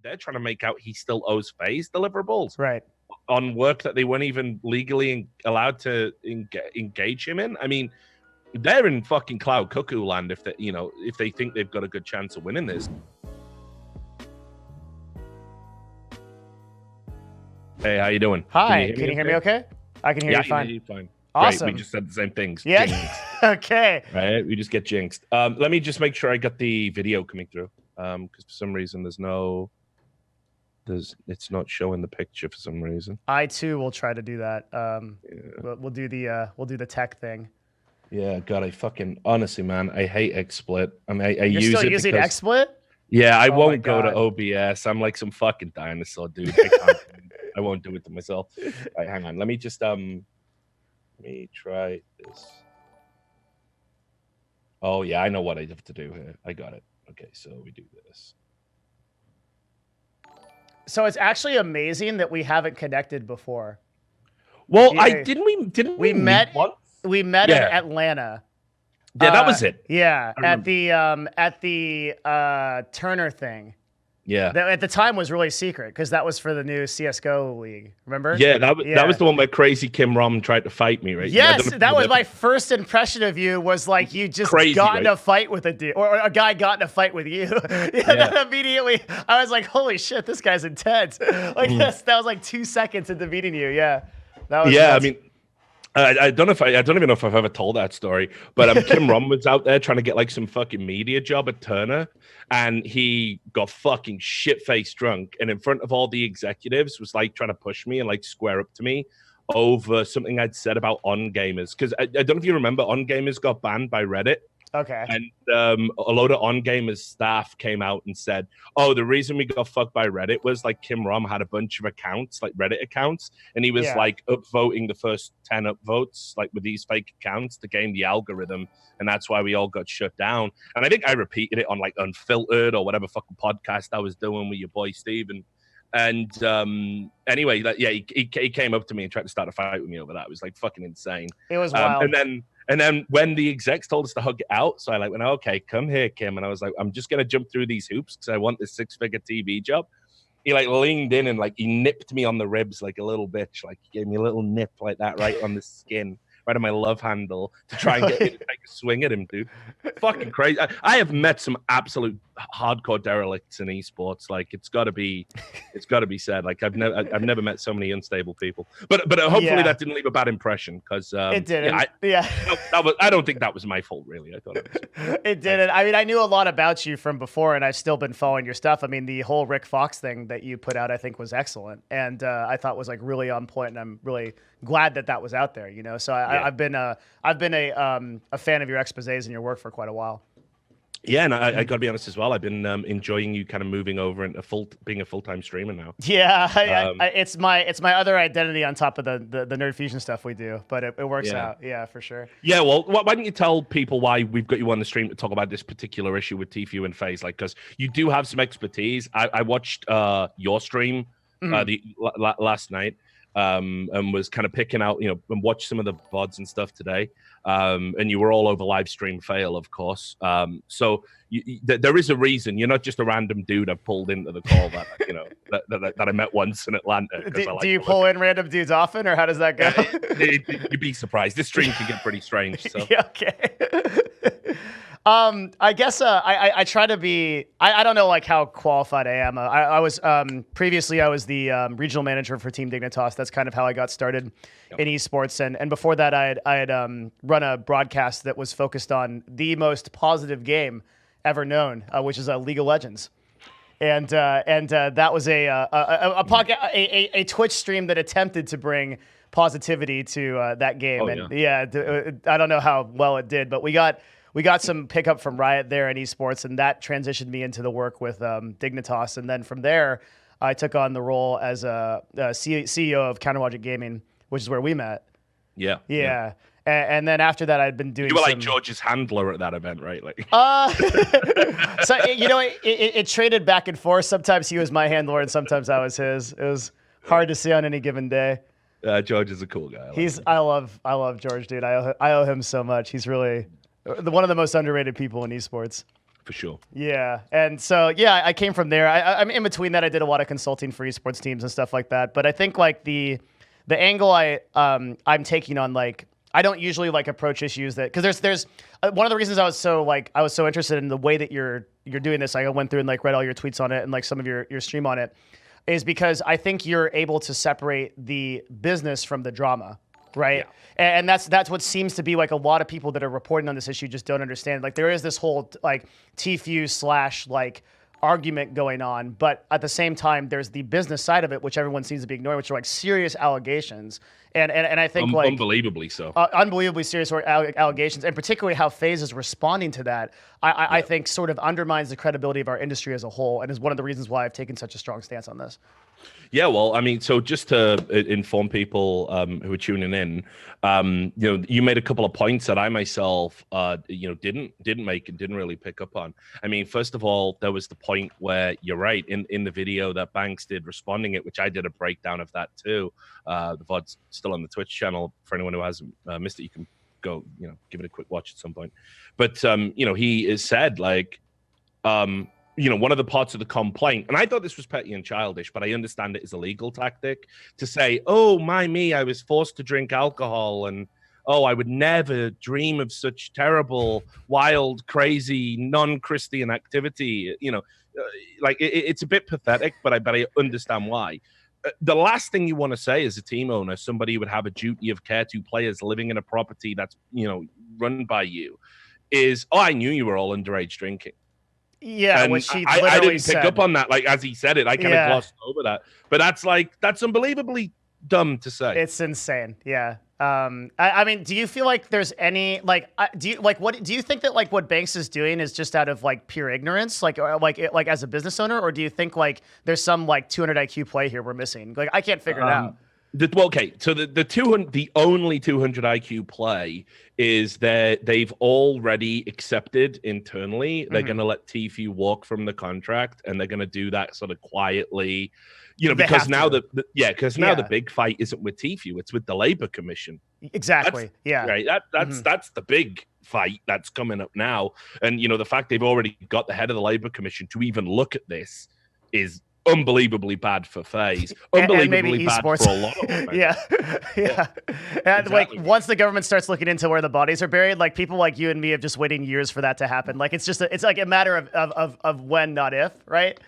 they're trying to make out he still owes FaZe deliverables, right, on work that they weren't even legally allowed to engage him in. I mean, they're in fucking cloud cuckoo land if they, if they think they've got a good chance of winning this. Hey, how you doing? Hi, can you hear me okay? I can hear you fine. Yeah, fine. Awesome. Great. We just said the same things. Yeah. Okay. Right. We just get jinxed. Let me just make sure I got the video coming through. Because for some reason it's not showing the picture for some reason. I too will try to do that. We'll do the tech thing. Yeah, God, I fucking honestly, man, I hate XSplit. I mean, I You're use still it using because, XSplit? yeah, I won't go to OBS. I'm like some fucking dinosaur, dude. I won't do it to myself. All right, hang on. Let me just let me try this. Oh yeah, I know what I have to do here. I got it. Okay, so we do this. So it's actually amazing that we haven't connected before. Well, yeah. We met once? We met in Atlanta. Yeah, that was it. Yeah, at the Turner thing. Yeah, that at the time was really secret because that was for the new CS:GO league. Remember? Yeah, that was the one where Crazy Kim Rom tried to fight me, right? Yes, that was my first impression of you. Was like you just got in a fight with a dude, or a guy got in a fight with you. Then immediately I was like, "Holy shit, this guy's intense!" Like that was like 2 seconds into meeting you. Yeah, that was. Yeah, I mean. I don't even know if I've ever told that story, but Kim Rom was out there trying to get like some fucking media job at Turner, and he got fucking shit-faced drunk, and in front of all the executives was like trying to push me and like square up to me over something I'd said about On Gamers, because I don't know if you remember, On Gamers got banned by Reddit. Okay. And a load of On Gamers staff came out and said, "Oh, the reason we got fucked by Reddit was like Kim Rom had a bunch of accounts, like Reddit accounts, and he was like upvoting the first 10 upvotes, like with these fake accounts to game the algorithm, and that's why we all got shut down." And I think I repeated it on like Unfiltered or whatever fucking podcast I was doing with your boy Steven. And anyway, he came up to me and tried to start a fight with me over that. It was like fucking insane. It was wild. And then when the execs told us to hug it out, so I like went, "Okay, come here, Kim." And I was like, "I'm just gonna jump through these hoops because I want this 6-figure TV job." He like leaned in and like he nipped me on the ribs like a little bitch, like he gave me a little nip like that right on the skin, right on my love handle to try and get me to take a swing at him, dude. Fucking crazy. I have met some absolute hardcore derelicts in esports. Like it's got to be said. Like I've never met so many unstable people. But hopefully that didn't leave a bad impression because it didn't. I don't think that was my fault really. I thought it didn't. I mean, I knew a lot about you from before, and I've still been following your stuff. I mean, the whole Rick Fox thing that you put out, I think, was excellent, and I thought was like really on point, and I'm really glad that was out there. You know, so I've been a fan of your exposés and your work for quite a while. Yeah, and I got to be honest as well. I've been enjoying you kind of moving over into being a full-time streamer now. Yeah, it's my other identity on top of the Nerd Fusion stuff we do, but it works out. Yeah, for sure. Yeah, well, why don't you tell people why we've got you on the stream to talk about this particular issue with Tfue and FaZe? Like, because you do have some expertise. I watched your stream last night. And was kind of picking out, and watched some of the VODs and stuff today. And you were all over live stream fail, of course. So there is a reason. You're not just a random dude I've pulled into the call that, that I met once in Atlanta. Do you pull in random dudes often, or how does that go? You'd be surprised. This stream can get pretty strange. So. Yeah, okay. I guess I try to be. I don't know like how qualified I am. I was previously I was the regional manager for Team Dignitas. That's kind of how I got started in esports. And before that, I had run a broadcast that was focused on the most positive game ever known, which is League of Legends. And that was a podcast, a Twitch stream that attempted to bring positivity to that game. I don't know how well it did, but we got some pickup from Riot there in esports, and that transitioned me into the work with Dignitas. And then from there, I took on the role as a CEO of Optic Gaming, which is where we met. Yeah. And then after that, I'd been doing. You were like George's handler at that event, right? Like. So it traded back and forth. Sometimes he was my handler, and sometimes I was his. It was hard to see on any given day. George is a cool guy. I love George, dude. I owe him so much. He's really one of the most underrated people in esports. For sure. Yeah. And so, yeah, I came from there. I'm in between that. I did a lot of consulting for esports teams and stuff like that. But I think like the angle I'm taking on, like, I don't usually like approach issues that, because there's one of the reasons I was so interested in the way that you're doing this. I went through and like read all your tweets on it and like some of your stream on it, is because I think you're able to separate the business from the drama. Right. Yeah. And that's what seems to be like a lot of people that are reporting on this issue just don't understand. Like there is this whole like Tfue / like argument going on, but at the same time, there's the business side of it, which everyone seems to be ignoring, which are like serious allegations. And I think like unbelievably so, unbelievably serious allegations, and particularly how FaZe is responding to that, I think sort of undermines the credibility of our industry as a whole, and is one of the reasons why I've taken such a strong stance on this. Yeah, well, I mean, so just to inform people who are tuning in, you made a couple of points that I myself, didn't make and didn't really pick up on. I mean, first of all, there was the point where you're right in the video that Banks did responding it, which I did a breakdown of that too. The VOD's still on the Twitch channel. For anyone who hasn't missed it, you can go, give it a quick watch at some point. But he has said like. One of the parts of the complaint, and I thought this was petty and childish, but I understand it is a legal tactic to say, oh, me, I was forced to drink alcohol, and oh, I would never dream of such terrible, wild, crazy, non-Christian activity. It's a bit pathetic, but I understand why. The last thing you want to say as a team owner, somebody who would have a duty of care to players living in a property that's, run by you, is, oh, I knew you were all underage drinking. Yeah, and which he I didn't said. pick up on that. Like as he said it, I kind of glossed over that. But that's unbelievably dumb to say. It's insane. Yeah. I mean, do you feel like there's any do you think that like what Banks is doing is just out of like pure ignorance, like as a business owner, or do you think like there's some like 200 IQ play here we're missing? Like I can't figure it out. So the only 200 IQ play is that they've already accepted internally. They're going to let Tfue walk from the contract, and they're going to do that sort of quietly, because now the big fight isn't with Tfue, it's with the Labor Commission. Exactly. Right. That's the big fight that's coming up now, and the fact they've already got the head of the Labor Commission to even look at this is unbelievably bad for FaZe, unbelievably bad for a lot of them. Yeah. And exactly. Like once the government starts looking into where the bodies are buried, like people like you and me have just waiting years for that to happen. Like it's like a matter of when, not if, right?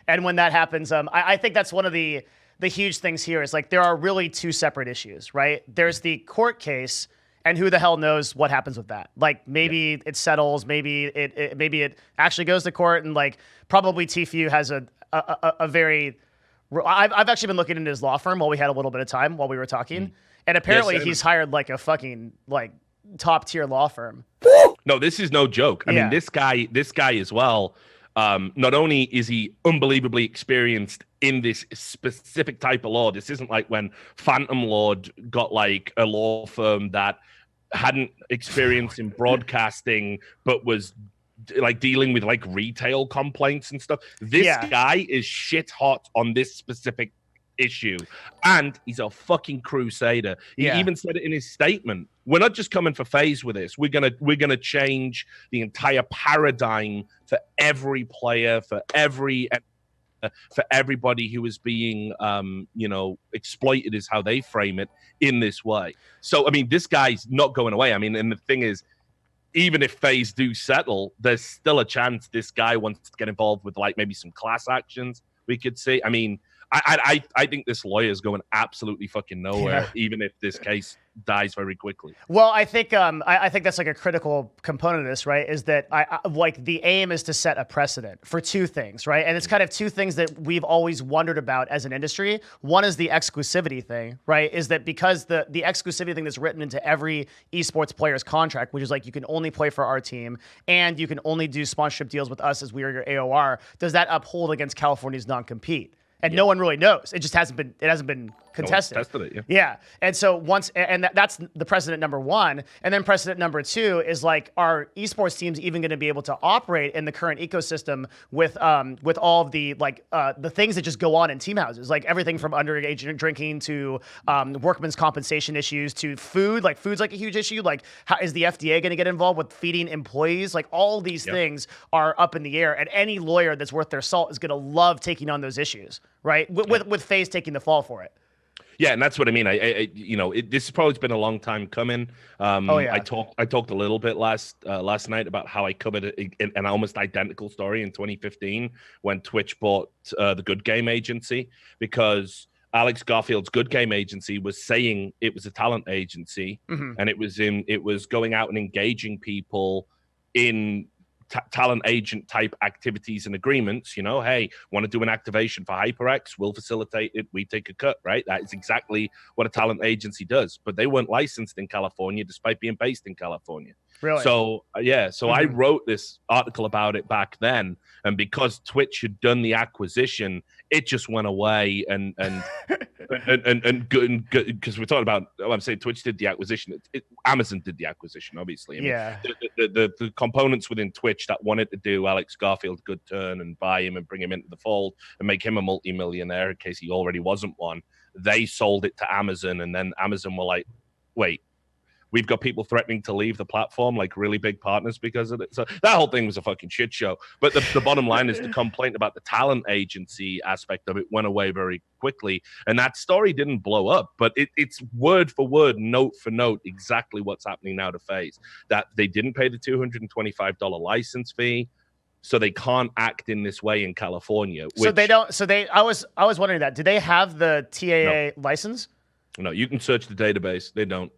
And when that happens, I think that's one of the huge things here is like there are really two separate issues, right? There's the court case, and who the hell knows what happens with that? Like maybe it settles, maybe it actually goes to court, and like probably Tfue has a very. I've actually been looking into his law firm while we had a little bit of time while we were talking, and apparently he's hired like a fucking like top tier law firm. No, this is no joke. I mean, this guy as well. Not only is he unbelievably experienced in this specific type of law, this isn't like when Phantom Lord got like a law firm that hadn't experience in broadcasting, but was like dealing with like retail complaints and stuff. This guy is shit hot on this specific issue, and he's a fucking crusader. He even said it in his statement. We're not just coming for FaZe with this. We're gonna change the entire paradigm for every player, for everybody who is being exploited, is how they frame it in this way. So I mean, this guy's not going away. I mean, and the thing is, even if FaZe do settle, there's still a chance this guy wants to get involved with like maybe some class actions we could see. I mean, I think this lawyer is going absolutely fucking nowhere, even if this case dies very quickly. Well, I think that's like a critical component of this, right? Is that like the aim is to set a precedent for two things, right? And it's kind of two things that we've always wondered about as an industry. One is the exclusivity thing, right? Is that because the exclusivity thing that's written into every esports player's contract, which is like you can only play for our team and you can only do sponsorship deals with us as we are your AOR, does that uphold against California's non-compete? and no one really knows. It just hasn't been contested. No one's tested it, yeah. Yeah. And so that's the precedent number one. And then precedent number two is like, are esports teams even going to be able to operate in the current ecosystem with all of the the things that just go on in team houses, like everything from underage drinking to workman's compensation issues to food. Like food's like a huge issue. Like, how is the FDA going to get involved with feeding employees? Like all these things are up in the air, and any lawyer that's worth their salt is going to love taking on those issues, right? With FaZe taking the fall for it. Yeah, and that's what I mean. This has probably been a long time coming. I talked a little bit last night about how I covered an almost identical story in 2015 when Twitch bought the Good Game Agency, because Alex Garfield's Good Game Agency was saying it was a talent agency, and it was going out and engaging people in talent agent type activities and agreements. Hey, want to do an activation for HyperX? We'll facilitate it. We take a cut, right? That is exactly what a talent agency does. But they weren't licensed in California despite being based in California. Really? So I wrote this article about it back then, and because Twitch had done the acquisition, it just went away. And because we're talking about, I'm saying Twitch did the acquisition. Amazon did the acquisition, obviously. I mean, the components within Twitch that wanted to do Alex Garfield a good turn and buy him and bring him into the fold and make him a multi-millionaire in case he already wasn't one, they sold it to Amazon, and then Amazon were like, wait, we've got people threatening to leave the platform, like really big partners, because of it. So that whole thing was a fucking shit show. But the bottom line is the complaint about the talent agency aspect of it went away very quickly. And that story didn't blow up, but it's word for word, note for note, exactly what's happening now to FaZe. That they didn't pay the $225 license fee, so they can't act in this way in California. So they don't. So they. I was wondering that. Do they have the TAA license? No, you can search the database. They don't.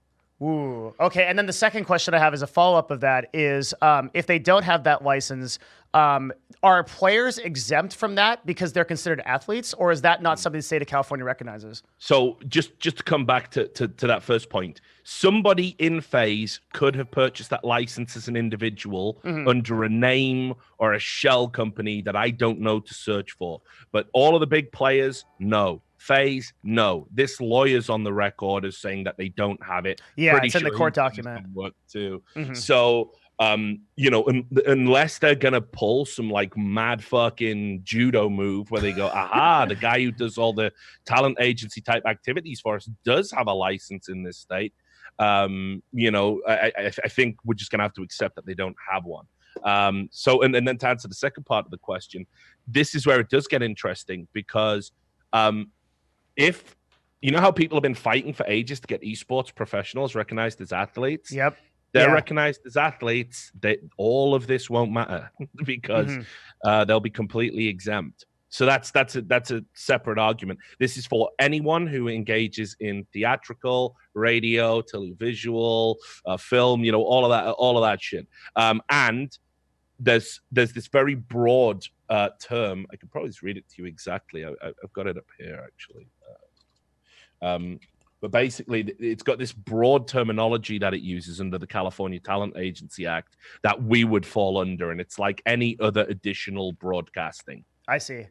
Ooh, okay. And then the second question I have as a follow-up of that is, if they don't have that license, are players exempt from that because they're considered athletes, or is that not something the state of California recognizes? So just to come back to that first point, somebody in FaZe could have purchased that license as an individual under a name or a shell company that I don't know to search for. But all of the big players, no. FaZe, no. This lawyer's on the record as saying that they don't have it. Yeah, it's in the court document. Work too. So, unless they're gonna pull some like mad fucking judo move where they go, aha, the guy who does all the talent agency type activities for us does have a license in this state. I think we're just gonna have to accept that they don't have one. And then to answer the second part of the question, this is where it does get interesting, because if you know how people have been fighting for ages to get esports professionals recognized as athletes. Yep. They're recognized as athletes. All of this won't matter because they'll be completely exempt. So that's a separate argument. This is for anyone who engages in theatrical, radio, televisual, film, all of that shit. And there's this very broad term. I could probably just read it to you exactly. I've got it up here actually. But basically, it's got this broad terminology that it uses under the California Talent Agency Act that we would fall under, and it's like any other additional broadcasting. I see.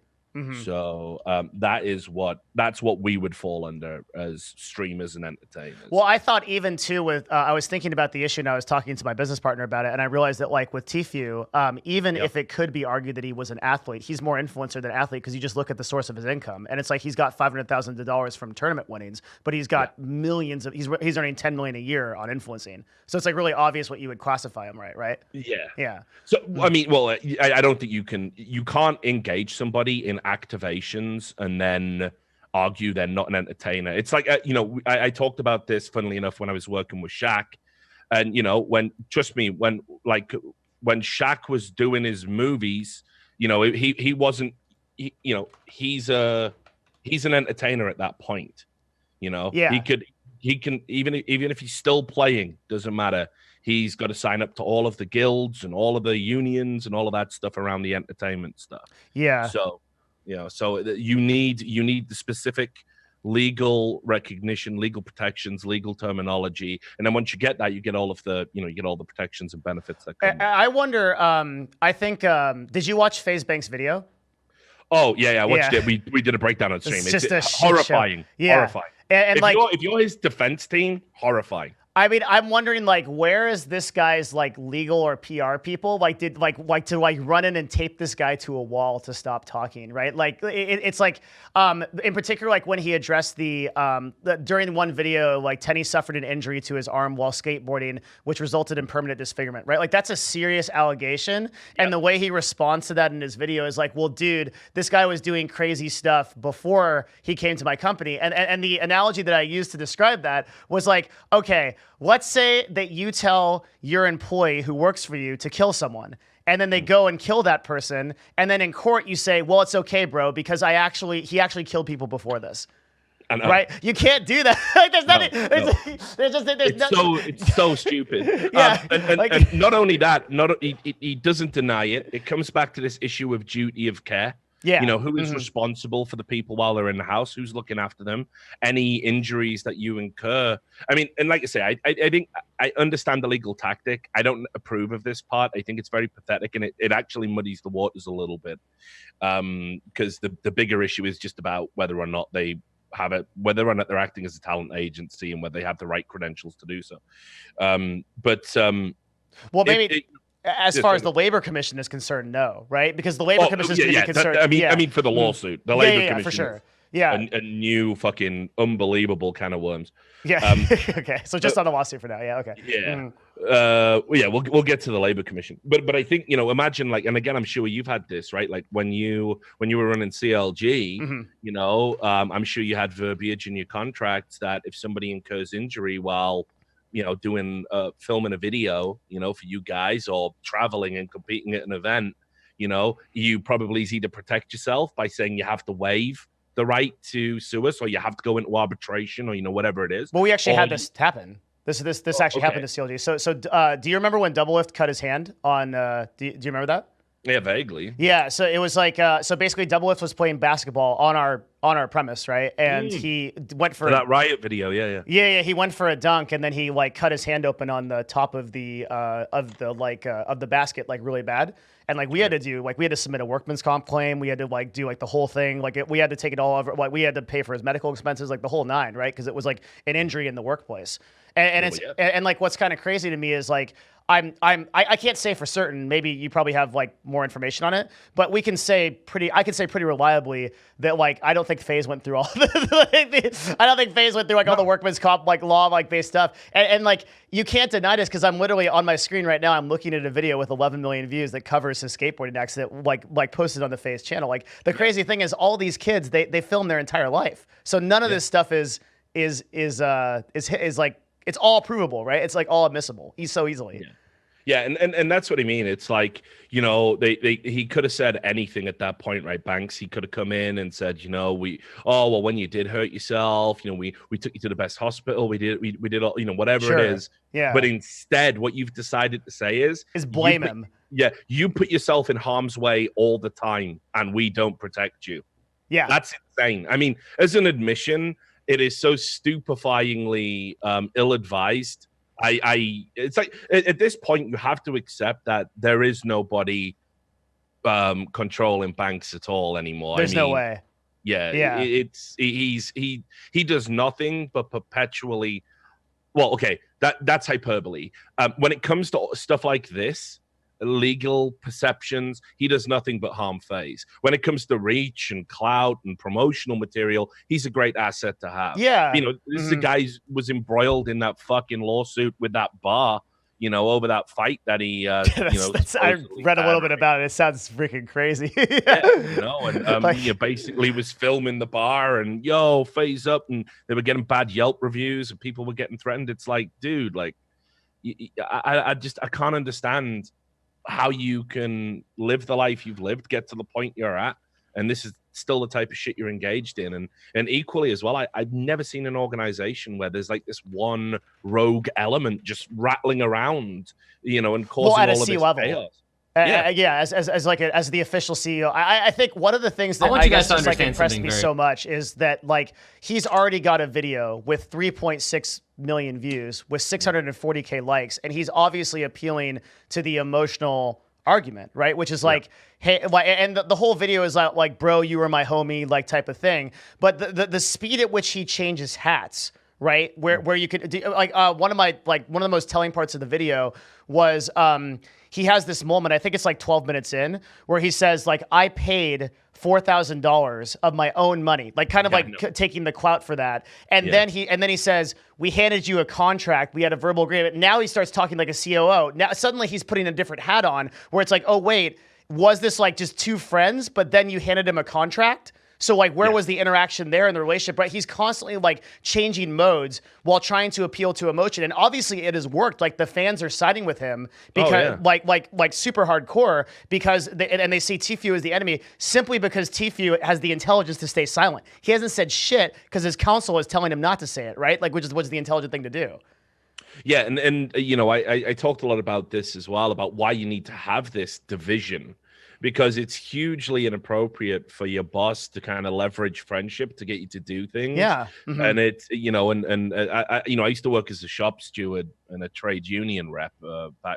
So that's what we would fall under as streamers and entertainers. Well, I thought even too with I was thinking about the issue, and I was talking to my business partner about it, and I realized that like with Tfue, even if it could be argued that he was an athlete, he's more influencer than athlete, because you just look at the source of his income, and it's like he's got $500,000 from tournament winnings, but he's got millions of he's earning $10 million a year on influencing. So it's like really obvious what you would classify him, right? Yeah. So I mean, well, I don't think you can't engage somebody in activations and then argue they're not an entertainer. It's like I talked about this, funnily enough, when I was working with Shaq, and when Shaq was doing his movies, he wasn't he's an entertainer at that point. He can even if he's still playing, doesn't matter. He's got to sign up to all of the guilds and all of the unions and all of that stuff around the entertainment stuff. Yeah. So you need the specific legal recognition, legal protections, legal terminology, and then once you get that, you get all of the protections and benefits that come. I wonder. I think. Did you watch FaZe Bank's video? Oh yeah, I watched it. We did a breakdown on stream. It's just a horrifying. Yeah. Horrifying. And if you're his defense team, horrifying. I mean, I'm wondering, like, where is this guy's like legal or PR people? Like, did like to run in and tape this guy to a wall to stop talking, right? Like, it's like, in particular, like when he addressed during one video, like Tenny suffered an injury to his arm while skateboarding, which resulted in permanent disfigurement, right? Like, that's a serious allegation, and the way he responds to that in his video is like, well, dude, this guy was doing crazy stuff before he came to my company, and the analogy that I used to describe that was like, okay, let's say that you tell your employee who works for you to kill someone, and then they go and kill that person, and then in court you say, well, it's okay, bro, because he actually killed people before this. Right? You can't do that. Like, there's nothing. It's so stupid. Yeah. And not only that, he doesn't deny it. It comes back to this issue of duty of care. Yeah. You know, who is responsible for the people while they're in the house? Who's looking after them? Any injuries that you incur? I mean, and like I say, I think I understand the legal tactic. I don't approve of this part. I think it's very pathetic, and it actually muddies the waters a little bit. Because the bigger issue is just about whether or not they have it, whether or not they're acting as a talent agency, and whether they have the right credentials to do so. Well, maybe. As far as the Labor Commission is concerned, no, right? Because the Labor Commission is going to be concerned. I mean, for the lawsuit, the Labor Commission, for sure. Yeah, a new fucking unbelievable can of worms. Yeah. Okay. So just on the lawsuit for now. Yeah. Okay. Yeah. We'll get to the Labor Commission, but I think, imagine, like, and again, I'm sure you've had this, right? Like when you were running CLG, I'm sure you had verbiage in your contracts that if somebody incurs injury while doing filming a video, for you guys, or traveling and competing at an event, you probably either protect yourself by saying you have to waive the right to sue us, or you have to go into arbitration, or whatever it is. Well, we actually had this happen. This actually happened to CLG. So do you remember when Double Lift cut his hand on? Do you remember that? Yeah, vaguely. Yeah, so it was like so basically Double Lift was playing basketball on our premise, right? And he went for that Riot video, yeah. He went for a dunk, and then he like cut his hand open on the top of the basket, like really bad. And like we had to submit a workman's comp claim. We had to like do like the whole thing. Like we had to take it all over. Like we had to pay for his medical expenses, like the whole nine, right? Because it was like an injury in the workplace. And like what's kind of crazy to me is like I can't say for certain. Maybe you probably have like more information on it, but I can say pretty reliably that like I don't think FaZe went through all I don't think FaZe went through like all the workman's comp like law like based stuff. And like you can't deny this because I'm literally on my screen right now. I'm looking at a video with 11 million views that covers his skateboarding accident, like posted on the FaZe channel. Like the crazy thing is all these kids they film their entire life, so none of this stuff is like. It's all provable, right? It's like all admissible. So easily. Yeah, and that's what I mean. It's like, he could have said anything at that point, right? Banks, he could have come in and said, when you did hurt yourself, we took you to the best hospital. We did all, whatever it is. Yeah. But instead, what you've decided to say is blame him. Yeah, you put yourself in harm's way all the time, and we don't protect you. Yeah. That's insane. I mean, as an admission, it is so stupefyingly ill-advised. It's like at this point you have to accept that there is nobody controlling Banks at all anymore. There's no way. Yeah. He does nothing but perpetually. Well, okay, that's hyperbole. When it comes to stuff like this, legal perceptions, he does nothing but harm FaZe. When it comes to reach and clout and promotional material, he's a great asset to have. Yeah. This is a guy who was embroiled in that fucking lawsuit with that bar, over that fight that he, I read a little bit about it. It sounds freaking crazy. He basically was filming the bar and FaZe up, and they were getting bad Yelp reviews and people were getting threatened. It's like, dude, like, I can't understand how you can live the life you've lived, get to the point you're at, and this is still the type of shit you're engaged in. And equally as well, I've never seen an organization where there's like this one rogue element just rattling around, and causing at a all of C this level. chaos. As the official CEO, I think one of the things that I guess just like impressed me so much is that like he's already got a video with 3.6 million views with 640K likes, and he's obviously appealing to the emotional argument, right? Which is like, hey, like, and the whole video is like, bro, you were my homie, like type of thing. But the speed at which he changes hats, right? Where you could like one of the most telling parts of the video was he has this moment, I think it's like 12 minutes in, where he says like, I paid $4,000 of my own money, like kind of taking the clout for that. And then he says, we handed you a contract. We had a verbal agreement. Now he starts talking like a COO. Now suddenly he's putting a different hat on where it's like, oh wait, was this like just two friends, but then you handed him a contract? So like, where was the interaction there in the relationship? Right? He's constantly like changing modes while trying to appeal to emotion, and obviously it has worked. Like the fans are siding with him because like super hardcore because they see Tfue as the enemy simply because Tfue has the intelligence to stay silent. He hasn't said shit because his counsel is telling him not to say it, right? Like which is the intelligent thing to do. Yeah, and you know, I talked a lot about this as well, about why you need to have this division, because it's hugely inappropriate for your boss to kind of leverage friendship to get you to do things. Yeah. And it's, you know, and I you know, I used to work as a shop steward and a trade union rep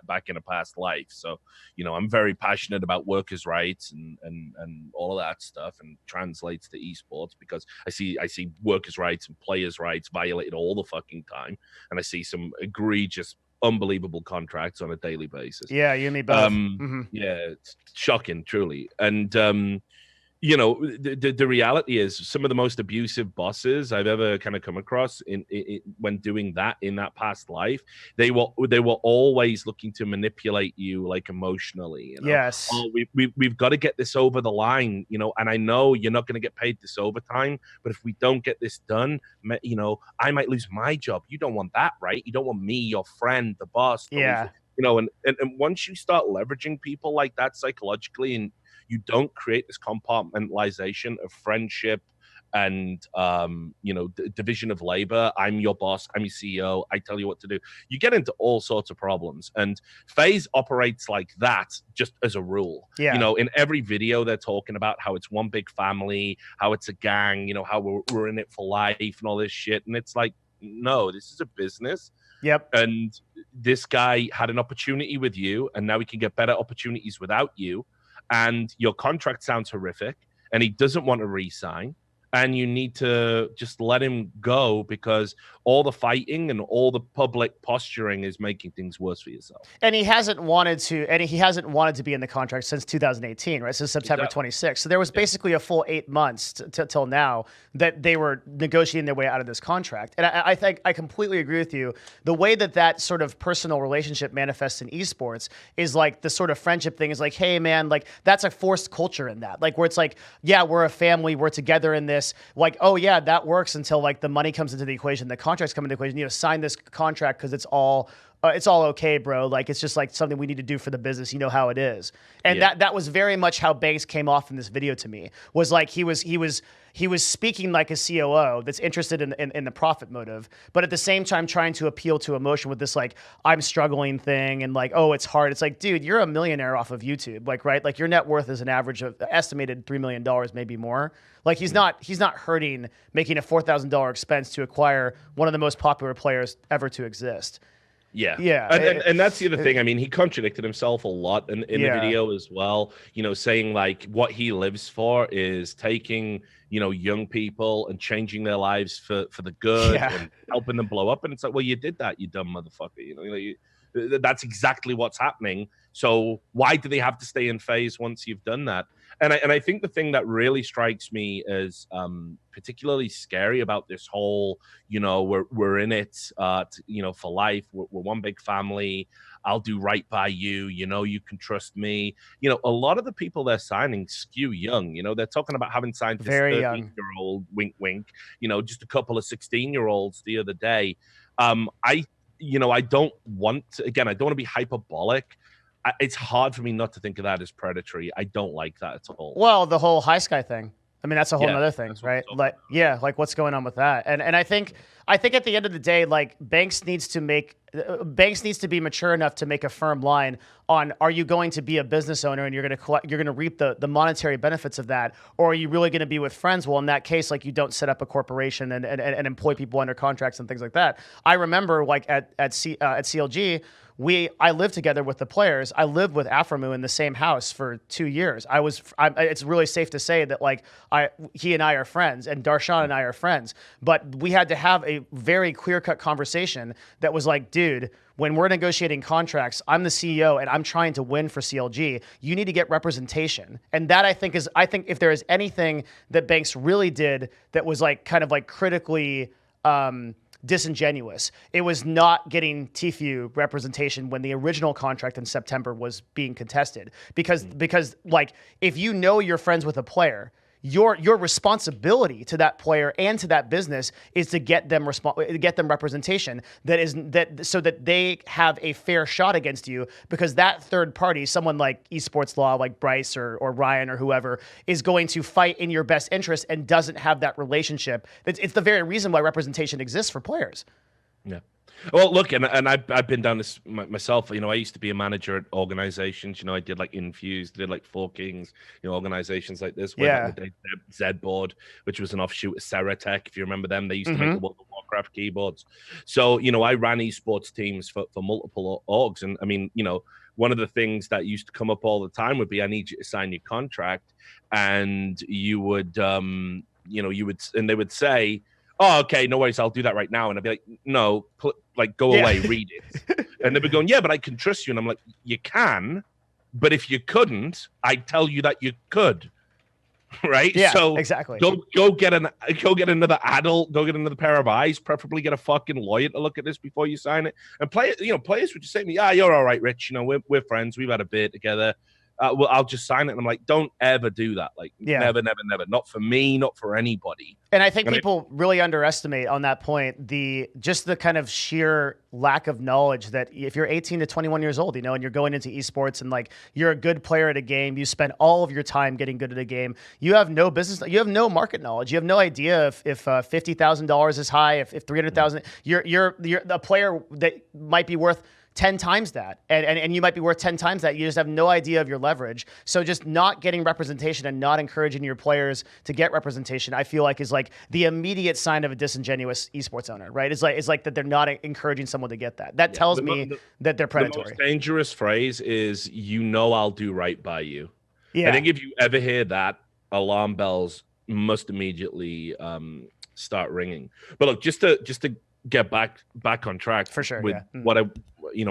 back in a past life. So, you know, I'm very passionate about workers' rights and all of that stuff, and translates to esports because I see workers' rights and players' rights violated all the fucking time. And I see some egregious, unbelievable contracts on a daily basis. Yeah, you and me both. Yeah, it's shocking, truly. And you know, the reality is some of the most abusive bosses I've ever kind of come across when doing that in that past life, they were always looking to manipulate you like emotionally. You know? Yes. Oh, we've got to get this over the line, you know, and I know you're not going to get paid this overtime, but if we don't get this done, you know, I might lose my job. You don't want that, right? You don't want me, your friend, the boss. Yeah. You know, and once you start leveraging people like that psychologically, and you don't create this compartmentalization of friendship and you know, division of labor. I'm your boss, I'm your CEO, I tell you what to do. You get into all sorts of problems, and FaZe operates like that just as a rule. Yeah. You know, in every video they're talking about how it's one big family, how it's a gang, you know, how we're in it for life and all this shit. And it's like, no, this is a business. Yep. And this guy had an opportunity with you, and now he can get better opportunities without you. And your contract sounds horrific, and he doesn't want to re-sign. And you need to just let him go, because all the fighting and all the public posturing is making things worse for yourself. And he hasn't wanted to be in the contract since 2018, right? Since September 26th. So there was basically a full 8 months till now that they were negotiating their way out of this contract. And I think I completely agree with you. The way that sort of personal relationship manifests in esports is like the sort of friendship thing is like, hey man, like that's a forced culture in that. Like where it's like, yeah, we're a family, we're together in this. Like, oh yeah, that works until like the money comes into the equation, the contracts come into the equation. You know, sign this contract because it's all okay, bro. Like it's just like something we need to do for the business. You know how it is. And that was very much how Banks came off in this video to me. Was like he was speaking like a COO that's interested in the profit motive, but at the same time trying to appeal to emotion with this like I'm struggling thing and like, oh, it's hard. It's like, dude, you're a millionaire off of YouTube, like, right? Like your net worth is an average of estimated $3 million, maybe more. Like he's not hurting making a $4,000 expense to acquire one of the most popular players ever to exist. Yeah. Yeah. And that's the other thing. I mean, he contradicted himself a lot in the video as well, you know, saying like what he lives for is taking, you know, young people and changing their lives for the good and helping them blow up. And it's like, well, you did that, you dumb motherfucker. You know, that's exactly what's happening. So why do they have to stay in FaZe once you've done that? And I think the thing that really strikes me as particularly scary about this whole, you know, we're in it, you know, for life. We're one big family. I'll do right by you. You know, you can trust me. You know, a lot of the people they're signing skew young. You know, they're talking about having signed this 13-year-old, wink, wink. You know, just a couple of 16-year-olds the other day. I don't want to, again, I don't want to be hyperbolic. It's hard for me not to think of that as predatory. I don't like that at all. Well, the whole High Sky thing. I mean, that's a whole other thing, right? Like, like what's going on with that? And I think at the end of the day, like Banks needs to make Banks needs to be mature enough to make a firm line on, are you going to be a business owner and you're going to reap the monetary benefits of that, or are you really going to be with friends? Well, in that case, like, you don't set up a corporation and employ people under contracts and things like that. I remember, like, at CLG, I lived together with the players. I lived with Aframu in the same house for 2 years. It's really safe to say that, like, he and I are friends, and Darshan and I are friends. But we had to have a very clear-cut conversation that was like, dude, when we're negotiating contracts, I'm the CEO and I'm trying to win for CLG. You need to get representation. And that, I think if there is anything that Banks really did that was, like, kind of like critically disingenuous, it was not getting Tfue representation when the original contract in September was being contested. Because like, if you know you're friends with a player, your responsibility to that player and to that business is to get them representation so that they have a fair shot against you, because that third party, someone like esports law, like Bryce or Ryan or whoever, is going to fight in your best interest and doesn't have that relationship. It's the very reason why representation exists for players. Yeah. Well, look, and I've been down this myself. You know, I used to be a manager at organizations. You know, I did like Infused, did like Four Kings, you know, organizations like this. Yeah. Zboard, which was an offshoot of Ceratech, if you remember them. They used to make the World of Warcraft keyboards. So, you know, I ran esports teams for multiple orgs. And I mean, you know, one of the things that used to come up all the time would be, I need you to sign your contract. And you would, and they would say, oh, okay, no worries, I'll do that right now. And I'd be like, no, go away, read it. And they'd be going, yeah, but I can trust you. And I'm like, you can, but if you couldn't, I'd tell you that you could. Right? Yeah, so exactly. Go get another adult, go get another pair of eyes, preferably get a fucking lawyer to look at this before you sign it. And players would just say to me, yeah, you're all right, Rich. You know, we're friends, we've had a bit together. Well, I'll just sign it. And I'm like, don't ever do that. Like, never. Not for me, not for anybody. And I think people really underestimate on that point the kind of sheer lack of knowledge that if you're 18 to 21 years old, you know, and you're going into esports and, like, you're a good player at a game, you spend all of your time getting good at a game, you have no market knowledge. You have no idea if $50,000 is high, if 300,000, you're a player that might be worth 10 times that, and you might be worth 10 times that. You just have no idea of your leverage. So just not getting representation and not encouraging your players to get representation, I feel like, is like the immediate sign of a disingenuous esports owner, right? It's like that they're not encouraging someone to get that. That tells me that they're predatory. The most dangerous phrase is, I'll do right by you. Yeah. I think if you ever hear that, alarm bells must immediately start ringing. But look, just to get back on track for sure with what I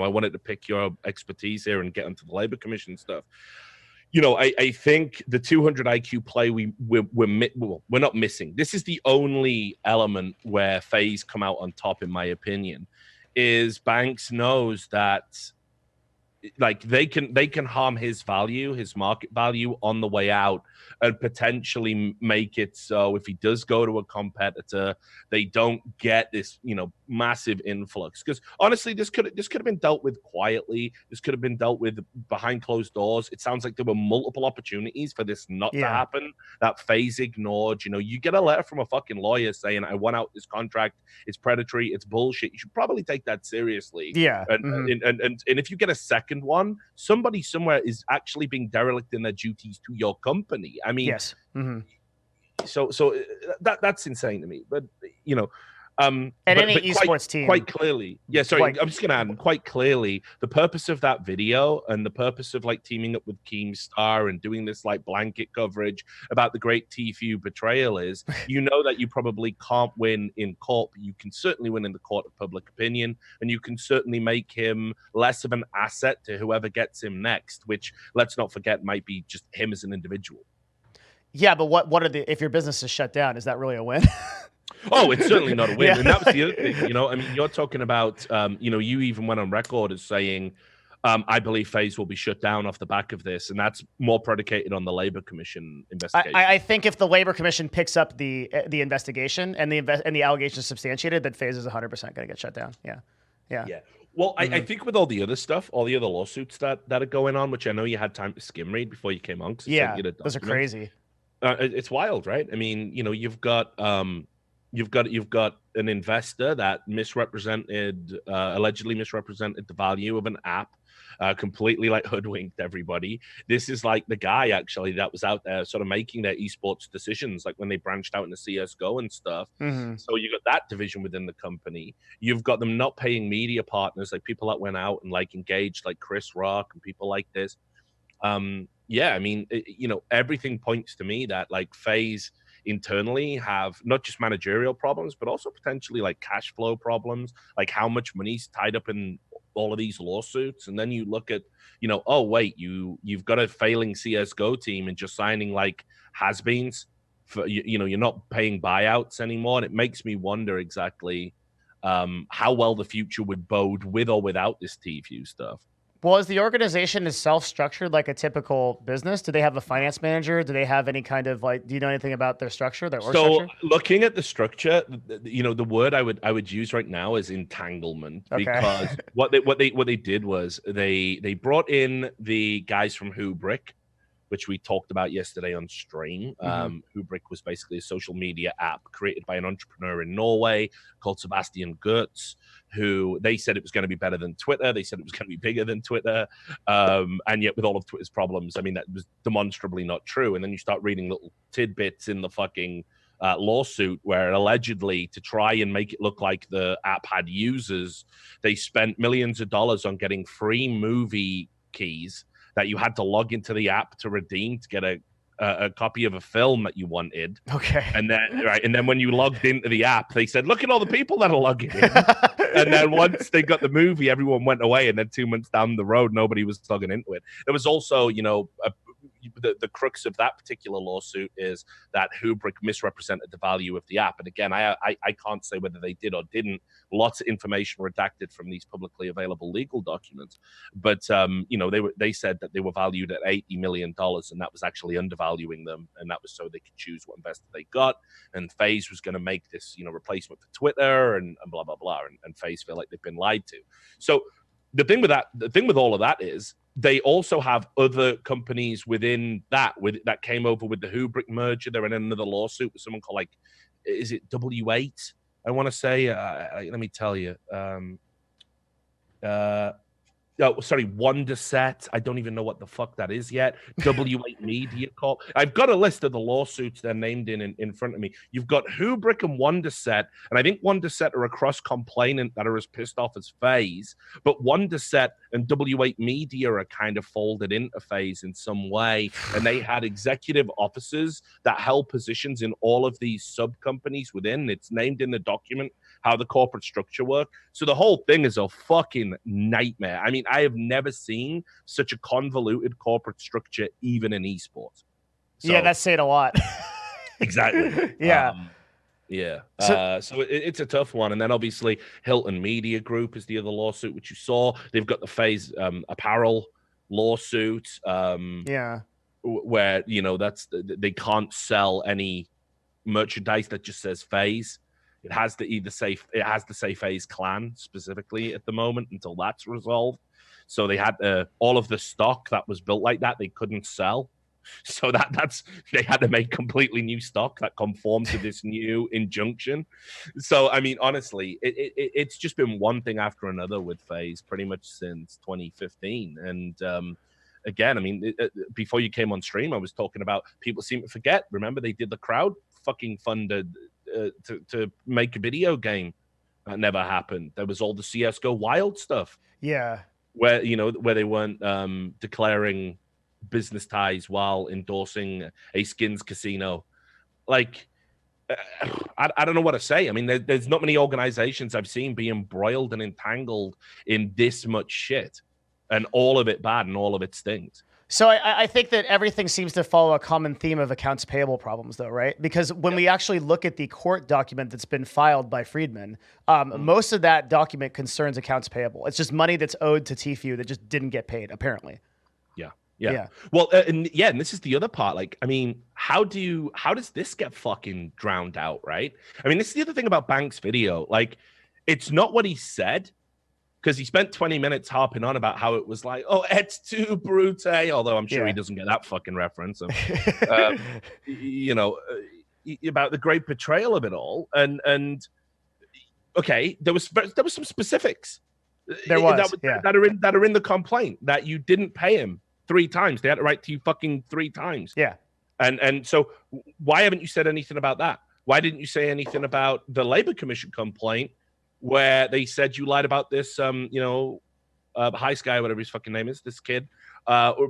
wanted to pick your expertise here and get into the Labor Commission stuff. You know, I think the 200 IQ play we're not missing. This is the only element where FaZe come out on top, in my opinion, is Banks knows that, like, they can harm his market value on the way out, and potentially make it so if he does go to a competitor, they don't get this, you know, massive influx. Because honestly, this could have been dealt with quietly. This could have been dealt with behind closed doors. It sounds like there were multiple opportunities for this not to happen that FaZe ignored. You know, you get a letter from a fucking lawyer saying, I want out this contract, it's predatory, it's bullshit. You should probably take that seriously. Yeah. And if you get a second one, somebody somewhere is actually being derelict in their duties to your company. I mean, yes. So that's insane to me. But, you know, any esports team, quite clearly, I'm just gonna add, quite clearly, the purpose of that video and the purpose of, like, teaming up with Keemstar and doing this, like, blanket coverage about the great Tfue betrayal is, you know, that you probably can't win in court, but you can certainly win in the court of public opinion, and you can certainly make him less of an asset to whoever gets him next, which, let's not forget, might be just him as an individual. Yeah, but what are if your business is shut down, is that really a win? Oh, it's certainly not a win. And that was the other thing, you know, I mean, you're talking about, you know, you even went on record as saying, I believe FaZe will be shut down off the back of this. And that's more predicated on the Labor Commission investigation. I think if the Labor Commission picks up the investigation and the allegations substantiated, that FaZe is 100% going to get shut down. Yeah. Well, I think with all the other stuff, all the other lawsuits that are going on, which I know you had time to skim read before you came on. Yeah, those are crazy. It's wild, right? I mean, you know, you've got you've got an investor that allegedly misrepresented the value of an app, completely like hoodwinked everybody. This is like the guy actually that was out there sort of making their esports decisions, like when they branched out into CS:GO and stuff. So you got that division within the company. You've got them not paying media partners, like people that went out and like engaged, like Chris Rock and people like this. Yeah, I mean, everything points to me that like FaZe internally have not just managerial problems, but also potentially like cash flow problems, like how much money's tied up in all of these lawsuits. And then you look at, oh wait, you've got a failing CS:GO team and just signing like has-beens for you're not paying buyouts anymore. And it makes me wonder exactly how well the future would bode with or without this Tfue stuff. Well, is the organization self-structured like a typical business? Do they have a finance manager? Do they have any kind of like? Do you know anything about their structure? Their org structure? Looking at the structure, the word I would use right now is entanglement, because what they did was they brought in the guys from Hubrick, which we talked about yesterday on stream. Hubrick was basically a social media app created by an entrepreneur in Norway called Sebastian Goetz, who they said it was going to be better than Twitter. They said it was going to be bigger than Twitter. And yet with all of Twitter's problems, I mean, that was demonstrably not true. And then you start reading little tidbits in the fucking lawsuit where allegedly, to try and make it look like the app had users, they spent millions of dollars on getting free movie keys that you had to log into the app to redeem to get a copy of a film that you wanted. Okay. And then when you logged into the app, they said, look at all the people that are logging in. And then once they got the movie, everyone went away. And then 2 months down the road, nobody was logging into it. There was also, the crux of that particular lawsuit is that Hubrick misrepresented the value of the app. And again, I can't say whether they did or didn't. Lots of information redacted from these publicly available legal documents. But, they said that they were valued at $80 million, and that was actually undervaluing them. And that was so they could choose what investor they got. And FaZe was going to make this, replacement for Twitter and blah, blah, blah. And FaZe feel like they've been lied to. So the thing with all of that is, they also have other companies within that came over with the Hubrick merger. They're in another lawsuit with someone called, like, is it W8? I want to say, let me tell you. Wonderset. I don't even know what the fuck that is yet. W8 Media Corp. I've got a list of the lawsuits they're named in front of me. You've got Hubrick and Wonderset, and I think Wonderset are a cross-complainant that are as pissed off as FaZe, but Wonderset and W8 Media are kind of folded into FaZe in some way, and they had executive officers that held positions in all of these sub-companies within. It's named in the document how the corporate structure works. So the whole thing is a fucking nightmare. I mean, I have never seen such a convoluted corporate structure, even in esports. So, yeah, that's saying a lot. Exactly. Yeah. So it's a tough one. And then obviously Hilton Media Group is the other lawsuit, which you saw. They've got the FaZe apparel lawsuit. Where, they can't sell any merchandise that just says FaZe. It has to say FaZe Clan specifically at the moment until that's resolved. So they had all of the stock that was built like that they couldn't sell. So they had to make completely new stock that conformed to this new injunction. So I mean, honestly, it's just been one thing after another with FaZe pretty much since 2015. And again, I mean, before you came on stream, I was talking about people seem to forget. Remember, they did the crowd fucking funded to make a video game. That never happened. There was all the CS:GO Wild stuff. Yeah. Where they weren't declaring business ties while endorsing a skins casino. Like, I don't know what to say. I mean, there's not many organizations I've seen be embroiled and entangled in this much shit, and all of it bad and all of it stinks. So I think that everything seems to follow a common theme of accounts payable problems, though, right? Because when we actually look at the court document that's been filed by Friedman, most of that document concerns accounts payable. It's just money that's owed to Tfue that just didn't get paid, apparently. Yeah. Well, and this is the other part. Like, I mean, how does this get fucking drowned out, right? I mean, this is the other thing about Banks' video. Like, it's not what he said, because he spent 20 minutes harping on about how it was like, oh, it's too brute, although I'm sure he doesn't get that fucking reference. about the great betrayal of it all, and okay, there was some specifics. There was, that are in the complaint that you didn't pay him 3 times. They had to write to you fucking 3 times. Yeah. And so why haven't you said anything about that? Why didn't you say anything about the Labor Commission complaint where they said you lied about this, high sky, whatever his fucking name is, this kid,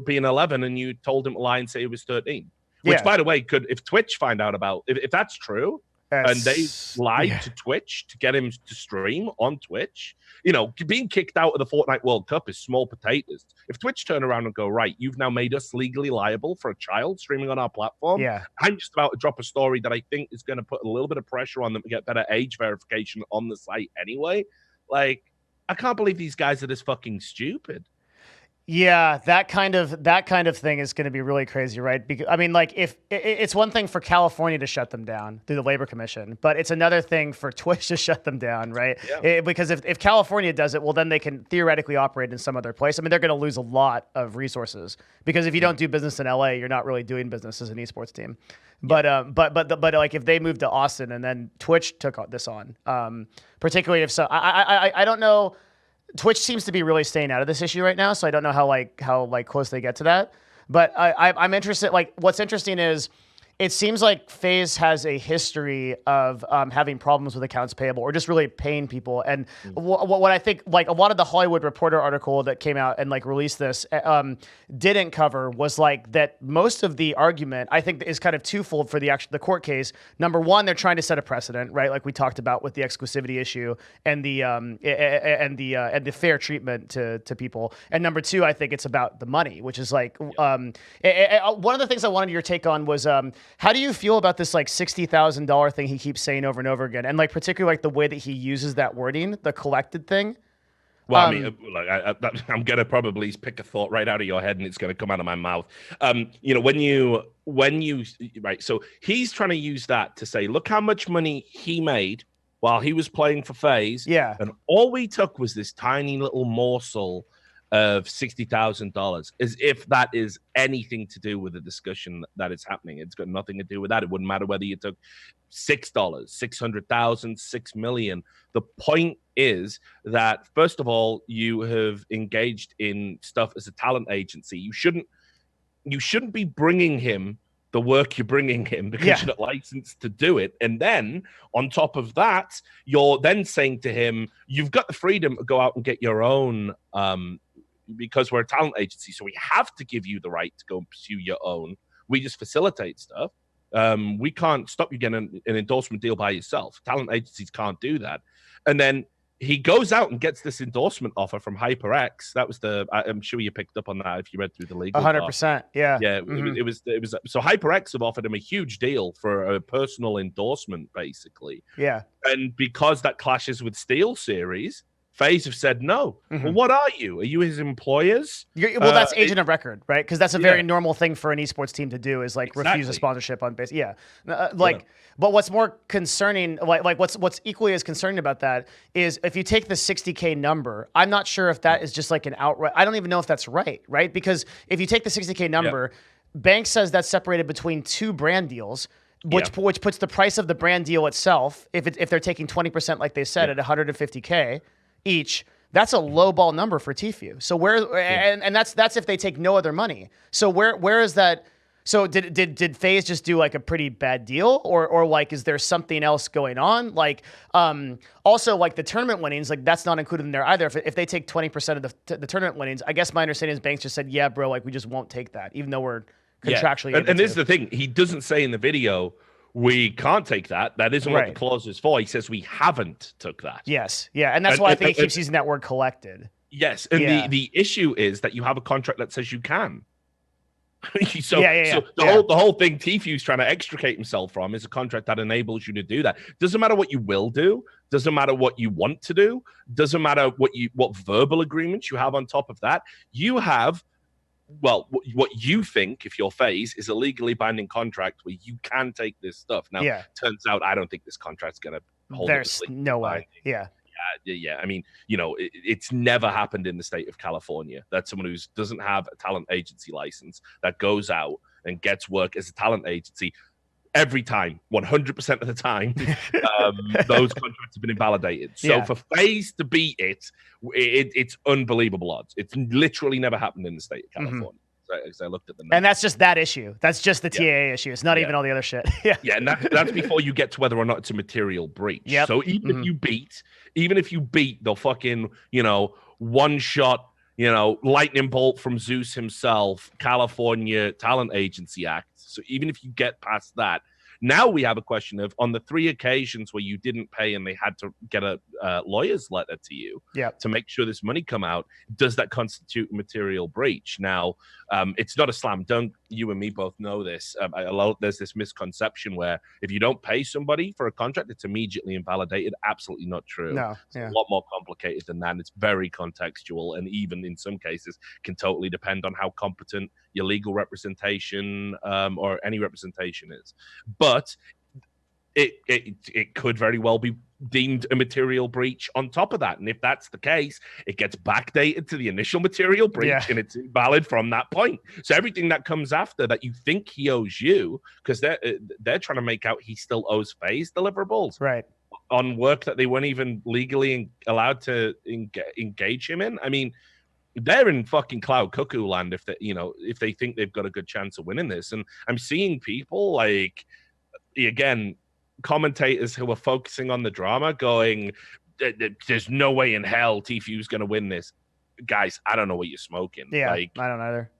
being 11, and you told him to lie and say he was 13. Which, by the way, if Twitch find out about, if that's true, and they lied to Twitch to get him to stream on Twitch, being kicked out of the Fortnite World Cup is small potatoes. If Twitch turn around and go, right, you've now made us legally liable for a child streaming on our platform, I'm just about to drop a story that I think is going to put a little bit of pressure on them to get better age verification on the site anyway. Like, I can't believe these guys are this fucking stupid. Yeah, that kind of thing is going to be really crazy, right? Because I mean, like, if it's one thing for California to shut them down through the Labor Commission, but it's another thing for Twitch to shut them down, right? Yeah. Because if California does it, well, then they can theoretically operate in some other place. I mean, they're going to lose a lot of resources because if you don't do business in LA, you're not really doing business as an esports team. But like if they moved to Austin and then Twitch took this on, particularly if so, I don't know. Twitch seems to be really staying out of this issue right now, so I don't know how close they get to that. But I'm interested. Like, what's interesting is it seems like FaZe has a history of having problems with accounts payable or just really paying people. And what I think, like, a lot of the Hollywood Reporter article that came out and like released this didn't cover was like that most of the argument I think is kind of twofold for the court case. Number one, they're trying to set a precedent, right? Like we talked about with the exclusivity issue and the fair treatment to people. And number two, I think it's about the money, which is like one of the things I wanted your take on was how do you feel about this like $60,000 thing he keeps saying over and over again, and like particularly like the way that he uses that wording, the collected thing? Well, I mean, like, I'm gonna probably pick a thought right out of your head, and it's gonna come out of my mouth. When you right, so he's trying to use that to say, look how much money he made while he was playing for FaZe. Yeah, and all we took was this tiny little morsel of $60,000, as if that is anything to do with the discussion that is happening. It's got nothing to do with that. It wouldn't matter whether you took $6, 600,000, 6 million. The point is that, first of all, you have engaged in stuff as a talent agency. You shouldn't be bringing him the work you're bringing him because you're not licensed to do it. And then on top of that, you're then saying to him, you've got the freedom to go out and get your own, because we're a talent agency, so we have to give you the right to go and pursue your own. We just facilitate stuff. We can't stop you getting an endorsement deal by yourself. Talent agencies can't do that. And then he goes out and gets this endorsement offer from HyperX. That was I'm sure you picked up on that if you read through the legal. 100%. Yeah. Yeah. Mm-hmm. It was. So HyperX have offered him a huge deal for a personal endorsement, basically. Yeah. And because that clashes with SteelSeries, FaZe have said no. Mm-hmm. Well, what are you? Are you his employers? Well, that's agent of record, right? Because that's a very normal thing for an esports team to do is like refuse a sponsorship on base. Yeah, but what's more concerning, like what's equally as concerning about that is if you take the 60K number, I'm not sure if that is just like an outright. I don't even know if that's right? Because if you take the 60K number, Banks says that's separated between 2 brand deals. Which puts the price of the brand deal itself, if they're taking 20% like they said at 150K each, that's a low ball number for Tfue. So and that's if they take no other money. So where is that? So did FaZe just do like a pretty bad deal, or like is there something else going on? Like also like the tournament winnings, like that's not included in there either. If they take 20% of the tournament winnings, I guess my understanding is Banks just said, yeah, bro, like we just won't take that, even though we're contractually. And this is the thing, he doesn't say in the video, we can't take that. That isn't what the clause is for. He says we haven't took that. Yes. Yeah. And that's why I think he keeps using that word collected. Yes. And the issue is that you have a contract that says you can. So the whole thing Tfue's trying to extricate himself from is a contract that enables you to do that. Doesn't matter what you will do. Doesn't matter what you want to do. Doesn't matter what verbal agreements you have on top of that. You have, well, what you think, if you're FaZe, is a legally binding contract where you can take this stuff. Now, turns out I don't think this contract's going to hold. There's no way. Yeah. I mean, it's never happened in the state of California that someone who doesn't have a talent agency license that goes out and gets work as a talent agency every time, 100% of the time, those contracts have been invalidated. So for FaZe to beat it, it's unbelievable odds. It's literally never happened in the state of California. Because I looked at the numbers. And that's just that issue. That's just the TAA issue. It's not even all the other shit. Yeah, and that's before you get to whether or not it's a material breach. Yep. So even if you beat the fucking, one shot, lightning bolt from Zeus himself, California Talent Agency Act. So even if you get past that, now we have a question of, on the 3 occasions where you didn't pay and they had to get a lawyer's letter to you to make sure this money come out, does that constitute a material breach? Now, it's not a slam dunk. You and me both know this. There's this misconception where if you don't pay somebody for a contract, it's immediately invalidated. Absolutely not true. No, it's a lot more complicated than that. And it's very contextual, and even in some cases can totally depend on how competent your legal representation or any representation is. But it could very well be deemed a material breach on top of that. And if that's the case, it gets backdated to the initial material breach and it's invalid from that point. So everything that comes after that you think he owes you, because they're trying to make out he still owes FaZe deliverables. Right. On work that they weren't even legally allowed to engage him in. I mean, they're in fucking cloud cuckoo land if they think they've got a good chance of winning this. And I'm seeing people like, again, commentators who are focusing on the drama going, there's no way in hell Tfue's going to win this. Guys, I don't know what you're smoking. Yeah, like, I don't either.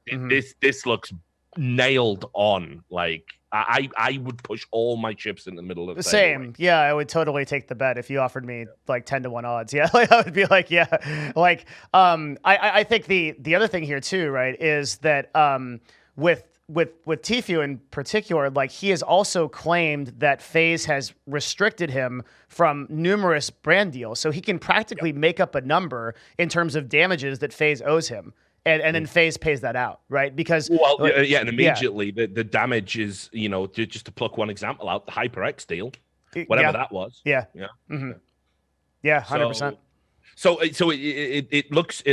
This looks nailed on. Like, I would push all my chips in the middle of the same. Right? Yeah, I would totally take the bet if you offered me like 10-1 odds. Yeah, like, I would be like, yeah. Like, I think the other thing here too, right, is that with Tfue in particular, like, he has also claimed that FaZe has restricted him from numerous brand deals, so he can practically make up a number in terms of damages that FaZe owes him. And then FaZe pays that out, right? Because and immediately the damage is, just to pluck one example out, the HyperX deal, whatever that was. Yeah. 100%. So it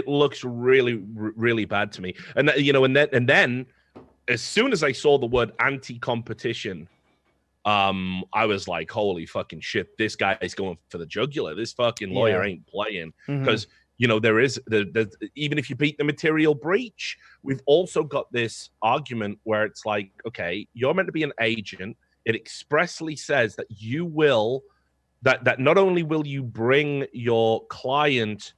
looks really, really bad to me. And and then as soon as I saw the word anti-competition, I was like, holy fucking shit, this guy is going for the jugular. This fucking lawyer ain't playing, because there is even if you beat the material breach, we've also got this argument where it's like, okay, you're meant to be an agent. It expressly says that you will, that not only will you bring your client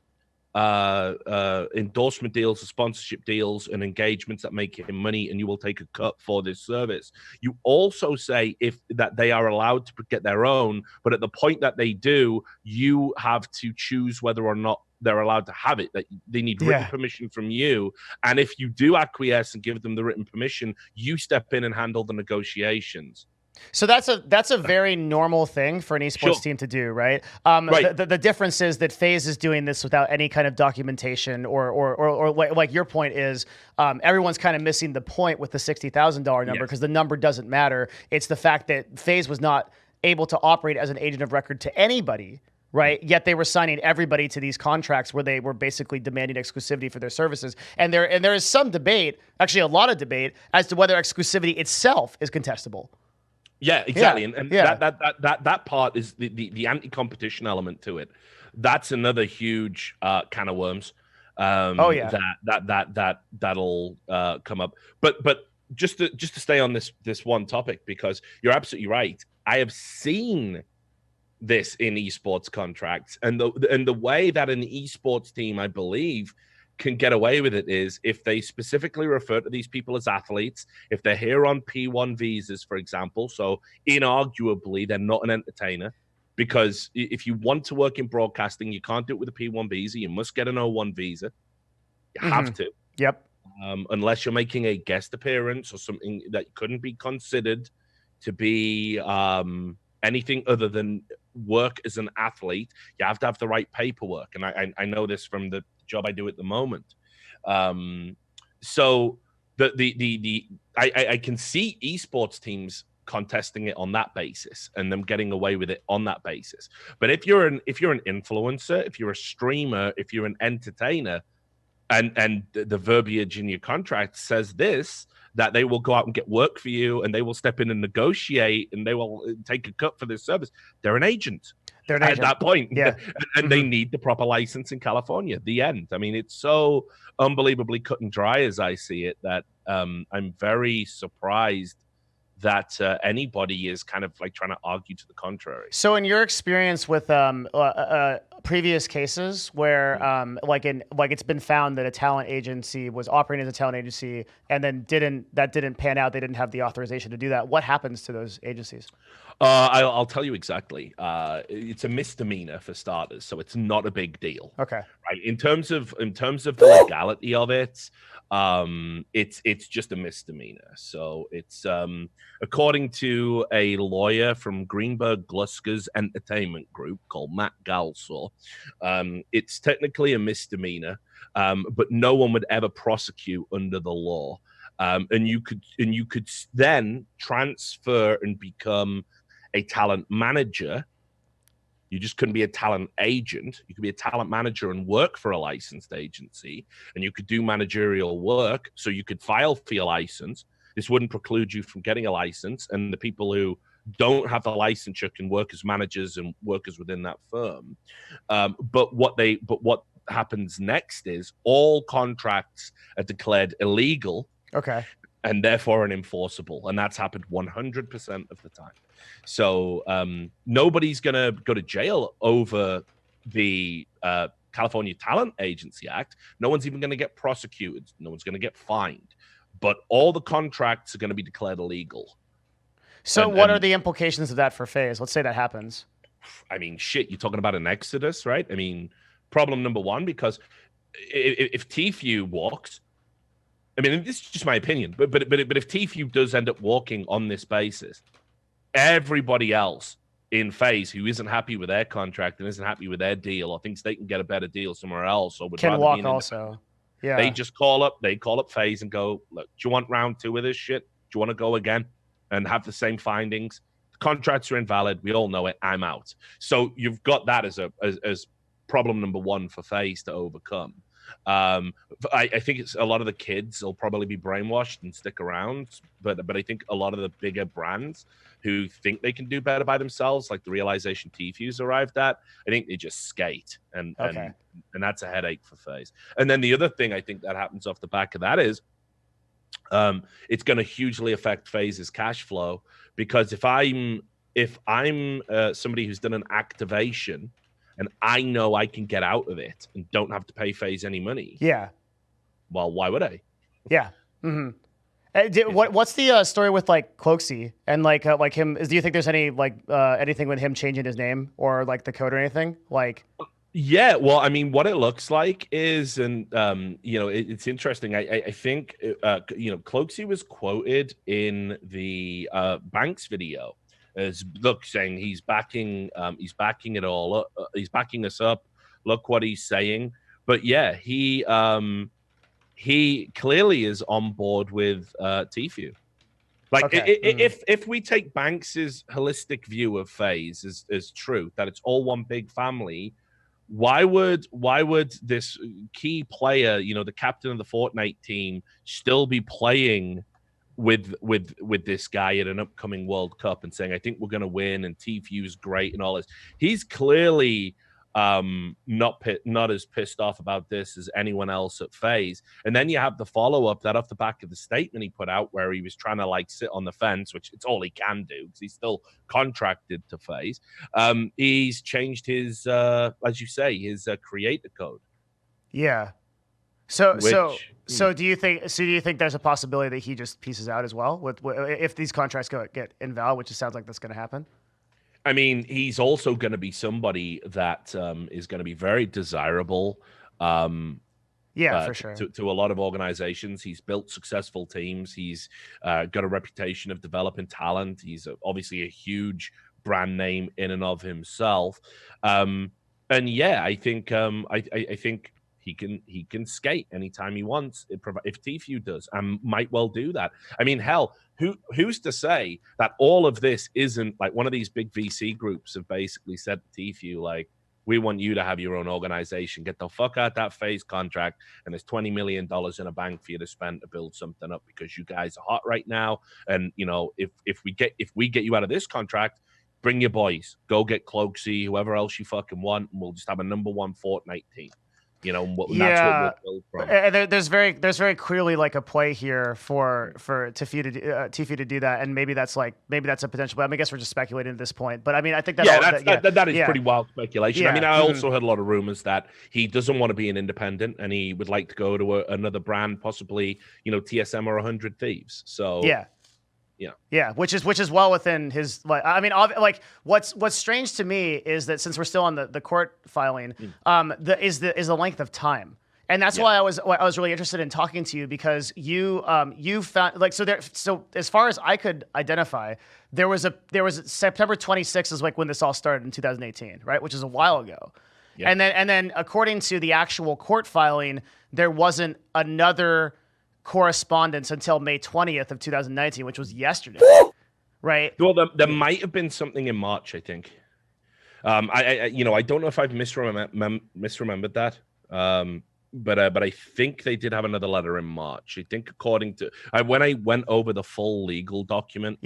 endorsement deals or sponsorship deals and engagements that make him money, and you will take a cut for this service. You also say that they are allowed to get their own, but at the point that they do, you have to choose whether or not they're allowed to have it, that they need written permission from you. And if you do acquiesce and give them the written permission, you step in and handle the negotiations. So that's a very normal thing for an esports team to do, right? The difference is that FaZe is doing this without any kind of documentation, or like your point is, everyone's kind of missing the point with the $60,000 number, because the number doesn't matter. It's the fact that FaZe was not able to operate as an agent of record to anybody. Right. Yet they were signing everybody to these contracts where they were basically demanding exclusivity for their services. And there is some debate, actually a lot of debate, as to whether exclusivity itself is contestable. Yeah, exactly. And that part is the anti-competition element to it. That's another huge can of worms. That'll come up. But just to stay on this one topic, because you're absolutely right. I have seen this in esports contracts, and the way that an esports team, I believe, can get away with it is if they specifically refer to these people as athletes, if they're here on P1 visas, for example. So inarguably, they're not an entertainer, because if you want to work in broadcasting, you can't do it with a P1 visa. You must get an O1 visa. You have to. Yep. Unless you're making a guest appearance or something that couldn't be considered to be anything other than work as an athlete, you have to have the right paperwork. And I know this from the job I do at the moment. So I can see esports teams contesting it on that basis and them getting away with it on that basis. But if you're an influencer, if you're a streamer, if you're an entertainer, and the verbiage in your contract says this, that they will go out and get work for you, and they will step in and negotiate, and they will take a cut for this service. They're an agent. They're an At agent. that point. Yeah. And they need the proper license in California. The end. I mean, it's so unbelievably cut and dry as I see it that I'm very surprised that anybody is kind of like trying to argue to the contrary. So, in your experience with previous cases where, like it's been found that a talent agency was operating as a talent agency and then didn't pan out, they didn't have the authorization to do that. What happens to those agencies? I'll tell you exactly. It's a misdemeanor for starters, so it's not a big deal. Okay. Right. In terms of the legality of it, it's just a misdemeanor. So it's according to a lawyer from Greenberg Glusker's Entertainment Group called Matt Galsor, it's technically a misdemeanor, but no one would ever prosecute under the law. And you could then transfer and become a talent manager. You just couldn't be a talent agent. You could be a talent manager and work for a licensed agency, and you could do managerial work. So you could file for your license. This wouldn't preclude you from getting a license, and the people who don't have the licensure can work as managers and workers within that firm. But what happens next is all contracts are declared illegal. Okay. And therefore unenforceable. And that's happened 100% of the time. So nobody's going to go to jail over the California Talent Agency Act. No one's even going to get prosecuted. No one's going to get fined. But all the contracts are going to be declared illegal. So what are the implications of that for FaZe? Let's say that happens. I mean, shit, you're talking about an exodus, right? I mean, problem number one, because if Tfue walks, I mean, this is just my opinion, but if Tfue does end up walking on this basis, everybody else in FaZe who isn't happy with their contract and isn't happy with their deal or thinks they can get a better deal somewhere else or would can rather walk be an also. Yeah. They just call up FaZe and go, look, do you want round 2 of this shit? Do you want to go again and have the same findings? The contracts are invalid. We all know it. I'm out. So you've got that as problem number one for FaZe to overcome. I think it's a lot of the kids will probably be brainwashed and stick around, but I think a lot of the bigger brands who think they can do better by themselves, like the realization Tfue's arrived at, I think they just skate, and that's a headache for FaZe. And then the other thing I think that happens off the back of that is it's going to hugely affect FaZe's cash flow, because if I'm somebody who's done an activation and I know I can get out of it and don't have to pay FaZe any money. Yeah. Well, why would I? Yeah. Mm-hmm. What's the story with like Cloaksy and like him? Do you think there's any anything with him changing his name or like the code or anything? Like. Yeah, well, I mean, what it looks like is, and it's interesting. I think Cloaksy was quoted in the Banks video as saying he's backing it all up, he's backing us up. Look what he's saying. But yeah, he clearly is on board with Tfue. Like, if we take Banks's holistic view of FaZe as true, that it's all one big family, why would this key player, the captain of the Fortnite team, still be playing with this guy at an upcoming World Cup and saying, I think we're going to win and Tfue's great and all this? He's clearly not as pissed off about this as anyone else at FaZe. And then you have the follow-up that off the back of the statement he put out where he was trying to like sit on the fence, which it's all he can do because he's still contracted to FaZe. He's changed his as you say, his creator code. Yeah. So do you think there's a possibility that he just pieces out as well if these contracts get invalid, which it sounds like that's going to happen? I mean, he's also going to be somebody that is going to be very desirable. For sure. To a lot of organizations. He's built successful teams. He's got a reputation of developing talent. He's obviously a huge brand name in and of himself. And yeah, I think I think he can skate anytime he wants. If Tfue does, and might well do that. I mean, hell, who's to say that all of this isn't like one of these big VC groups have basically said to Tfue, like, We want you to have your own organization. Get the fuck out that FaZe contract, and there's $20 million in a bank for you to spend to build something up because you guys are hot right now. And you know, if we get you out of this contract, bring your boys, go get Cloaksy, whoever else you fucking want, and we'll just have a #1 Fortnite team. You know, and that's what we'll build from. There's very clearly like a play here for Tfue to do that, and maybe that's a potential. But I guess we're just speculating at this point. But I mean, I think that is pretty wild speculation. Yeah. I mean, I also heard a lot of rumors that he doesn't want to be an independent, and he would like to go to another brand, possibly TSM or 100 Thieves. So yeah, which is well within his, like, I mean, like what's strange to me is that since we're still on the court filing, the length of time. And that's why I was really interested in talking to you, because you found, like, so as far as I could identify, there was September 26th is like when this all started in 2018, right? Which is a while ago. Yeah. And then according to the actual court filing, there wasn't another correspondence until May 20th of 2019, which was yesterday. Right? Well, there might have been something in March, I think. I don't know if I've misremembered that. But I think they did have another letter in March. I think according to when I went over the full legal document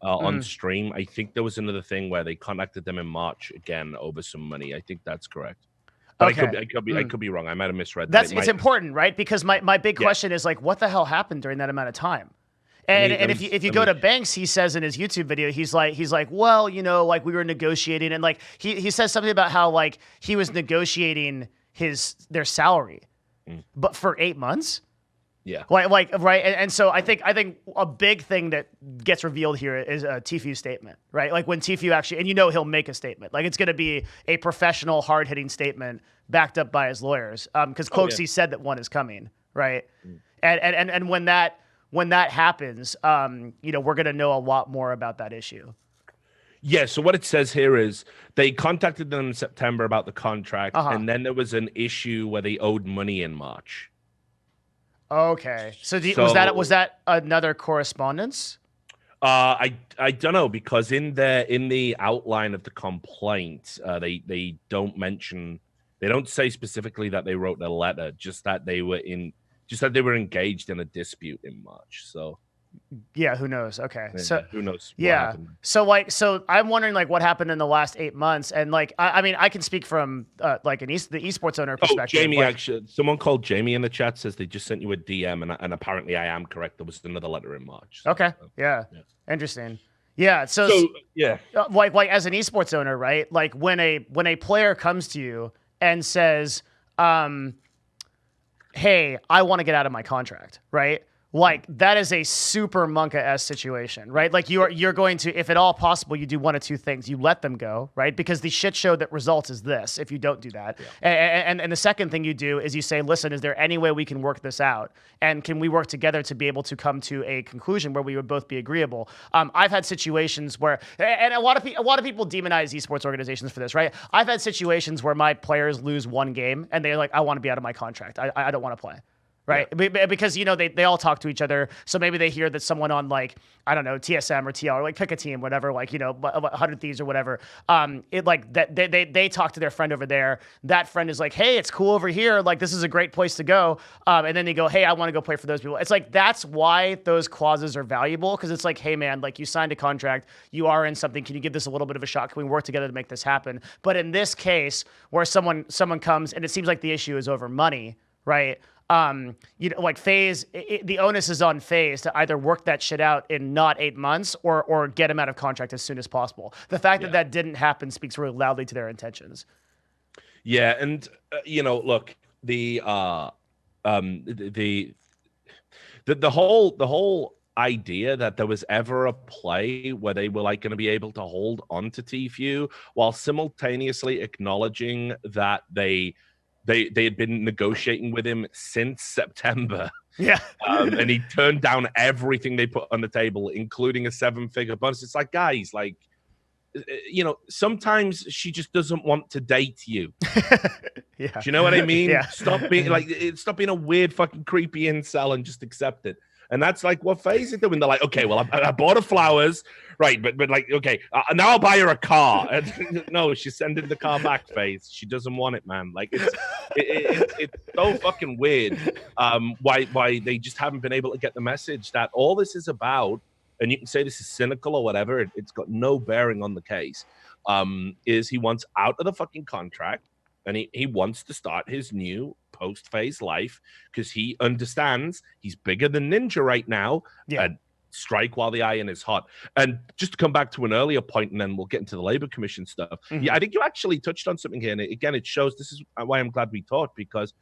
on stream, I think there was another thing where they contacted them in March again over some money. I think that's correct. But I could be wrong. I might have misread that. It's important, right? Because my big question is, like, what the hell happened during that amount of time? And if you go to Banks, he says in his YouTube video, he's like, well, like we were negotiating, and like he says something about how like he was negotiating their salary, but for 8 months. Yeah. Like right. And so I think a big thing that gets revealed here is a Tfue statement, right? Like when Tfue actually, and he'll make a statement, like it's going to be a professional, hard hitting statement backed up by his lawyers. Because Cloaksy said that one is coming, right? And when that happens, we're going to know a lot more about that issue. Yeah, so what it says here is they contacted them in September about the contract, and then there was an issue where they owed money in March. Okay, so was that another correspondence? I don't know, because in the outline of the complaint, they don't say specifically that they wrote the letter, just that they were engaged in a dispute in March. So. Yeah, who knows? Okay, yeah, so who knows? Yeah, so I'm wondering like what happened in the last 8 months, and like I mean I can speak from like the esports owner perspective. Jamie, actually, someone called Jamie in the chat says they just sent you a DM, and apparently I am correct. There was another letter in March. So, okay, yeah, interesting. Yeah, so yeah, like as an esports owner, right? Like when a player comes to you and says, "Hey, I want to get out of my contract," right? Like that is a super Monka-esque situation, right? Like you're going to, if at all possible, you do one of two things. You let them go, right? Because the shit show that results is this if you don't do that. Yeah. And the second thing you do is you say, listen, is there any way we can work this out? And can we work together to be able to come to a conclusion where we would both be agreeable? I've had situations where, and a lot of people demonize esports organizations for this, right? I've had situations where my players lose one game and they're like, I want to be out of my contract. I don't want to play. Right, yeah. Because they all talk to each other, so maybe they hear that someone on like I don't know TSM or TL or like pick a team, whatever, like 100 Thieves or whatever. It like that they talk to their friend over there. That friend is like, hey, it's cool over here. Like this is a great place to go. And then they go, hey, I want to go play for those people. It's like that's why those clauses are valuable, because it's like, hey man, like you signed a contract, you are in something. Can you give this a little bit of a shot? Can we work together to make this happen? But in this case, where someone comes and it seems like the issue is over money, right? Like FaZe, the onus is on FaZe to either work that shit out in not 8 months or get him out of contract as soon as possible. The fact that didn't happen speaks really loudly to their intentions. Yeah, and look, the whole idea that there was ever a play where they were like going to be able to hold on to Tfue while simultaneously acknowledging that they had been negotiating with him since September. Yeah. And he turned down everything they put on the table, including a 7-figure bonus. It's like, guys, like, sometimes she just doesn't want to date you. Yeah. Do you know what I mean? Yeah. Stop being a weird fucking creepy incel and just accept it. And that's like what FaZe is doing. They're like, okay, well, I bought her flowers, right? But like, okay, now I'll buy her a car. And, no, she's sending the car back, FaZe. She doesn't want it, man. Like it's so fucking weird. Why they just haven't been able to get the message that all this is about. And you can say this is cynical or whatever. It's got no bearing on the case. Is he wants out of the fucking contract, and he wants to start his new post-FaZe life because he understands he's bigger than Ninja right now. Yeah. And strike while the iron is hot. And just to come back to an earlier point, and then we'll get into the Labor Commission stuff. Mm-hmm. Yeah, I think you actually touched on something here. And again, it shows this is why I'm glad we talked, because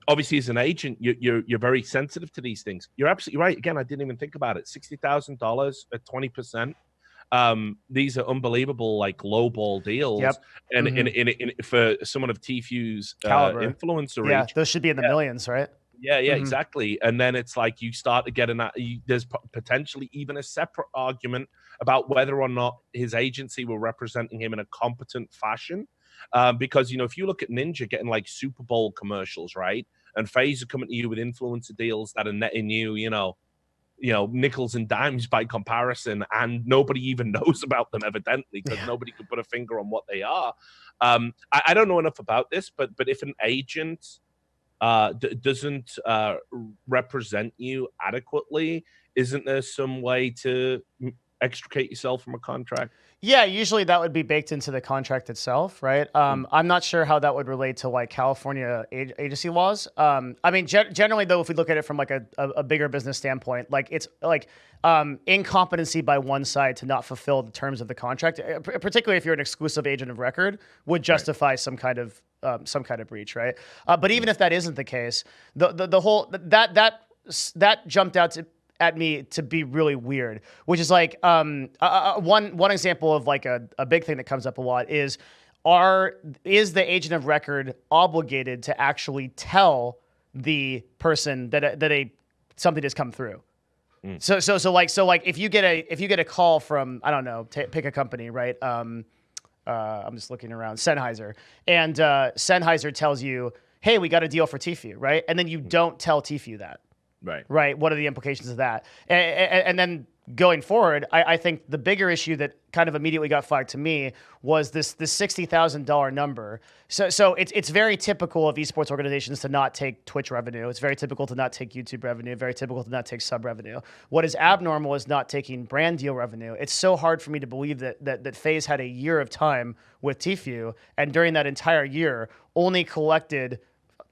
obviously, as an agent, you're very sensitive to these things. You're absolutely right. Again, I didn't even think about it. $60,000 at 20%. These are unbelievable, like lowball deals. Yep. And in for someone of Tfue's influencer yeah, reach, those should be in the millions, right? Yeah, exactly. And then it's like you start to get there's potentially even a separate argument about whether or not his agency were representing him in a competent fashion. Because, if you look at Ninja getting like Super Bowl commercials, right? And FaZe are coming to you with influencer deals that are netting you, nickels and dimes by comparison, and nobody even knows about them, evidently, because nobody can put a finger on what they are. I don't know enough about this, but if an agent doesn't represent you adequately, isn't there some way to extricate yourself from a contract? Yeah, usually that would be baked into the contract itself, right? I'm not sure how that would relate to like California agency laws. I mean, generally though, if we look at it from like a bigger business standpoint, like it's like incompetency by one side to not fulfill the terms of the contract, particularly if you're an exclusive agent of record, would justify some kind of breach, right? But even if that isn't the case, the whole that jumped out at me to be really weird, which is like one example of like a big thing that comes up a lot is the agent of record obligated to actually tell the person that something has come through? So like if you get a call from, I don't know, pick a company, right? I'm just looking around, Sennheiser, and Sennheiser tells you, hey, we got a deal for Tfue, right? And then you don't tell Tfue that. Right. What are the implications of that? And then going forward, I think the bigger issue that kind of immediately got flagged to me was this $60,000 number. So it's very typical of esports organizations to not take Twitch revenue. It's very typical to not take YouTube revenue. Very typical to not take sub revenue. What is abnormal is not taking brand deal revenue. It's so hard for me to believe that FaZe had a year of time with Tfue, and during that entire year only collected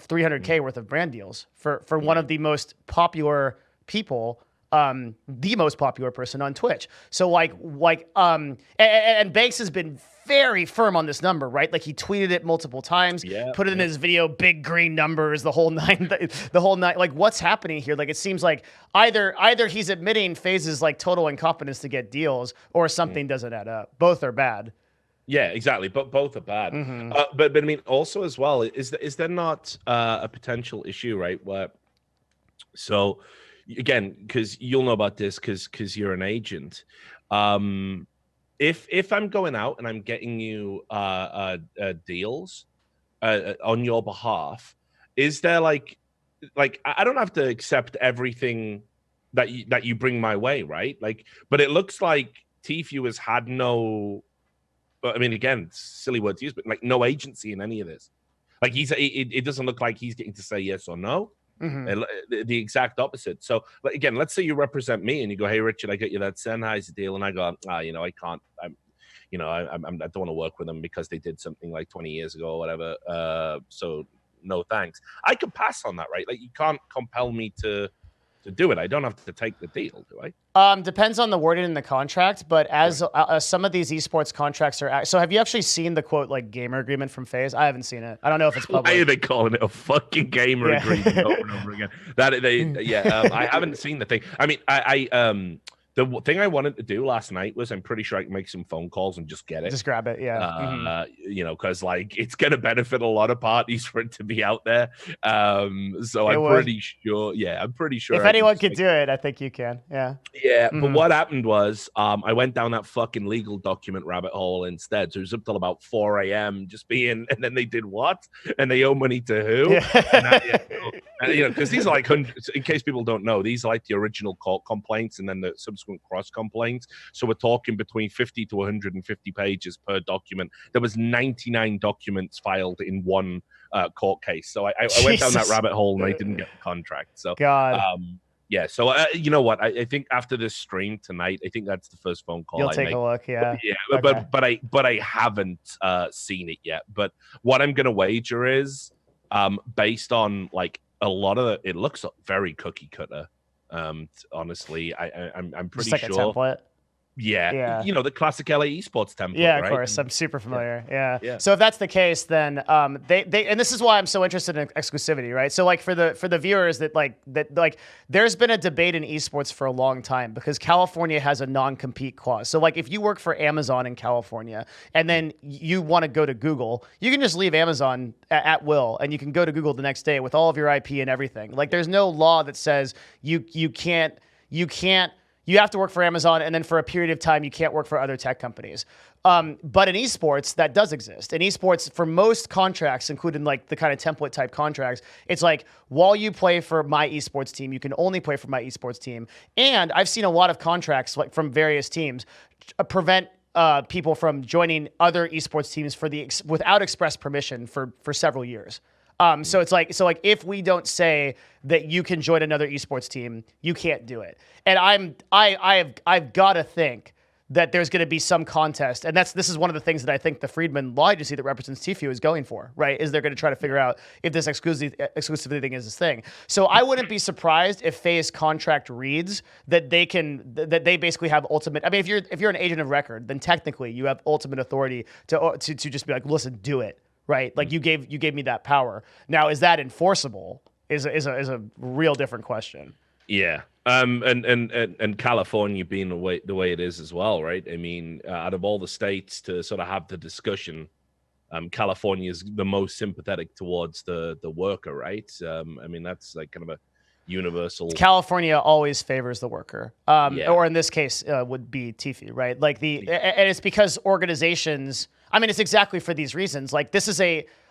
$300K worth of brand deals for one of the most popular people, the most popular person on Twitch. So and Banks has been very firm on this number, right? Like he tweeted it multiple times, put it in his video, big green numbers, the whole nine. Like what's happening here? Like it seems like either he's admitting FaZe's like total incompetence to get deals, or something doesn't add up. Both are bad. Yeah, exactly. But both are bad. But I mean, also as well, is there not a potential issue, right? Where, so again, because you'll know about this because you're an agent. If I'm going out and I'm getting you deals on your behalf, is there like I don't have to accept everything that you bring my way, right? Like, but it looks like Tfue has had no. I mean, again, silly word to use, but like no agency in any of this. Like it doesn't look like he's getting to say yes or no. The exact opposite. So again, let's say you represent me and you go, hey, Richard, I got you that Sennheiser deal, and I go, I can't. I don't want to work with them because they did something like 20 years ago or whatever. So no thanks. I can pass on that, right? Like you can't compel me to do it. I don't have to take the deal, do I? Depends on the wording in the contract, but as some of these esports contracts are, so have you actually seen the quote like gamer agreement from FaZe? I haven't seen it. I don't know if it's public. Why are they calling it a fucking gamer agreement over and over again? I haven't seen the thing. I mean, The thing I wanted to do last night was, I'm pretty sure I can make some phone calls and just get it. Just grab it, yeah. You know, because like it's going to benefit a lot of parties for it to be out there. So I'm pretty sure. Yeah, I'm pretty sure. If anyone could do it, I think you can. Yeah. Yeah, but what happened was, I went down that fucking legal document rabbit hole instead. So it was up till about 4 a.m. just being, and then they did what? And they owe money to who? Yeah. And, you know, because these are like hundreds. In case people don't know, these are like the original court complaints and then the subsequent cross complaints. So we're talking between 50 to 150 pages per document. There was 99 documents filed in one court case. So I went down that rabbit hole and I didn't get the contract. So God. Yeah, so you know what? I think after this stream tonight, I think that's the first phone call. You'll take a look, yeah. Yeah, okay. but I haven't seen it yet. But what I'm gonna wager is, based on like a lot of it looks very cookie cutter. Honestly, I'm pretty just like sure. A template. Yeah, you know, the classic LA esports template. Yeah, of right? course. I'm super familiar. Yeah. Yeah. So if that's the case, then they and this is why I'm so interested in exclusivity, right? So like for the viewers that there's been a debate in esports for a long time because California has a non-compete clause. So like if you work for Amazon in California and then you want to go to Google, you can just leave Amazon at will and you can go to Google the next day with all of your IP and everything. Like there's no law that says you can't. You have to work for Amazon, and then for a period of time, you can't work for other tech companies. But in esports, that does exist. In esports, for most contracts, including like the kind of template type contracts, it's like, while you play for my esports team, you can only play for my esports team. And I've seen a lot of contracts like from various teams prevent people from joining other esports teams without express permission for several years. So it's like, if we don't say that you can join another esports team, you can't do it. And I've got to think that there's going to be some contest. And this is one of the things that I think the Friedman Law Agency that represents Tfue is going for, right? Is they're going to try to figure out if this exclusivity thing is this thing. So I wouldn't be surprised if FaZe contract reads that they basically have ultimate. I mean, if you're an agent of record, then technically you have ultimate authority to just be like, listen, do it. Right, like you gave me that power. Now, is that enforceable? Is a real different question. Yeah, and California being the way it is as well, right? I mean, out of all the states to sort of have the discussion, California is the most sympathetic towards the worker, right? I mean, that's like kind of a universal. California always favors the worker, or in this case, would be Tfue, right? Like and it's because organizations. I mean, it's exactly for these reasons. Like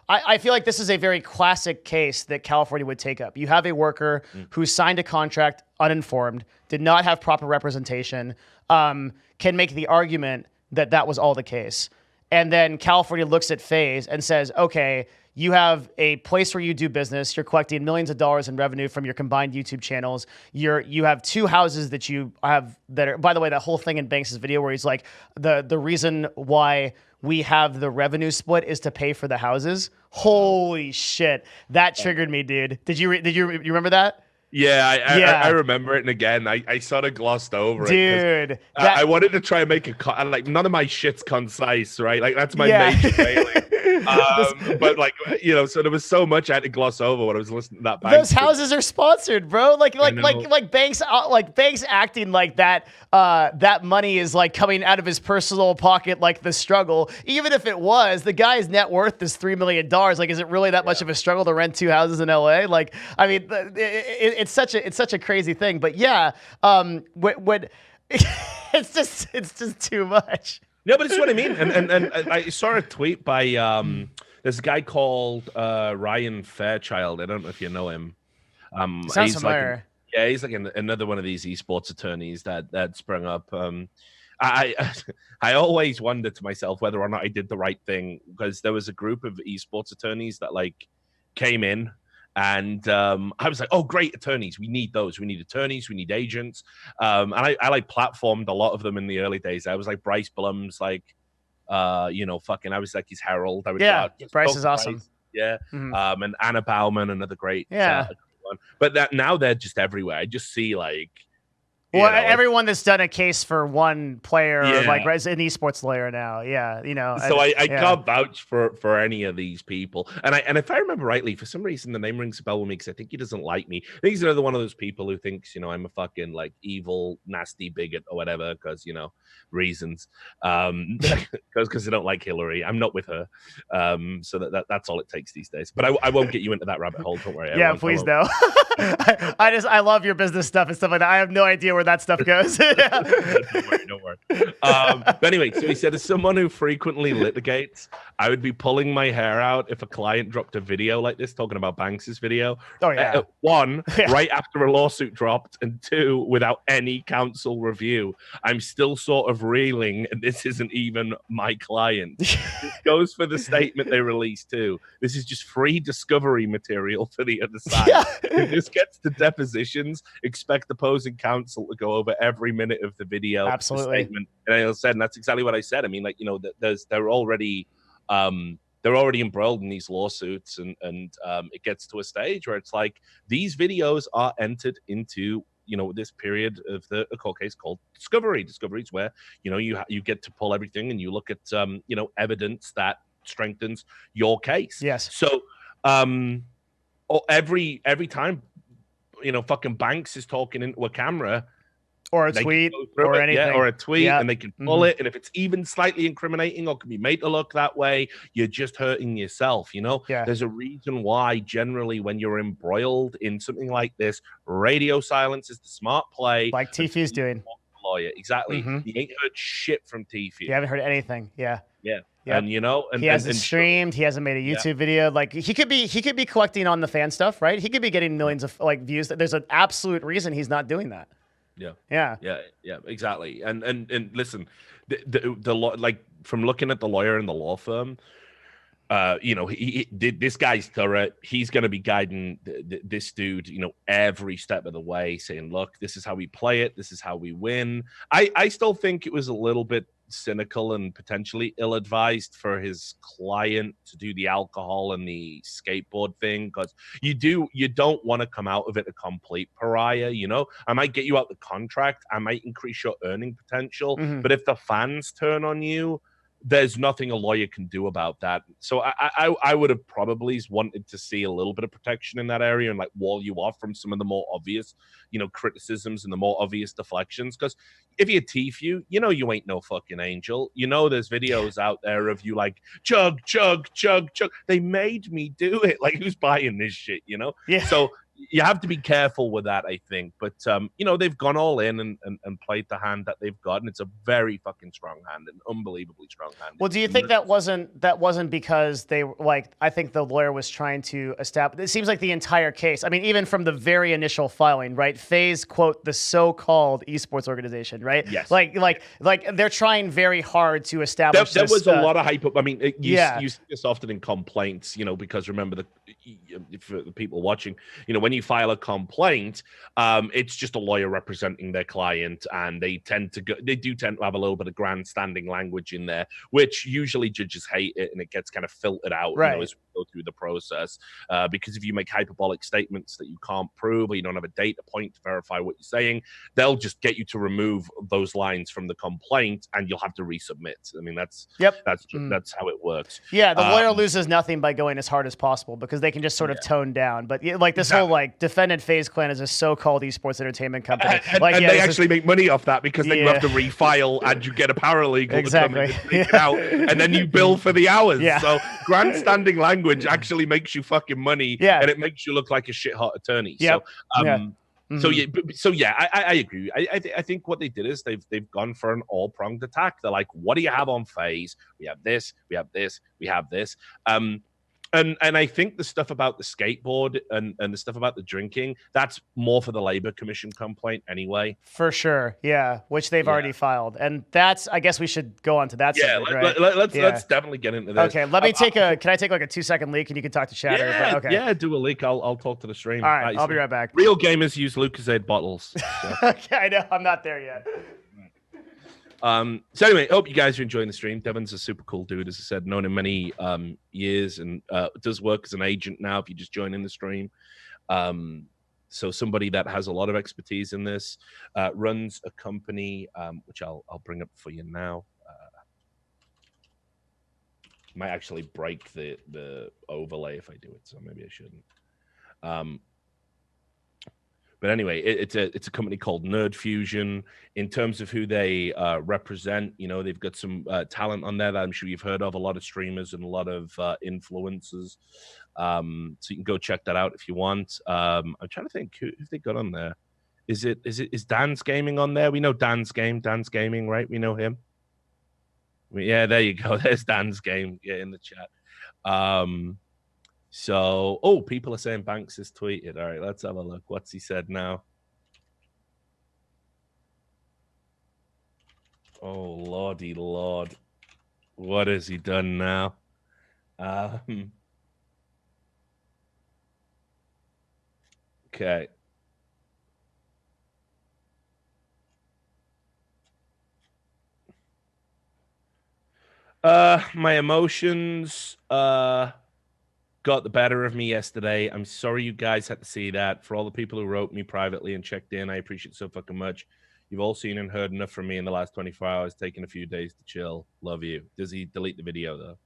I feel like this is a very classic case that California would take up. You have a worker who signed a contract uninformed, did not have proper representation, can make the argument that that was all the case. And then California looks at FaZe and says, okay, you have a place where you do business. You're collecting millions of dollars in revenue from your combined YouTube channels. You have two houses that you have that are, by the way, that whole thing in Banks' video where he's like, the reason why we have the revenue split is to pay for the houses. Holy shit. That triggered me, dude. Did you remember that? Yeah, I remember it, and again, I sort of glossed over it. Dude. I wanted to try and make like, none of my shit's concise, right? Like, that's my major failing. But like, you know, so there was so much I had to gloss over when I was listening to that. Those houses are sponsored, bro. Like Banks acting like that. That money is like coming out of his personal pocket, like the struggle. Even if it was, the guy's net worth is $3 million. Like, is it really that much of a struggle to rent two houses in LA? Like, I mean, it's such a crazy thing. But yeah, when it's just too much. No, but it's what I mean. And I saw a tweet by this guy called Ryan Fairchild. I don't know if you know him. Sounds familiar. He's like another one of these esports attorneys that sprung up. I always wondered to myself whether or not I did the right thing, because there was a group of esports attorneys that like came in. And I was like, oh, great, attorneys. We need those. We need attorneys. We need agents. And I like platformed a lot of them in the early days. I was like Bryce Blum's, like, you know, fucking, I was like his herald. I was Bryce is awesome. Yeah. And Anna Bauman, another great one. But now they're just everywhere. I just see like Well, everyone that's done a case for one player, like an esports lawyer now, So I can't vouch for any of these people, and if I remember rightly, for some reason the name rings a bell with me because I think he doesn't like me. I think he's another one of those people who thinks I'm a fucking like evil, nasty bigot or whatever because reasons, because I don't like Hillary. I'm not with her, so that's all it takes these days. But I won't get you into that rabbit hole. Don't worry. Yeah, please no. I love your business stuff and stuff like that. I have no idea where that stuff goes. Don't worry. But anyway, so he said, as someone who frequently litigates, I would be pulling my hair out if a client dropped a video like this, talking about Banks's video. Oh, yeah. One, right after a lawsuit dropped, and two, without any counsel review. I'm still sort of reeling, and this isn't even my client. This goes for the statement they released, too. This is just free discovery material for the other side. Yeah. If this gets to depositions, expect opposing counsel to go over every minute of the video. Absolutely. The statement. And I said, and that's exactly what I said. I mean, like, they're already embroiled in these lawsuits, and it gets to a stage where it's like these videos are entered into this period of a court case called discovery. Discovery is where you get to pull everything and you look at evidence that strengthens your case. Yes. So every time fucking Banks is talking into a camera or a tweet or anything, or a tweet, and they can pull it, and if it's even slightly incriminating or can be made to look that way, you're just hurting yourself. There's a reason why generally when you're embroiled in something like this, radio silence is the smart play, like Tfue's doing. Lawyer, exactly. You ain't heard shit from Tfue. You haven't heard anything. Yeah. Yep. And he hasn't streamed. He hasn't made a YouTube video. Like he could be collecting on the fan stuff, right? He could be getting millions of views. There's an absolute reason he's not doing that. Yeah, exactly. And listen, the law, like from looking at the lawyer in the law firm, this guy's thorough. He's going to be guiding this dude, every step of the way, saying, look, this is how we play it. This is how we win. I still think it was a little bit cynical and potentially ill-advised for his client to do the alcohol and the skateboard thing, because you don't want to come out of it a complete pariah. I might get you out the contract, I might increase your earning potential, but if the fans turn on you, there's nothing a lawyer can do about that. So I would have probably wanted to see a little bit of protection in that area and like wall you off from some of the more obvious, criticisms and the more obvious deflections. Because if you're Tfue, you ain't no fucking angel. There's videos out there of you like chug, chug, chug, chug. They made me do it. Like, who's buying this shit? Yeah. So you have to be careful with that, I think. But they've gone all in and played the hand that they've got, and it's a very fucking strong hand, an unbelievably strong hand. Well, do you think that wasn't because they I think the lawyer was trying to establish? It seems like the entire case. I mean, even from the very initial filing, right? FaZe quote the so-called esports organization, right? Yes. Like they're trying very hard to establish. There was a lot of hype up. I mean, you see this often in complaints, because remember for the people watching, when you file a complaint, it's just a lawyer representing their client, and they do tend to have a little bit of grandstanding language in there, which usually judges hate it, and it gets kind of filtered out, as we go through the process. Because if you make hyperbolic statements that you can't prove, or you don't have a data point to verify what you're saying, they'll just get you to remove those lines from the complaint, and you'll have to resubmit. I mean, that's how it works. Yeah, the lawyer loses nothing by going as hard as possible, because they can just sort of tone down. But like this whole defendant FaZe Clan is a so-called esports entertainment company, and they actually make money off that, because then you have to refile and you get a paralegal to come in and take it out, and then you bill for the hours. So grandstanding language actually makes you fucking money, and it makes you look like a shit-hot attorney. So I agree. I think what they did is they've gone for an all-pronged attack. They're like, what do you have on FaZe? We have this, we have this, we have this. And I think the stuff about the skateboard and the stuff about the drinking, that's more for the Labor Commission complaint anyway. For sure, yeah, which they've already filed. And that's, I guess we should go on to that subject, right? Let's definitely get into this. Okay, let me can I take like a 2-second leak, and you can talk to chatter? Do a leak. I'll talk to the stream. All right, I'll be right back. Real gamers use Lucozade bottles. So. Okay, I know, I'm not there yet. So anyway, hope you guys are enjoying the stream. Devin's a super cool dude, as I said, known him many years, and does work as an agent now if you just join in the stream. So somebody that has a lot of expertise in this, runs a company, which I'll bring up for you now. Might actually break the overlay if I do it, so maybe I shouldn't. But anyway, it's a company called Nerd Fusion. In terms of who they represent, you know, they've got some talent on there that I'm sure you've heard of, a lot of streamers and a lot of influencers. So you can go check that out if you want. I'm trying to think who they got on there. Is Dan's Gaming on there? We know Dan's Gaming, right? We know him. Yeah, there you go. There's Dan's Game. Yeah, in the chat. So, people are saying Banks has tweeted. All right, let's have a look. What's he said now? Oh, lordy lord. What has he done now? Okay. My emotions got the better of me yesterday. I'm sorry you guys had to see that. For all the people who wrote me privately and checked in, I appreciate it so fucking much. You've all seen and heard enough from me in the last 24 hours, taking a few days to chill. Love you. Does he delete the video, though?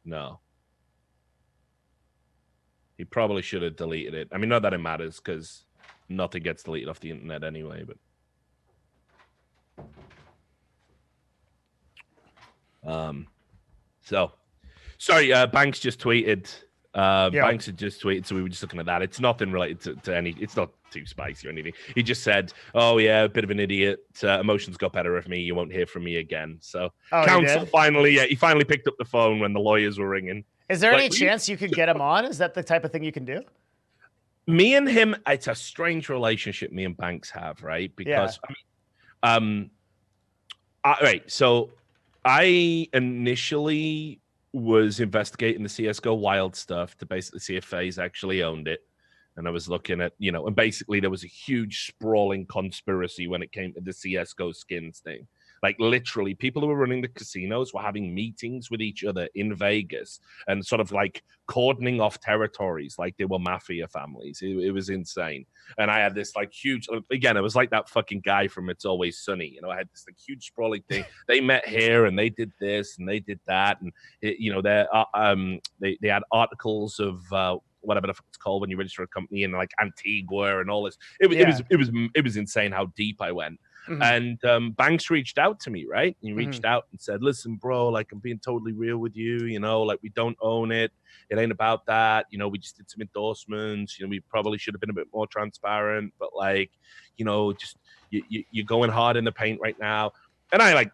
No. He probably should have deleted it. I mean, not that it matters, because nothing gets deleted off the internet anyway, but... So, sorry, Banks just tweeted. Banks had just tweeted, so we were just looking at that. It's nothing related to any. It's not too spicy or anything. He just said, "Oh yeah, a bit of an idiot. Emotions got better of me. You won't hear from me again." So, counsel finally, he finally picked up the phone when the lawyers were ringing. Is there any chance you could get him on? Is that the type of thing you can do? Me and him, it's a strange relationship me and Banks have, right? Because right. So, I initially was investigating the CSGO wild stuff to basically see if FaZe actually owned it. And I was looking at, and basically there was a huge sprawling conspiracy when it came to the CSGO skins thing. Like literally people who were running the casinos were having meetings with each other in Vegas and sort of like cordoning off territories like they were mafia families. It was insane. And I had this like huge, again, it was like that fucking guy from It's Always Sunny. I had this like huge sprawling thing. They met here and they did this and they did that. And, they had articles of, whatever the fuck it's called when you register a company in like Antigua and all this. It was insane how deep I went. Mm-hmm. And Banks reached out to me, right? He reached out and said, "Listen, bro, like I'm being totally real with you, like we don't own it. It ain't about that. We just did some endorsements. We probably should have been a bit more transparent, but like, just you're going hard in the paint right now." And I like,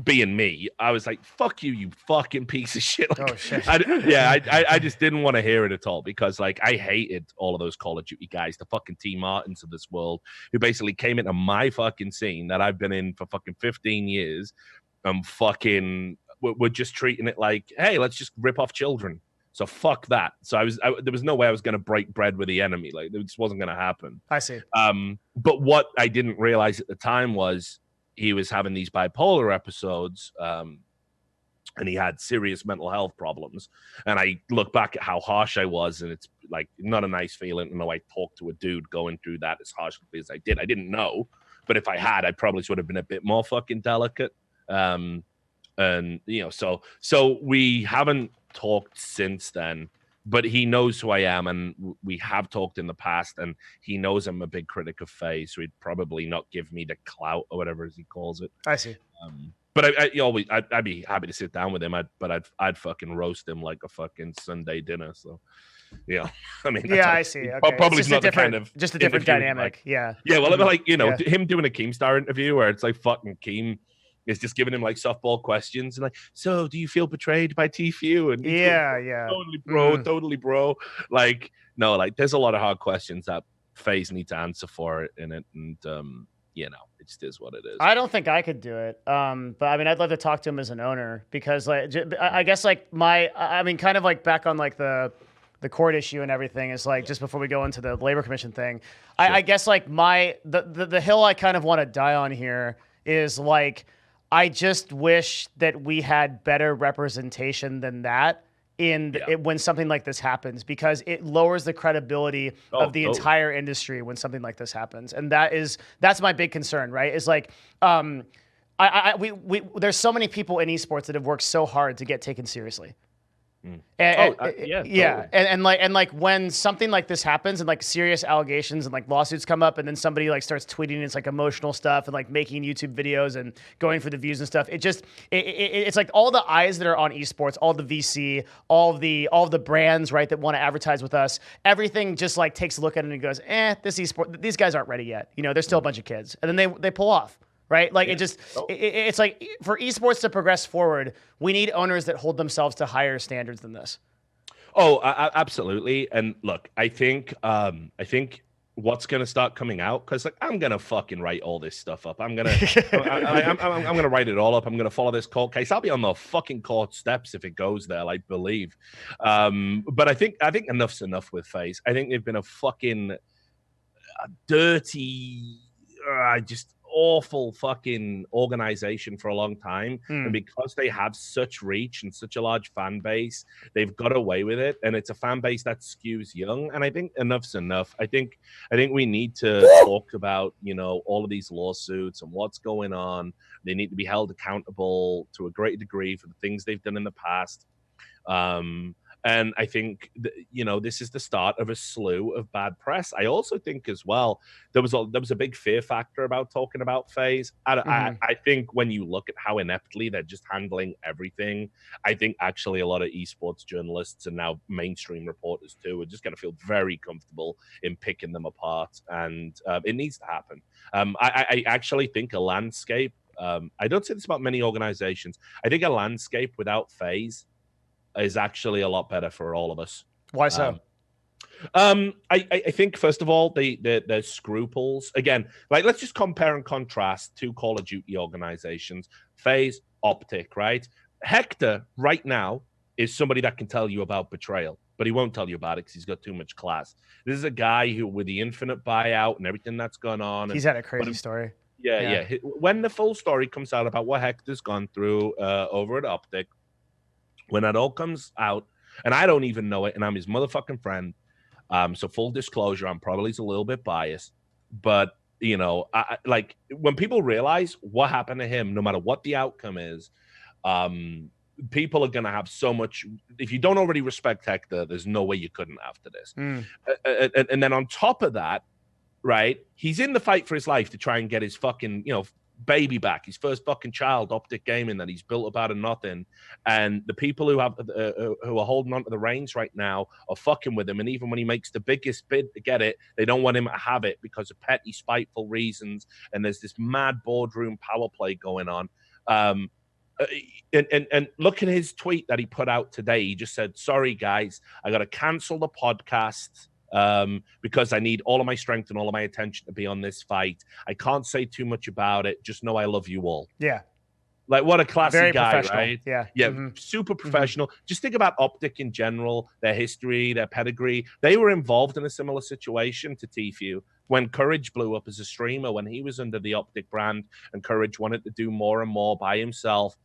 being me, I was like, "Fuck you, you fucking piece of shit!" Like, oh shit! I just didn't want to hear it at all because, like, I hated all of those Call of Duty guys, the fucking T Martins of this world, who basically came into my fucking scene that I've been in for fucking 15 years, and we're just treating it like, hey, let's just rip off children. So fuck that. So there was no way I was going to break bread with the enemy. Like, it just wasn't going to happen. I see. But what I didn't realize at the time was he was having these bipolar episodes, and he had serious mental health problems. And I look back at how harsh I was, and it's like not a nice feeling. I talked to a dude going through that as harshly as I did. I didn't know, but if I had, I probably would have been a bit more fucking delicate. And so we haven't talked since then. But he knows who I am, and we have talked in the past, and he knows I'm a big critic of FaZe, so he'd probably not give me the clout or whatever as he calls it. I see. But I'd be happy to sit down with him, I'd fucking roast him like a fucking Sunday dinner. So, yeah, I mean, I see. Okay. Probably it's not just a different dynamic. Yeah. Well, like him doing a Keemstar interview where it's like fucking Keem is just giving him like softball questions and like, so do you feel betrayed by Tfue? And totally bro. Like, no, like there's a lot of hard questions that FaZe need to answer for it in it, and it just is what it is. I don't think I could do it. But I mean, I'd love to talk to him as an owner because like I guess like kind of like back on like the court issue and everything is like just before we go into the labor commission thing. Sure. I guess like the hill I kind of want to die on here is like, I just wish that we had better representation than that when something like this happens, because it lowers the credibility of the entire industry when something like this happens. And that's my big concern, right? Is like, there's so many people in esports that have worked so hard to get taken seriously. Totally. And like when something like this happens and like serious allegations and like lawsuits come up, and then somebody like starts tweeting it's like emotional stuff and like making YouTube videos and going for the views and stuff, it's like all the eyes that are on esports, all the VC, all of the brands, right, that want to advertise with us, everything just like takes a look at it and goes, this esport, these guys aren't ready yet, they're still a bunch of kids, and then they pull off. Right? Like it's like for esports to progress forward, we need owners that hold themselves to higher standards than this. Oh, absolutely. And look, I think what's going to start coming out, because like I'm going to fucking write all this stuff up. I'm going to write it all up. I'm going to follow this court case. I'll be on the fucking court steps if it goes there, I believe. But I think enough's enough with FaZe. I think they've been a fucking dirty, just awful fucking organization for a long time, and because they have such reach and such a large fan base, they've got away with it, and it's a fan base that skews young. And I think enough's enough. I think we need to talk about all of these lawsuits and what's going on. They need to be held accountable to a great degree for the things they've done in the past. And I think this is the start of a slew of bad press. I also think as well there was a big fear factor about talking about FaZe. I think when you look at how ineptly they're just handling everything, I think actually a lot of esports journalists and now mainstream reporters too are just going to feel very comfortable in picking them apart, and it needs to happen. I actually think a landscape. I don't say this about many organizations. I think a landscape without FaZe is actually a lot better for all of us. Why so? I think first of all, there's scruples. Again, like let's just compare and contrast two Call of Duty organizations, FaZe, Optic, right? Hector right now is somebody that can tell you about betrayal, but he won't tell you about it because he's got too much class. This is a guy who, with the infinite buyout and everything that's gone on, he's had a crazy story. Yeah. When the full story comes out about what Hector's gone through over at Optic, when that all comes out, and I don't even know it, and I'm his motherfucking friend, so full disclosure, I'm probably a little bit biased, but I like when people realize what happened to him, no matter what the outcome is, people are gonna have so much. If you don't already respect Hector, there's no way you couldn't after this. And then on top of that, right, he's in the fight for his life to try and get his fucking baby back, his first fucking child, Optic Gaming, that he's built up out of nothing. And the people who have who are holding on to the reins right now are fucking with him. And even when he makes the biggest bid to get it, they don't want him to have it because of petty, spiteful reasons. And there's this mad boardroom power play going on. And look at his tweet that he put out today. He just said, "Sorry guys, I got to cancel the podcast because I need all of my strength and all of my attention to be on this fight. I can't say too much about it. Just know I love you all." Yeah. Like, what a classy Very guy, right? Yeah. Super professional. Just think about Optic in general, their history, their pedigree. They were involved in a similar situation to Tfue when Courage blew up as a streamer, when he was under the Optic brand and Courage wanted to do more and more by himself.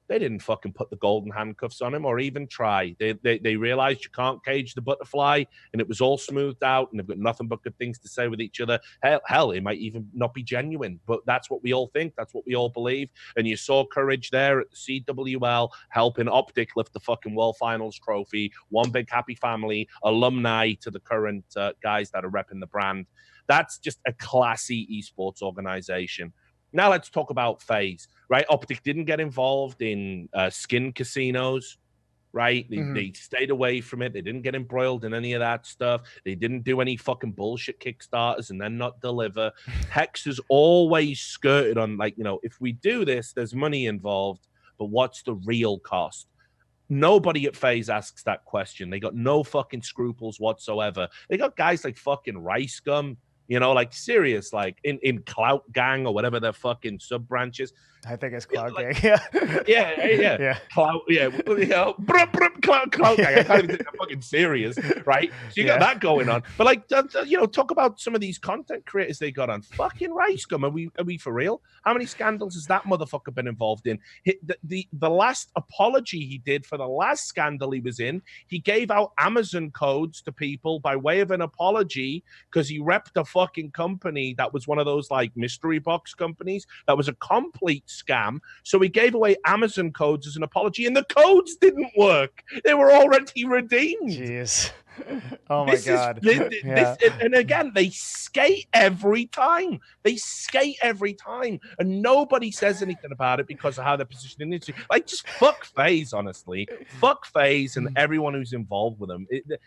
They didn't fucking put the golden handcuffs on him or even try. They realized you can't cage the butterfly, and it was all smoothed out, and they've got nothing but good things to say with each other. Hell, it might even not be genuine, but that's what we all think. That's what we all believe. And you saw Courage there at the CWL helping Optic lift the fucking World Finals trophy. One big happy family, alumni to the current guys that are repping the brand. That's just a classy esports organization. Now let's talk about FaZe, right? Optic didn't get involved in skin casinos, right? They stayed away from it. They didn't get embroiled in any of that stuff. They didn't do any fucking bullshit Kickstarters and then not deliver. Hex has always skirted on, like, if we do this, there's money involved, but what's the real cost? Nobody at FaZe asks that question. They got no fucking scruples whatsoever. They got guys like fucking Rice Gum, You know, like serious, like in Clout Gang or whatever their fucking sub branches. I think it's Yeah, Cloud like, Gang. yeah. Yeah. Clout, yeah, you know, clout Gang. I can't even think they're fucking serious, right? So you got that going on. But like, you know, talk about some of these content creators they got on. Fucking Rice Gum. Are we for real? How many scandals has that motherfucker been involved in? The last apology he did for the last scandal he was in, he gave out Amazon codes to people by way of an apology because he repped a fucking company that was one of those like mystery box companies that was a complete scam. So he gave away Amazon codes as an apology, and the codes didn't work. They were already redeemed. Jeez. Oh my God. And again, they skate every time. They skate every time, and nobody says anything about it because of how they're positioned in the industry. Like, just fuck FaZe, honestly. Fuck FaZe and everyone who's involved with them.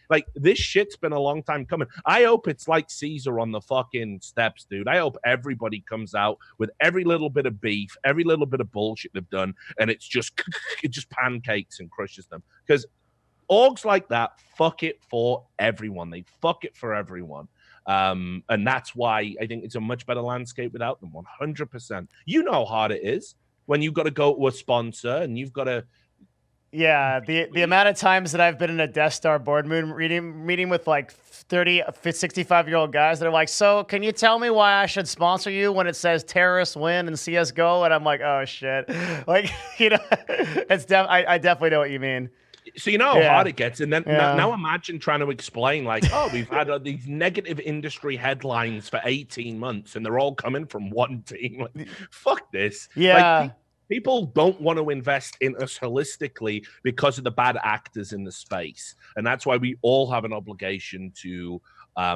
Like, this shit's been a long time coming. I hope it's like Caesar on the fucking steps, dude. I hope everybody comes out with every little bit of beef, every little bit of bullshit they've done, and it just pancakes and crushes them. Because orgs like that fuck it for everyone. They fuck it for everyone. And that's why I think it's a much better landscape without them. 100%. You know how hard it is when you've got to go to a sponsor and you've got to. Yeah, the amount of times that I've been in a Death Star board meeting with like 30, 65-year-old guys that are like, so can you tell me why I should sponsor you when it says terrorists win in CSGO? And I'm like, oh shit. Like, you know, I definitely know what you mean. So you know how hard it gets, and then now imagine trying to explain like, oh, we've had these negative industry headlines for 18 months, and they're all coming from one team. Like, fuck this. Yeah. Like, people don't want to invest in us holistically because of the bad actors in the space, and that's why we all have an obligation to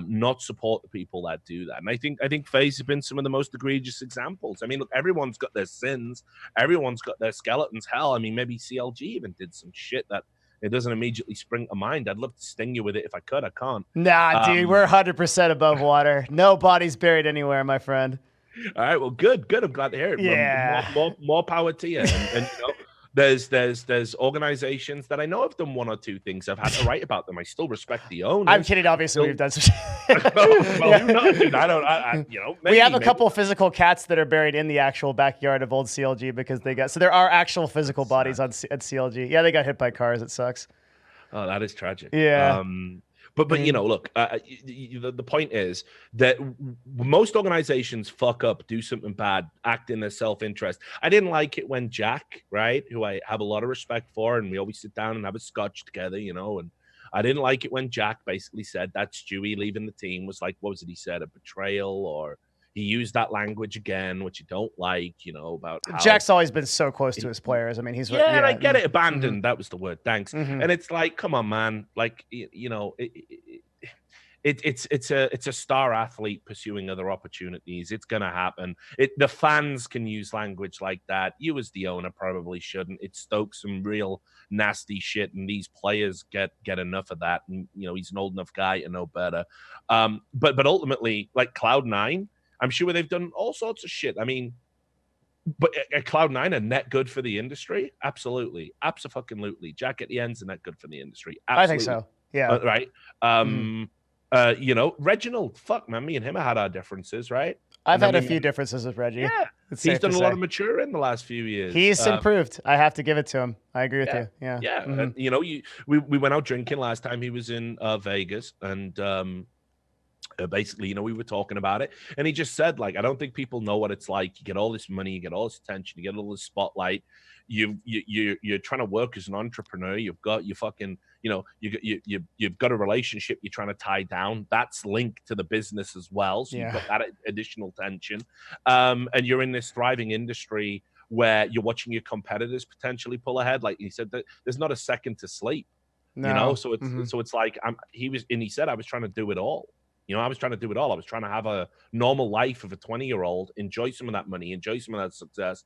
not support the people that do that. And I think FaZe has been some of the most egregious examples. I mean, look, everyone's got their sins, everyone's got their skeletons. Hell, I mean, maybe CLG even did some shit that it doesn't immediately spring to mind. I'd love to sting you with it if I could. I can't. Nah, dude, we're 100% above water. No bodies buried anywhere, my friend. All right, well, good. I'm glad to hear it. Yeah. More power to you. And you know, there's organizations that I know have done one or two things. I've had to write about them. I still respect the owners. I'm kidding. Obviously, we've done some shit. Well, you know, dude, you know, we have a couple physical cats that are buried in the actual backyard of old CLG because so there are actual physical bodies at CLG. Yeah, they got hit by cars. It sucks. Oh, that is tragic. Yeah. But you know, look, the point is that most organizations fuck up, do something bad, act in their self-interest. I didn't like it when Jack, right, who I have a lot of respect for, and we always sit down and have a scotch together, you know, and I didn't like it when Jack basically said that Stewie leaving the team was like, what was it he said, a betrayal, or he used that language again, which you don't like, you know, about how Jack's alwa's been so close to his players. I mean, he's and I get it, abandoned. That was the word. Thanks. And it's like, come on, man. Like, you know, it's a star athlete pursuing other opportunities. It's gonna happen. The fans can use language like that. You as the owner probably shouldn't. It stokes some real nasty shit, and these players get enough of that. And you know, he's an old enough guy to know better. But ultimately, like Cloud9. I'm sure they've done all sorts of shit. I mean, but at Cloud9 are net good for the industry? Absolutely. Absolutely. Jack at the end's a net good for the industry. Absolutely. I think so. Yeah. Right. You know, Reginald, fuck, man. Me and him have had our differences, right? I've had a few differences with Reggie. Yeah. He's done a lot of maturing in the last few years. He's improved. I have to give it to him. I agree with you. Yeah. Yeah. And, you know, we went out drinking last time he was in Vegas, and basically, you know, we were talking about it, and he just said, like, I don't think people know what it's like. You get all this money, you get all this attention, you get all this spotlight. You're trying to work as an entrepreneur. You've got your fucking, you know, you've got a relationship you're trying to tie down. That's linked to the business as well. So you've got that additional tension, and you're in this thriving industry where you're watching your competitors potentially pull ahead. Like he said, that there's not a second to sleep. No. You know, so it's like he said I was trying to do it all. You know, I was trying to do it all. I was trying to have a normal life of a 20-year-old, enjoy some of that money, enjoy some of that success.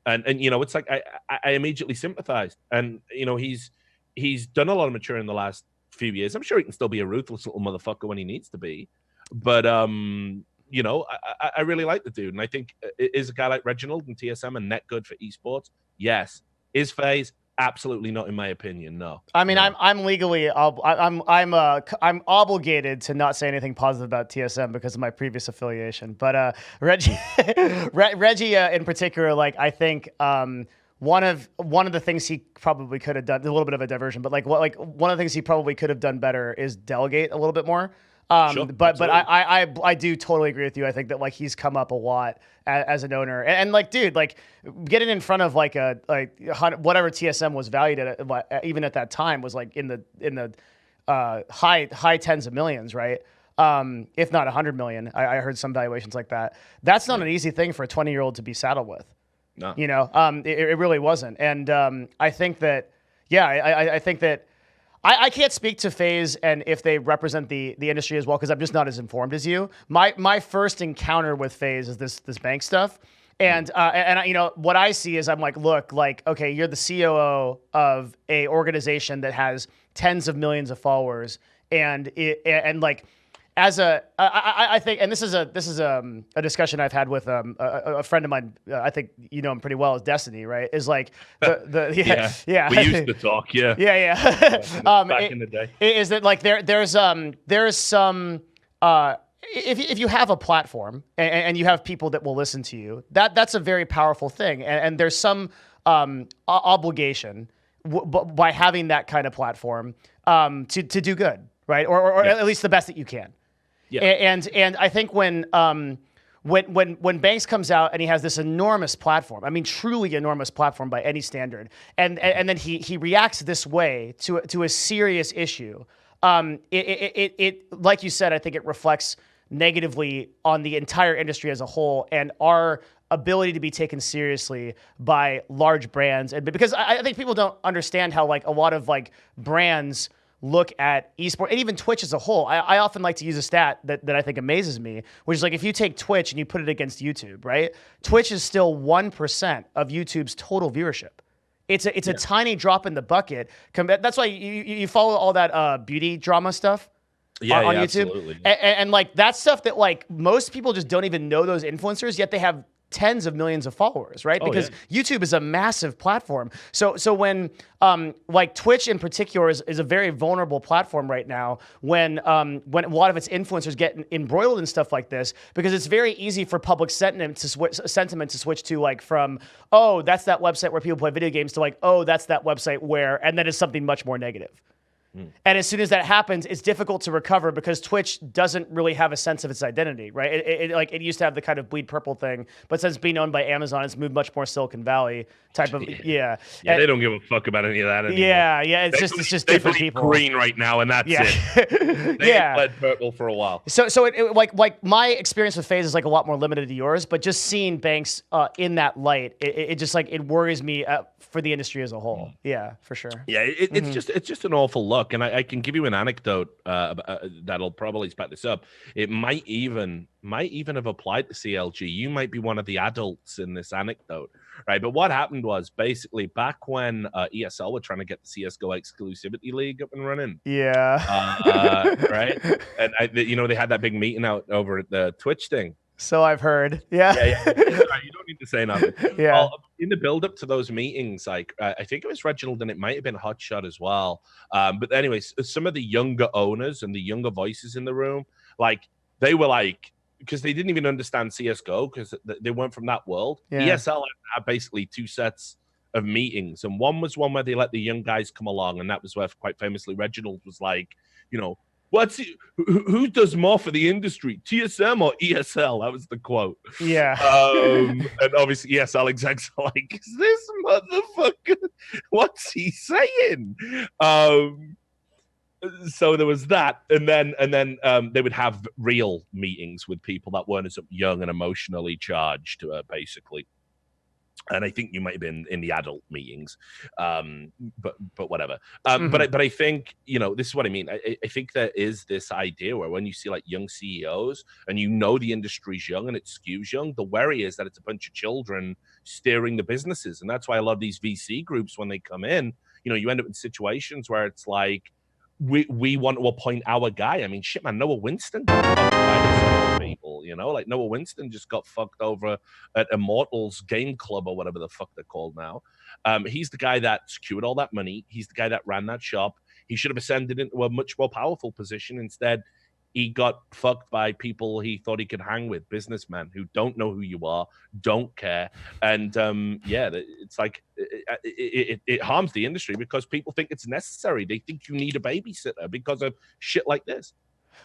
And you know, it's like I immediately sympathized. And, you know, he's done a lot of maturing in the last few years. I'm sure he can still be a ruthless little motherfucker when he needs to be. But, you know, I really like the dude. And I think is a guy like Reginald and TSM a net good for esports? Yes. Is FaZe? Absolutely not, in my opinion. No. I mean, no. I'm legally I'm obligated to not say anything positive about TSM because of my previous affiliation. But Reggie, Reggie in particular, like I think one of the things he probably could have done, a little bit of a diversion, but like one of the things he probably could have done better is delegate a little bit more. Sure, but I do totally agree with you. I think that like he's come up a lot as an owner, and like, dude, like getting in front of like whatever TSM was valued at, even at that time, was like in the high tens of millions, right? If not 100 million. I heard some valuations like that. That's not an easy thing for a 20-year-old to be saddled with. No. You know, it really wasn't, and I think that, yeah, I think that. I can't speak to FaZe and if they represent the industry as well, because I'm just not as informed as you. My first encounter with FaZe is this bank stuff, and you know what I see is I'm like, look, like, okay, you're the COO of a organization that has tens of millions of followers, and like, as I think, and this is a discussion I've had with a friend of mine. I think you know him pretty well, is Destiny, right? Is like yeah. We used to talk, yeah. Back in the day. Is that like there's some if you have a platform and you have people that will listen to you, that's a very powerful thing, and there's some obligation by having that kind of platform to do good, right? Or at least the best that you can. Yeah. And I think when Banks comes out and he has this enormous platform, I mean, truly enormous platform by any standard, and then he reacts this way to a serious issue, it like you said, I think it reflects negatively on the entire industry as a whole and our ability to be taken seriously by large brands. And because I think people don't understand how like a lot of like brands look at esports and even Twitch as a whole. I often like to use a stat that I think amazes me, which is like if you take Twitch and you put it against YouTube, right? Twitch is still 1% of YouTube's total viewership. It's a tiny drop in the bucket. That's why you follow all that beauty drama stuff on YouTube. Absolutely. And like that stuff that like most people just don't even know those influencers, yet they have tens of millions of followers, right? Because YouTube is a massive platform. So when like Twitch in particular is a very vulnerable platform right now when a lot of its influencers get embroiled in stuff like this, because it's very easy for public sentiment to switch to like from, oh, that's that website where people play video games, to like, oh, that's that website where, and then it's something much more negative. And as soon as that happens, it's difficult to recover because Twitch doesn't really have a sense of its identity, right? It used to have the kind of bleed purple thing, but since being owned by Amazon, it's moved much more Silicon Valley type of Yeah, they don't give a fuck about any of that anymore. Yeah, it's just different people. Green right now, and that's it. They bled purple for a while. So it like my experience with FaZe is like a lot more limited to yours, but just seeing Banks in that light, it just like it worries me for the industry as a whole. Yeah, for sure. Yeah, it's just an awful look. And I can give you an anecdote that'll probably back this up. It might even have applied to CLG. You might be one of the adults in this anecdote, right? But what happened was basically back when ESL were trying to get the CSGO Exclusivity League up and running. Yeah. Right? And they had that big meeting out over at the Twitch thing. So I've heard. Yeah. You don't need to say nothing. Yeah. Well, in the build-up to those meetings, like I think it was Reginald and it might have been Hotshot as well. But anyways, some of the younger owners and the younger voices in the room, like they were like, because they didn't even understand CSGO because they weren't from that world. Yeah. ESL had basically two sets of meetings, and one was one where they let the young guys come along, and that was where quite famously Reginald was like, who does more for the industry, TSM or ESL? That was the quote. Yeah. And obviously ESL execs are like, is this motherfucker? What's he saying? So there was that, and then they would have real meetings with people that weren't as young and emotionally charged, basically. And I think you might have been in the adult meetings, but whatever. But I think, this is what I mean. I think there is this idea where when you see like young CEOs and the industry's young and it skews young, the worry is that it's a bunch of children steering the businesses. And that's why I love these VC groups when they come in. You end up in situations where it's like, we want to appoint our guy. I mean, shit, man, Noah Winston got people, you know, like Noah Winston just got fucked over at Immortals Game Club or whatever the fuck they're called now. He's the guy that secured all that money. He's the guy that ran that shop. He should have ascended into a much more powerful position. Instead, he got fucked by people he thought he could hang with, businessmen who don't know who you are, don't care. And yeah, it's like it harms the industry because people think it's necessary. They think you need a babysitter because of shit like this.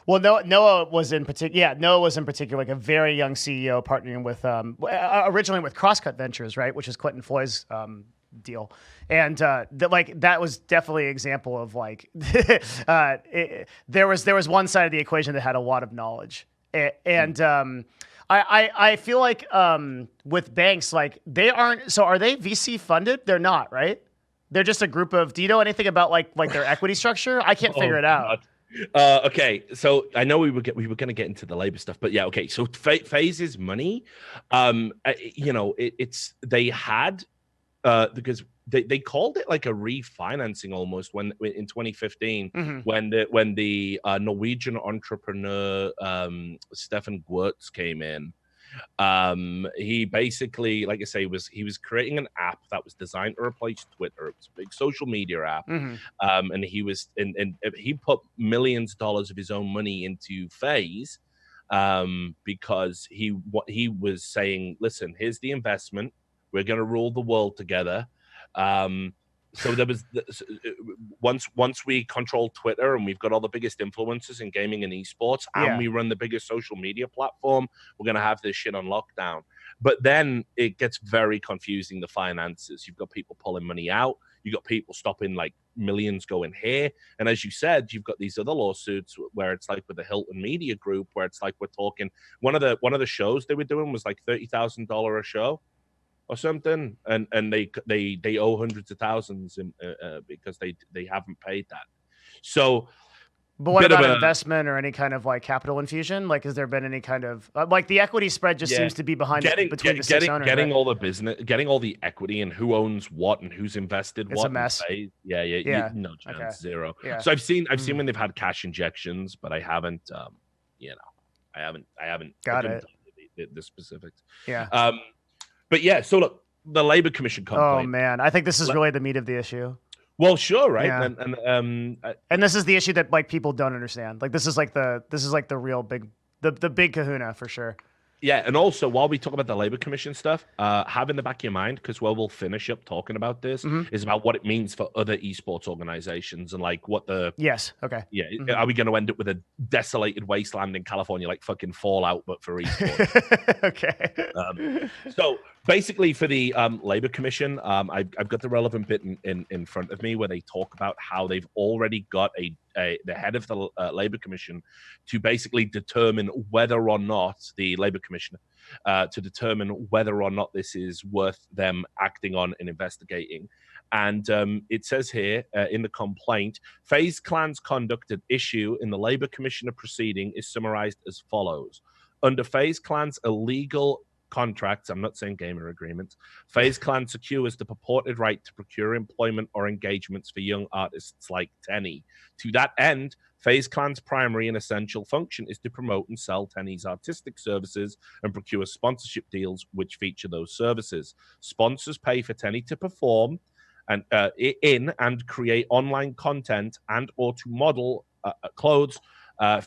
Well, Noah was in particular. Yeah, Noah was in particular like a very young CEO partnering with originally with Crosscut Ventures, right, which is Quentin Foy's deal, and that was definitely an example of like there was one side of the equation that had a lot of knowledge, and I feel like with banks, like they aren't. So are they VC funded? They're not, right? They're just a group of. Do you know anything about like their equity structure? I can't figure it out. Okay, so I know we were going to get into the labor stuff, but yeah, okay. So FaZe's money, you know, it's they had because they called it like a refinancing almost when in 2015 when the Norwegian entrepreneur Stefan Gwurtz came in. He basically, like I say, he was creating an app that was designed to replace Twitter. It was a big social media app, and he was and he put millions of dollars of his own money into FaZe because he was saying, listen, here's the investment. We're going to rule the world together. So there was once we control Twitter and we've got all the biggest influencers in gaming and esports, and we run the biggest social media platform, we're going to have this shit on lockdown. But then it gets very confusing, the finances. You've got people pulling money out. You've got people stopping like millions going here. And as you said, you've got these other lawsuits where it's like with the Hilton Media Group, where it's like we're talking one of the shows they were doing was like $30,000 a show or something, and they owe hundreds of thousands because they haven't paid that. So, but what about investment or any kind of like capital infusion? Like, has there been any kind of like the equity spread just seems to be behind between the six owners, getting right? all the business, getting all the equity and who owns what and who's invested it's what. a mess. Yeah. No chance, okay. Zero. Yeah. So I've seen when they've had cash injections, but I haven't, you know, I haven't got it. The specifics. Yeah. But yeah, so look, the Labor Commission complaint. Oh man, I think this is really the meat of the issue. Well, sure, right? Yeah. And this is the issue that like people don't understand. Like this is like the real big the big kahuna for sure. Yeah, and also while we talk about the Labor Commission stuff, have in the back of your mind, because we'll finish up talking about this, is about what it means for other esports organizations and like what the okay. Yeah, are we going to end up with a desolated wasteland in California like fucking Fallout, but for esports? Okay. So basically, for the Labor Commission, I've got the relevant bit in front of me where they talk about how they've already got the head of the Labor Commission to basically determine whether or not the Labor Commissioner to determine whether or not this is worth them acting on and investigating. And it says here in the complaint, FaZe Clan's conduct at issue in the Labor Commissioner proceeding is summarized as follows. Under FaZe Clan's illegal contracts, I'm not saying gamer agreements, FaZe Clan secures the purported right to procure employment or engagements for young artists like Tenny. To that end, FaZe Clan's primary and essential function is to promote and sell Tenny's artistic services and procure sponsorship deals which feature those services. Sponsors pay for Tenny to perform and in and create online content and or to model clothes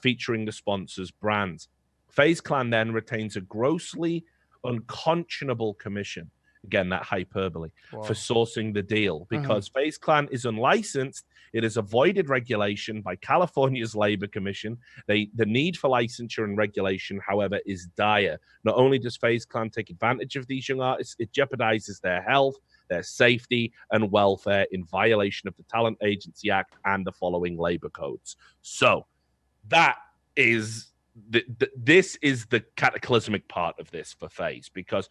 featuring the sponsor's brands. FaZe Clan then retains a grossly unconscionable commission, again that hyperbole, for sourcing the deal. Because FaZe Clan is unlicensed, it has avoided regulation by California's Labor Commission. The need for licensure and regulation, however, is dire. Not only does FaZe Clan take advantage of these young artists, it jeopardizes their health, their safety and welfare in violation of the Talent Agency Act and the following labor codes. So that is this is the cataclysmic part of this for FaZe, because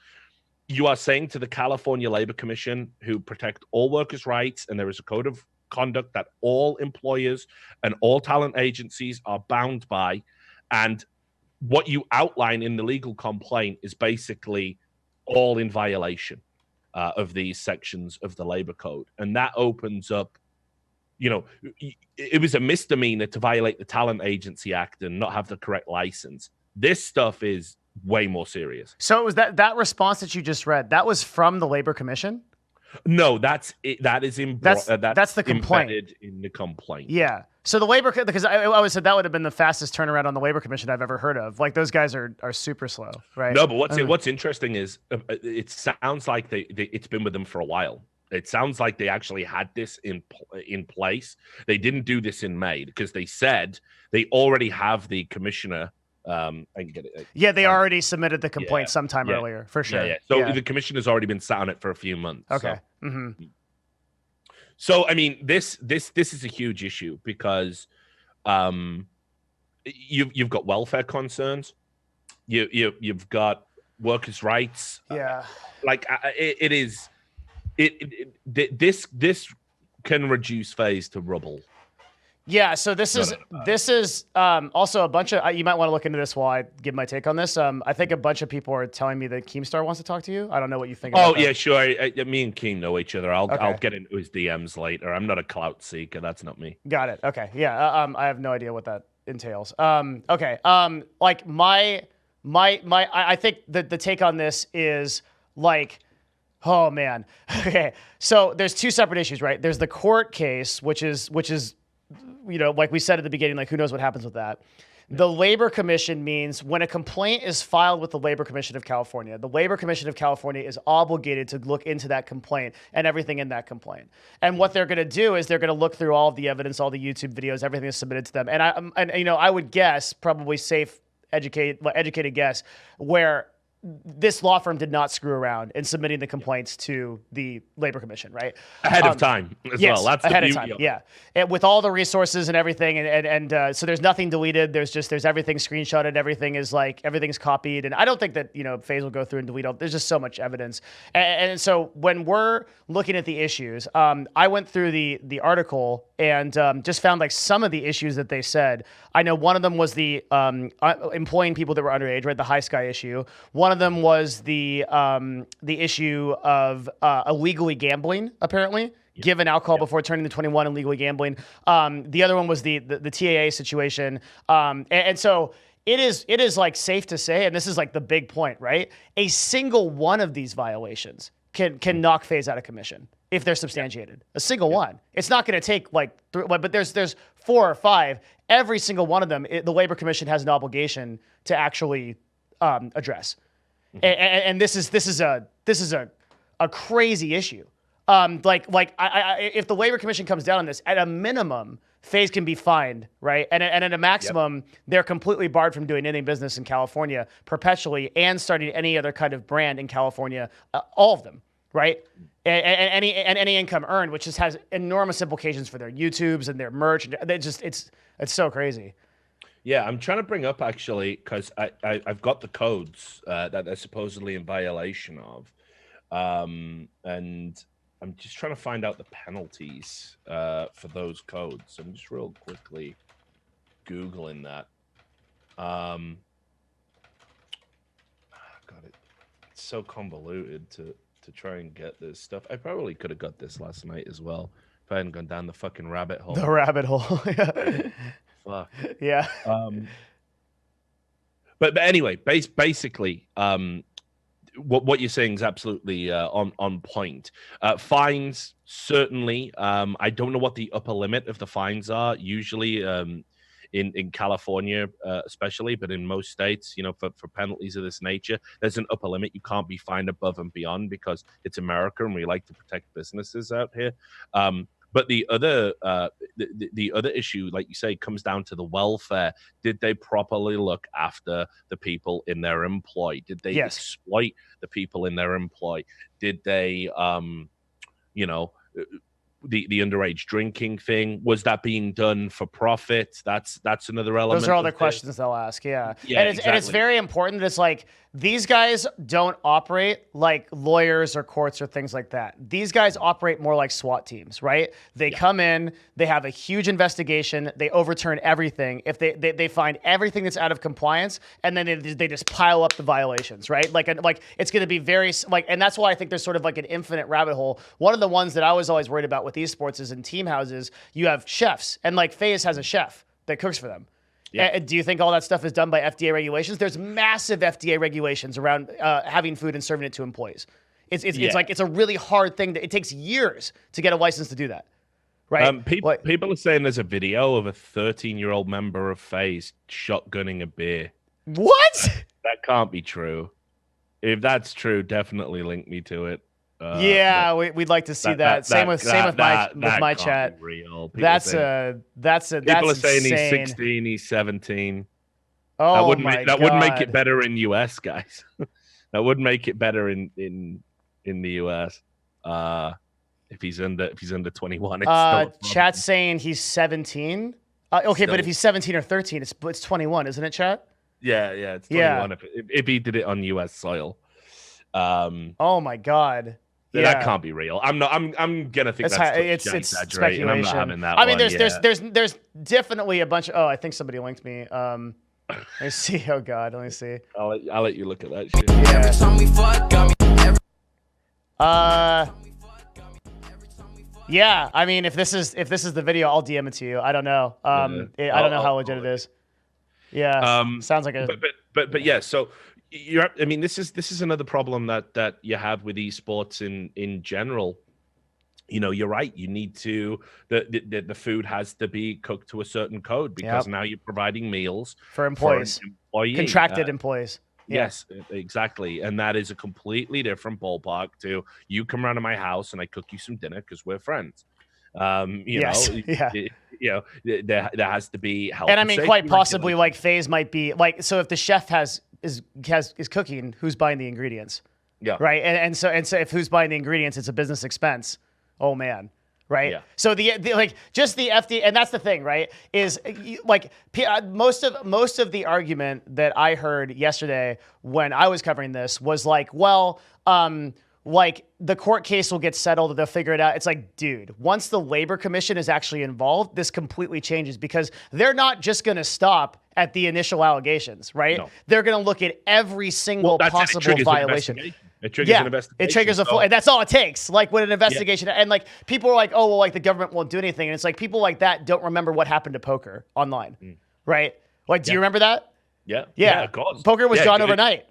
you are saying to the California Labor Commission, who protect all workers' rights, and there is a code of conduct that all employers and all talent agencies are bound by, and what you outline in the legal complaint is basically all in violation of these sections of the labor code. And that opens up, you know, it was a misdemeanor to violate the Talent Agency Act and not have the correct license. This stuff is way more serious. So it was that response that you just read, that was from the Labor Commission? No, that's it. That's the complaint. Embedded in the complaint. Yeah. So the Labor, because I always said that would have been the fastest turnaround on the Labor Commission I've ever heard of. Like, those guys are super slow, right? No, but what's interesting is it sounds like it's been with them for a while. It sounds like they actually had this in place. They didn't do this in May because they said they already have the commissioner. I can get it. Yeah, they already submitted the complaint sometime earlier, for sure. Yeah. So the commissioner's already been sat on it for a few months. Okay. So. Mm-hmm. So I mean, this is a huge issue because you've got welfare concerns, you've got workers' rights. Yeah, this can reduce FaZe to rubble. Yeah, so this is also a bunch of, you might want to look into this while I give my take on this. I think a bunch of people are telling me that Keemstar wants to talk to you. I don't know what you think about that. Yeah, sure. Me and Keem know each other. I'll get into his DMs later. I'm not a clout seeker. That's not me. Got it. Okay. Yeah. I have no idea what that entails. Okay. Like I think that the take on this is like, oh man. Okay. So there's two separate issues, right? There's the court case, which is, you know, like we said at the beginning, like who knows what happens with that. The Labor Commission means when a complaint is filed with the Labor Commission of California, the Labor Commission of California is obligated to look into that complaint and everything in that complaint. And what they're going to do is they're going to look through all of the evidence, all the YouTube videos, everything that's submitted to them. And I would guess, probably safe, educated guess, where this law firm did not screw around in submitting the complaints to the Labor Commission, right? Ahead of time as well. That's ahead the of beauty time. of it. Yeah, and with all the resources and everything, and so there's nothing deleted. There's everything screenshotted. Everything's copied, and I don't think that FaZe will go through and delete all. There's just so much evidence, and so when we're looking at the issues, I went through the article and just found like some of the issues that they said. I know one of them was the employing people that were underage, right? The High Sky issue. One of them was the issue of illegally gambling, apparently, given alcohol before turning to 21 and legally gambling. The other one was the TAA situation, and so it is like safe to say, and this is like the big point, right? A single one of these violations can knock FaZe out of commission if they're substantiated. A single one. It's not going to take like three, but there's 4 or 5. Every single one of them, the Labor Commission has an obligation to actually address. Mm-hmm. And this is a crazy issue. If the Labor Commission comes down on this, at a minimum, FaZe can be fined, right? And at a maximum, they're completely barred from doing any business in California perpetually and starting any other kind of brand in California. All of them, right? And any income earned, which just has enormous implications for their YouTubes and their merch. It's so crazy. Yeah, I'm trying to bring up actually because I've got the codes that they're supposedly in violation of, and I'm just trying to find out the penalties for those codes. I'm just real quickly Googling that. God, it's so convoluted to try and get this stuff. I probably could have got this last night as well if I hadn't gone down the fucking rabbit hole. The rabbit hole, yeah. Fuck. Yeah. But anyway, basically, what you're saying is absolutely on point. Fines, certainly. I don't know what the upper limit of the fines are. Usually, in California, especially, but in most states, for penalties of this nature, there's an upper limit. You can't be fined above and beyond because it's America and we like to protect businesses out here. But the other issue, like you say, comes down to the welfare. Did they properly look after the people in their employ? Did they exploit the people in their employ? Did they, the underage drinking thing, was that being done for profit? That's another element. Those are all the questions they'll ask. Yeah, and it's very important that it's like these guys don't operate like lawyers or courts or things like that. These guys operate more like SWAT teams, right? They come in, they have a huge investigation, they overturn everything. If they find everything that's out of compliance, and then they just pile up the violations, right? Like it's going to be very and that's why I think there's sort of like an infinite rabbit hole. One of the ones that I was always worried about with esports is in team houses, you have chefs, and like FaZe has a chef that cooks for them. Yeah. Do you think all that stuff is done by FDA regulations? There's massive FDA regulations around having food and serving it to employees. It's a really hard thing. It takes years to get a license to do that. Right. People are saying there's a video of a 13-year-old member of FaZe shotgunning a beer. What? That can't be true. If that's true, definitely link me to it. We'd like to see that. Same with my chat. Real. That's people are saying insane. he's 16, he's 17. Oh, that wouldn't make it better in US, guys. That would make it better in the US. If he's under 21, it's chat's saying he's 17. Okay, but if he's 17 or 13, it's 21, isn't it, chat? Yeah, it's 21 if he did it on US soil. Oh my God. That can't be real. I'm gonna think it's exaggerating. I'm not having that. I mean, there's definitely a bunch of. Oh, I think somebody linked me. Let me see. Oh God, let me see. I'll let you look at that shit. Yeah. Every time we fuck, got me. Yeah. I mean, if this is the video, I'll DM it to you. I don't know. I don't know how legit it is. Yeah. Sounds like a. But yeah. So. This is another problem that you have with esports in general. You're right. You need to the food has to be cooked to a certain code because now you're providing meals for employees, contracted employees. Yeah. Yes, exactly. And that is a completely different ballpark to you come around to my house and I cook you some dinner because we're friends. There has to be health. And I mean, quite possibly, like FaZe might be like. So if the chef is cooking, who's buying the ingredients? Yeah. Right. And so if who's buying the ingredients, it's a business expense. Oh man. Right. Yeah. So the FDA, and that's the thing, right? Is like most of the argument that I heard yesterday when I was covering this was like, well, like the court case will get settled, they'll figure it out. It's like, dude, once the Labor Commission is actually involved, this completely changes because they're not just going to stop at the initial allegations, right? No. They're going to look at every single possible violation. It triggers an investigation. It triggers a full, and that's all it takes. Like with an investigation, and like people are like, oh, well, like the government won't do anything, and it's like people like that don't remember what happened to poker online, right? Like, do you remember that? Yeah, of course. Poker was gone overnight.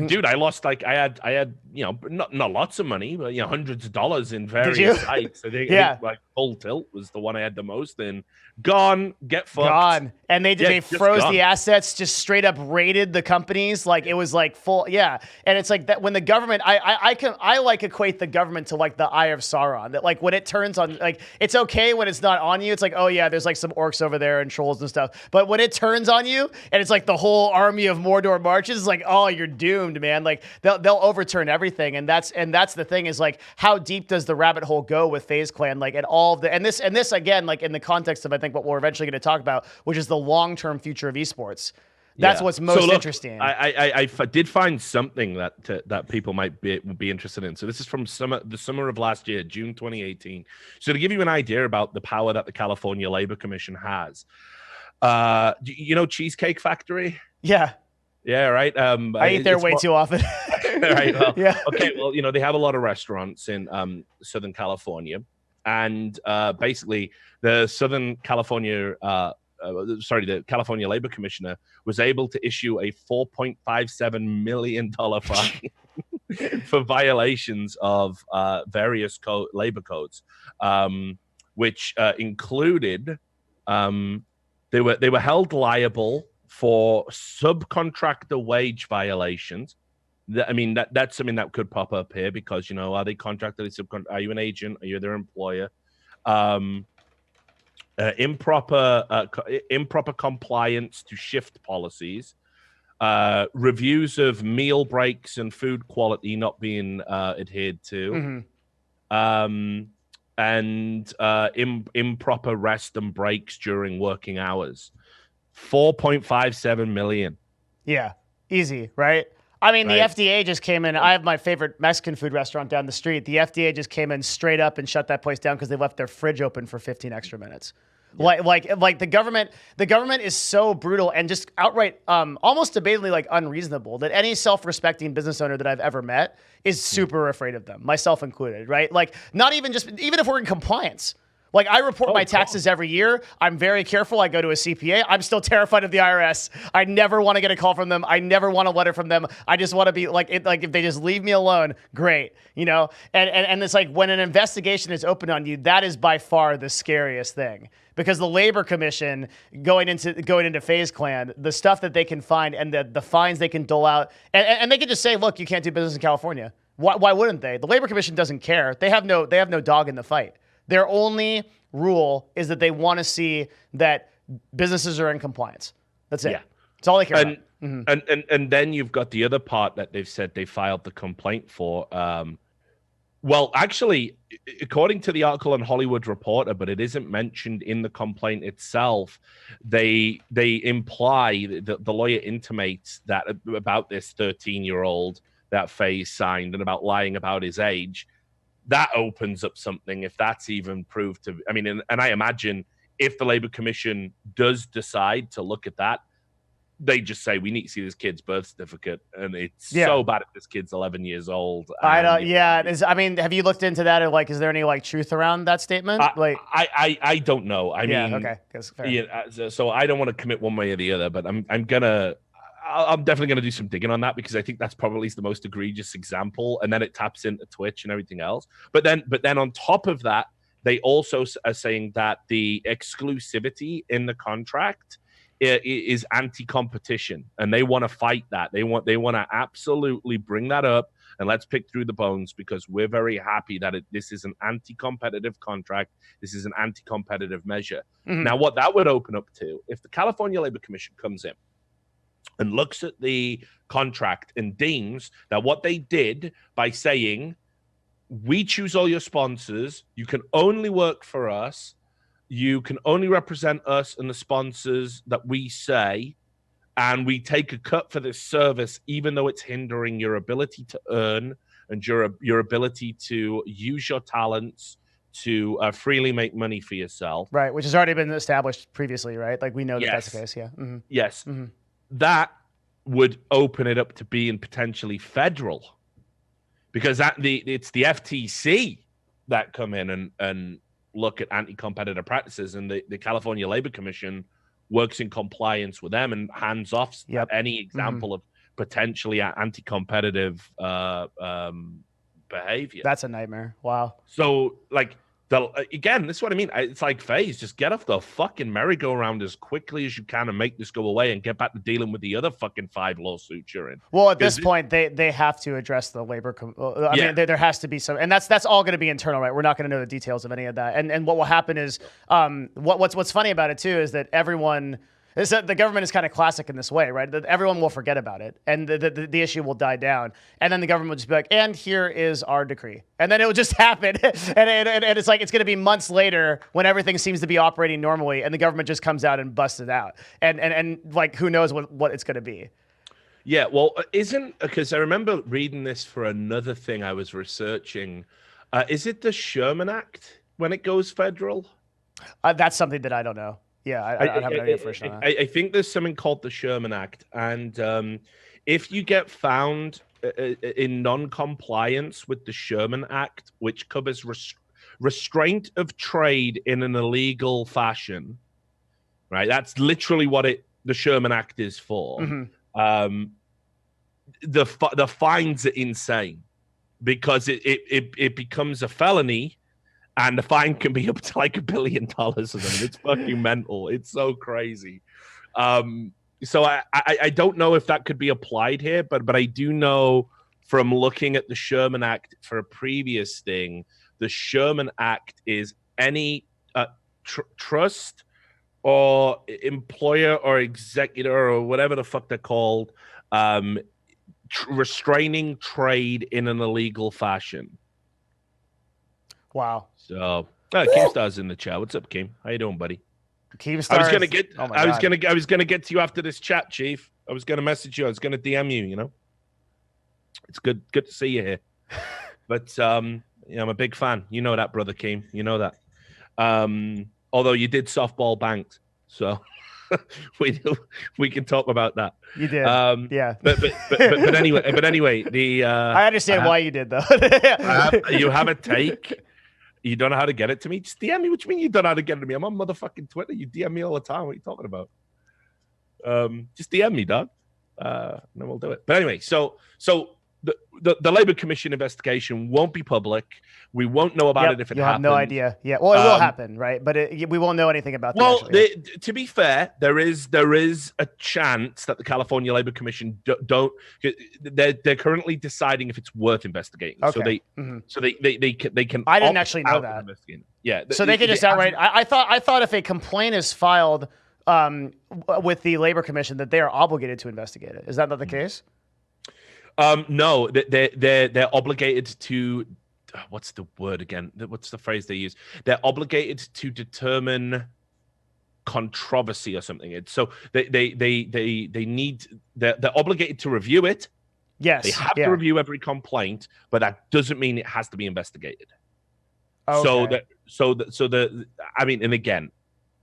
Dude, I lost I had not lots of money, but hundreds of dollars in various sites. I think like Full Tilt was the one I had the most in. Gone, get fucked. Gone. And they froze the assets, just straight up raided the companies. Like it was like full, And it's like that when the government, I like equate the government to like the Eye of Sauron. That like when it turns on, like it's okay when it's not on you. It's like, oh yeah, there's like some orcs over there and trolls and stuff. But when it turns on you and it's like the whole army of Mordor marches, it's like, oh, you're doomed, man. Like they'll overturn everything. And that's the thing is like, how deep does the rabbit hole go with FaZe Clan? Like, and all of the, and this again, like in the context of, I think what we're eventually going to talk about, which is the long-term future of esports. That's what's most interesting. I did find something that people might be interested in. So this is from the summer of last year, June 2018. So to give you an idea about the power that the California Labor Commission has, Cheesecake Factory? Yeah. Yeah, right. I eat there way too often. Right. Well, yeah. Okay. Well, they have a lot of restaurants in Southern California, and basically the the California Labor Commissioner was able to issue a $4.57 million fine for violations of various labor codes, which included they were held liable for subcontractor wage violations. That's something that could pop up here because, are they contracted? Are you an agent? Are you their employer? Improper compliance to shift policies, reviews of meal breaks and food quality not being adhered to, and improper rest and breaks during working hours. 4.57 million. Yeah, easy, right? I mean, the FDA just came in. I have my favorite Mexican food restaurant down the street. The FDA just came in straight up and shut that place down because they left their fridge open for 15 extra minutes. Yeah. Like the government is so brutal and just outright, almost debatably like unreasonable that any self-respecting business owner that I've ever met is super afraid of them, myself included, right? Like not even if we're in compliance. Like, I report my taxes every year. I'm very careful. I go to a CPA. I'm still terrified of the IRS. I never want to get a call from them. I never want a letter from them. I just want to be like, if they just leave me alone, great, you know? And it's like, when an investigation is open on you, that is by far the scariest thing. Because the Labor Commission going into FaZe Clan, the stuff that they can find and the fines they can dole out, and they can just say, look, you can't do business in California. Why wouldn't they? The Labor Commission doesn't care. They have no dog in the fight. Their only rule is that they want to see that businesses are in compliance. That's it. Yeah. That's all they care about. And then you've got the other part that they've said they filed the complaint for. Well, actually, according to the article on Hollywood Reporter, but it isn't mentioned in the complaint itself, they imply that the lawyer intimates that about this 13-year-old that FaZe signed and about lying about his age. That opens up something if that's even proved to. I mean, and I imagine if the Labor Commission does decide to look at that, they just say, we need to see this kid's birth certificate. And it's so bad if this kid's 11 years old. I don't, I mean, have you looked into that? Or like, is there any like truth around that statement? I don't know. I mean, okay. So I don't want to commit one way or the other, but I'm definitely going to do some digging on that because I think that's probably the most egregious example. And then it taps into Twitch and everything else. But then on top of that, they also are saying that the exclusivity in the contract is anti-competition, and they want to fight that. They want to absolutely bring that up, and let's pick through the bones because we're very happy that this is an anti-competitive contract. This is an anti-competitive measure. Mm-hmm. Now, what that would open up to, if the California Labor Commission comes in and looks at the contract and deems that what they did by saying, we choose all your sponsors, you can only work for us, you can only represent us and the sponsors that we say, and we take a cut for this service, even though it's hindering your ability to earn and your ability to use your talents to freely make money for yourself. Right, which has already been established previously, right? Like, we know that that's the case, yeah. Mm-hmm. Yes. Mm-hmm. That would open it up to being potentially federal, because it's the FTC that come in and look at anti-competitive practices, and the California Labor Commission works in compliance with them and hands off any example of potentially anti-competitive behavior. That's a nightmare. Wow. So, like, again, this is what I mean. It's like, FaZe, just get off the fucking merry-go-round as quickly as you can and make this go away and get back to dealing with the other fucking 5 lawsuits you're in. Well, at this point, they have to address the labor. I mean, there has to be some, and that's all going to be internal, right? We're not going to know the details of any of that. And what will happen is, what's funny about it too is that the government is kind of classic in this way, right? That everyone will forget about it, and the issue will die down, and then the government will just be like, "And here is our decree," and then it will just happen, and it's like it's going to be months later when everything seems to be operating normally, and the government just comes out and busts it out, and like, who knows what it's going to be. Yeah, well, because I remember reading this for another thing I was researching. Is it the Sherman Act when it goes federal? That's something that I don't know. Yeah, I don't have any information on that. I think there's something called the Sherman Act, and if you get found in non-compliance with the Sherman Act, which covers restraint of trade in an illegal fashion, right? That's literally what the Sherman Act is for. Mm-hmm. The fines are insane because it becomes a felony. And the fine can be up to like $1 billion of them. It's fucking mental. It's so crazy. So I don't know if that could be applied here, but I do know from looking at the Sherman Act for a previous thing, the Sherman Act is any trust or employer or executor or whatever the fuck they're called, restraining trade in an illegal fashion. Wow. So, Keemstar's in the chat. What's up, Keem? How you doing, buddy? Keemstar. I was gonna get to you after this chat, Chief. I was gonna message you. I was gonna DM you. You know, it's good to see you here. But I'm a big fan. You know that, brother Keem. You know that. Although you did softball Banks, so we can talk about that. You did. Yeah. But anyway, the I understand why you did though. you have a take. You don't know how to get it to me? Just DM me. What you mean you don't know how to get it to me? I'm on motherfucking Twitter. You DM me all the time. What are you talking about? Just DM me, dog. And then we'll do it. But anyway, so the Labor Commission investigation won't be public. We won't know about it if it happens. You'll have no idea. Yeah, well, it will happen, right? But we won't know anything about that. Well, to be fair, there is a chance that the California Labor Commission don't. They're currently deciding if it's worth investigating. Okay. So they can. I didn't actually know that. Yeah. So they can just outright. I thought if a complaint is filed with the Labor Commission that they are obligated to investigate it. Is that not the case? No, they're obligated to. What's the word again? What's the phrase they use? They're obligated to determine controversy or something. So they're obligated to review it. Yes, they have to review every complaint, but that doesn't mean it has to be investigated. Okay. I mean, and again,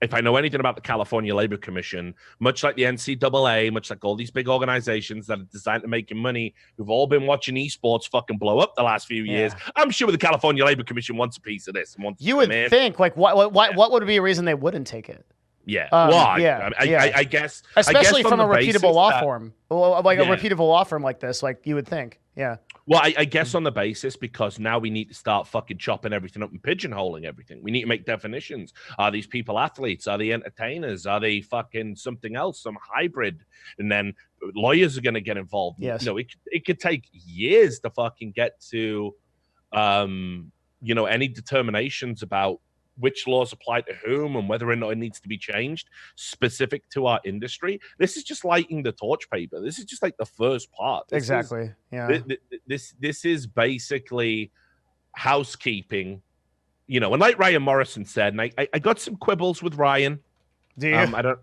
if I know anything about the California Labor Commission, much like the NCAA, much like all these big organizations that are designed to make money, who've all been watching esports fucking blow up the last few years, I'm sure the California Labor Commission wants a piece of this. You would think, like, what would be a reason they wouldn't take it? Yeah. I guess, especially from a reputable law firm, like a reputable law firm like this, like you would think. Yeah. Well, I guess on the basis, because now we need to start fucking chopping everything up and pigeonholing everything. We need to make definitions. Are these people athletes? Are they entertainers? Are they fucking something else, some hybrid? And then lawyers are going to get involved. Yes. You know, it could take years to fucking get to, any determinations about which laws apply to whom and whether or not it needs to be changed specific to our industry. This is just lighting the torch paper. This is just like the first part. This is basically housekeeping, and like Ryan Morrison said, and I got some quibbles with Ryan. Do you? I don't.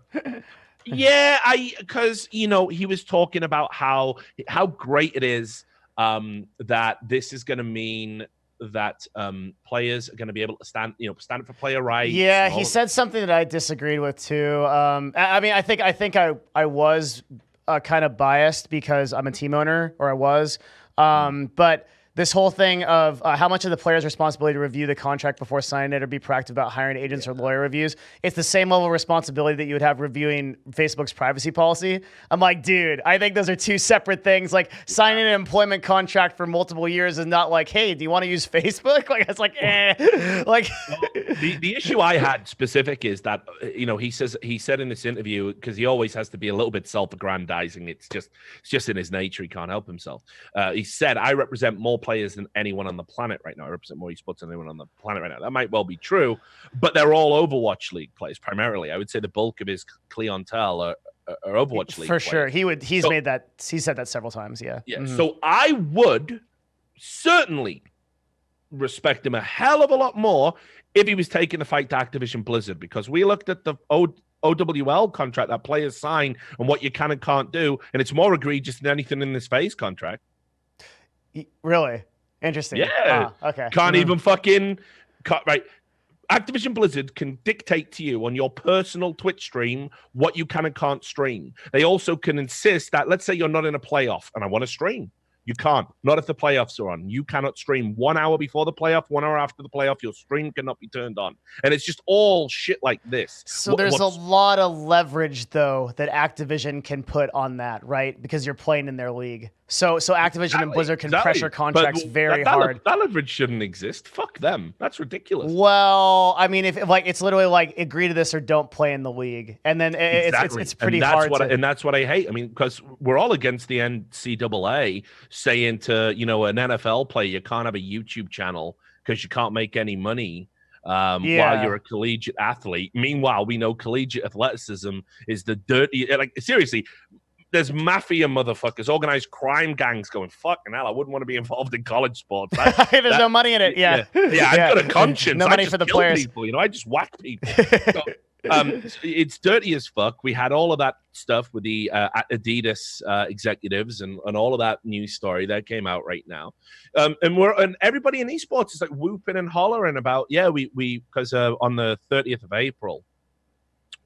Yeah, because he was talking about how great it is that this is going to mean that players are going to be able to stand up for player rights. Yeah, he said something that I disagreed with too. I mean, I think I was kind of biased because I'm a team owner, or I was. But this whole thing of how much of the player's responsibility to review the contract before signing it or be proactive about hiring agents or lawyer reviews, it's the same level of responsibility that you would have reviewing Facebook's privacy policy. I'm like, dude, I think those are two separate things. Like, signing an employment contract for multiple years is not like, hey, do you want to use Facebook? Like, it's like, Like, the issue I had specific is that, he said in this interview, because he always has to be a little bit self-aggrandizing. It's just in his nature. He can't help himself. He said, I represent more players than anyone on the planet right now. I represent more esports than anyone on the planet right now. That might well be true, but they're all Overwatch League players primarily. I would say the bulk of his clientele are Overwatch League for players. sure. He said that several times. Yeah. So I would certainly respect him a hell of a lot more if he was taking the fight to Activision Blizzard, because we looked at the OWL contract that players sign and what you can and can't do, and it's more egregious than anything in this FaZe contract. Really? Interesting. Yeah. Okay. Can't even fucking right. Activision Blizzard can dictate to you on your personal Twitch stream what you can and can't stream. They also can insist that, let's say you're not in a playoff and I want to stream. You can't. Not if the playoffs are on. You cannot stream 1 hour before the playoff, 1 hour after the playoff. Your stream cannot be turned on. And it's just all shit like this. So there's a lot of leverage, though, that Activision can put on that, right? Because you're playing in their league. So Activision and Blizzard can pressure contracts very hard. That leverage shouldn't exist. Fuck them. That's ridiculous. Well, I mean, if like it's literally like agree to this or don't play in the league, and then it's pretty hard. And that's what I hate. I mean, because we're all against the NCAA saying to an NFL player you can't have a YouTube channel because you can't make any money while you're a collegiate athlete. Meanwhile, we know collegiate athleticism is the dirty. Like, seriously. There's mafia motherfuckers, organized crime gangs going, fucking hell, I wouldn't want to be involved in college sports. There's no money in it. Yeah. I've got a conscience. No money for the players. People, I just whack people. So, it's dirty as fuck. We had all of that stuff with the Adidas executives and all of that news story that came out right now. And everybody in esports is like whooping and hollering about, because on the 30th of April,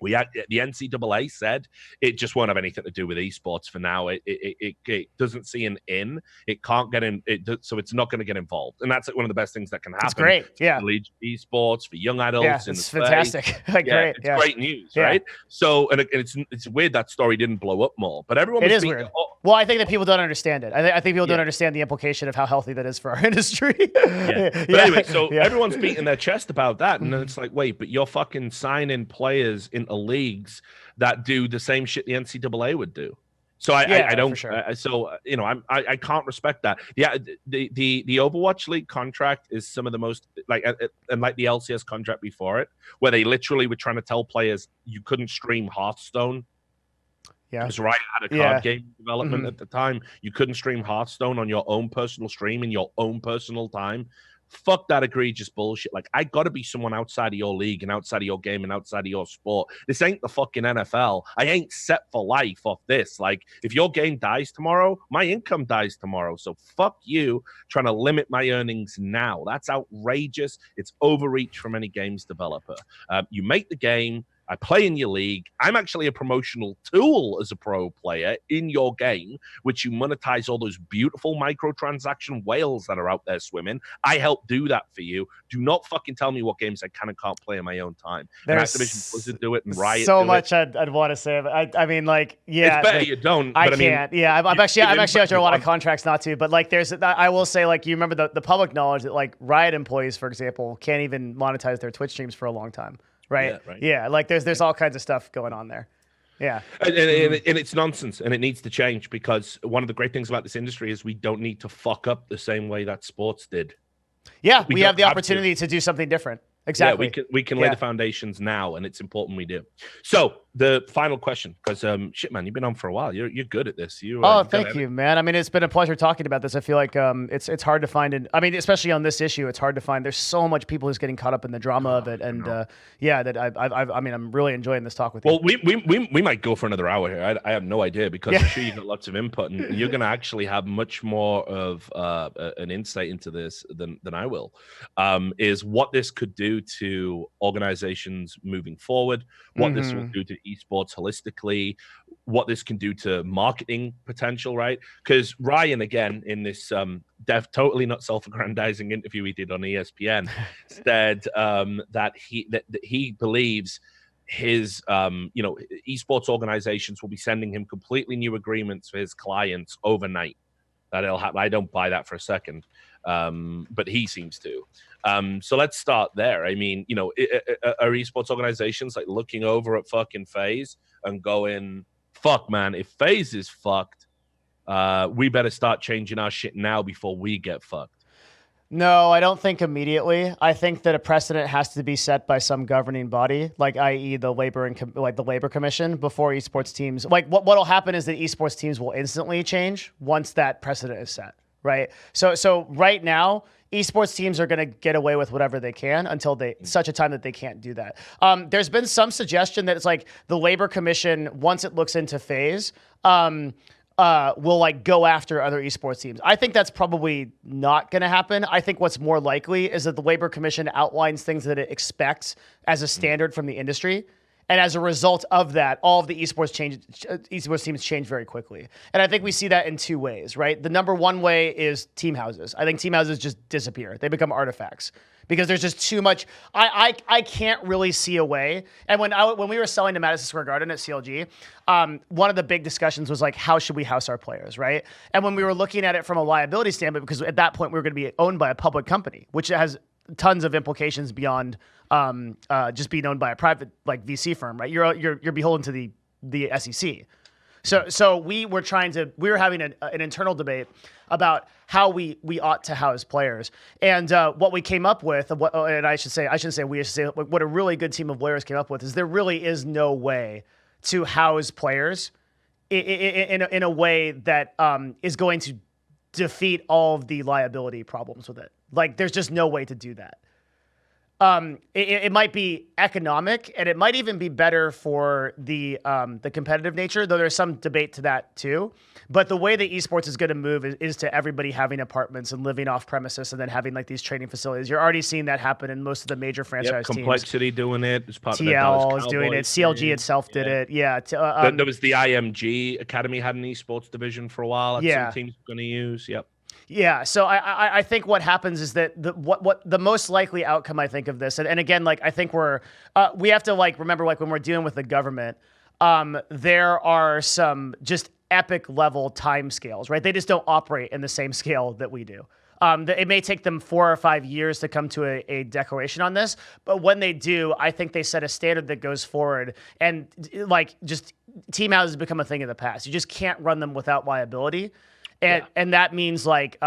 The NCAA said it just won't have anything to do with esports for now. It doesn't see an in. It can't get in. So it's not going to get involved, and that's one of the best things that can happen. That's great. Yeah, esports for young adults. Yeah, it's fantastic. Great. It's great news, right? So, and it's weird that story didn't blow up more, but everyone. It is weird. Well, I think that people don't understand it. I think people don't understand the implication of how healthy that is for our industry. But anyway, so everyone's beating their chest about that, and then it's like, wait, but you're fucking signing players into leagues that do the same shit the NCAA would do. So I don't. Sure. I can't respect that. Yeah, the Overwatch League contract is some of the most like the LCS contract before it, where they literally were trying to tell players you couldn't stream Hearthstone. Yeah, because Riot had a card game development at the time. You couldn't stream Hearthstone on your own personal stream in your own personal time. Fuck that egregious bullshit. Like, I got to be someone outside of your league and outside of your game and outside of your sport. This ain't the fucking NFL. I ain't set for life off this. Like, if your game dies tomorrow, my income dies tomorrow. So fuck you trying to limit my earnings now. That's outrageous. It's overreach from any games developer. You make the game. I play in your league. I'm actually a promotional tool as a pro player in your game, which you monetize all those beautiful microtransaction whales that are out there swimming. I help do that for you. Do not fucking tell me what games I can and can't play in my own time. There's and Activision Blizzard do it and Riot so much I'd want to say. I mean, like, yeah. It's better you don't. I can't. Yeah, I'm actually after a lot of contracts not to. But, like, I will say, like, you remember the public knowledge that, like, Riot employees, for example, can't even monetize their Twitch streams for a long time. Right. Yeah. Like there's all kinds of stuff going on there. Yeah. And it's nonsense, and it needs to change, because one of the great things about this industry is we don't need to fuck up the same way that sports did. Yeah. We have the opportunity to do something different. Exactly. Yeah, we can lay the foundations now, and it's important we do. So the final question, because shit, man, you've been on for a while. You're good at this. Thank you, man. I mean, it's been a pleasure talking about this. I feel like it's hard to find, I mean, especially on this issue, it's hard to find. There's so much people who's getting caught up in the drama of it, and I mean, I'm really enjoying this talk with you. Well, we might go for another hour here. I have no idea, because I'm sure you've got lots of input, and you're going to actually have much more of an insight into this than I will. Is what this could do to organizations moving forward, what this will do to esports holistically, what this can do to marketing potential, right? Because Ryan, again, in this totally not self-aggrandizing interview he did on ESPN, said that he believes his esports organizations will be sending him completely new agreements for his clients overnight. That it'll happen. I don't buy that for a second, but he seems to. So let's start there. I mean, are esports organizations like looking over at fucking FaZe and going, fuck, man, if FaZe is fucked, we better start changing our shit now before we get fucked? No, I don't think immediately. I think that a precedent has to be set by some governing body, like i.e. the Labor Commission, before esports teams. Like what'll happen is that esports teams will instantly change once that precedent is set, right? So right now, esports teams are going to get away with whatever they can until such a time that they can't do that. There's been some suggestion that it's like the Labor Commission, once it looks into FaZe, will like go after other esports teams. I think that's probably not going to happen. I think what's more likely is that the Labor Commission outlines things that it expects as a standard from the industry. And as a result of that, all of the esports teams change very quickly. And I think we see that in two ways, right? The number one way is team houses. I think team houses just disappear. They become artifacts because there's just too much. I can't really see a way. And when we were selling to Madison Square Garden at CLG, one of the big discussions was like, how should we house our players, right? And when we were looking at it from a liability standpoint, because at that point we were going to be owned by a public company, which has tons of implications beyond just being owned by a private like VC firm, right? You're beholden to the SEC. So we were having an internal debate about how we ought to house players, and what we came up with, what a really good team of lawyers came up with is there really is no way to house players in a way that is going to defeat all of the liability problems with it. Like, there's just no way to do that. it might be economic, and it might even be better for the competitive nature, though there's some debate to that too. But the way that esports is going to move is to everybody having apartments and living off premises, and then having like these training facilities. You're already seeing that happen in most of the major franchise teams. Complexity doing it as part TL of the is doing it. CLG itself did it. Yeah. There was the IMG Academy had an esports division for a while. That some teams were going to use. Yep. Yeah, so I think what happens is that what the most likely outcome I think of this, and again, like I think we have to like remember, like when we're dealing with the government, there are some just epic level time scales, right? They just don't operate in the same scale that we do. It may take them 4 or 5 years to come to a declaration on this, but when they do, I think they set a standard that goes forward, and like just team houses become a thing of the past. You just can't run them without liability. And that means like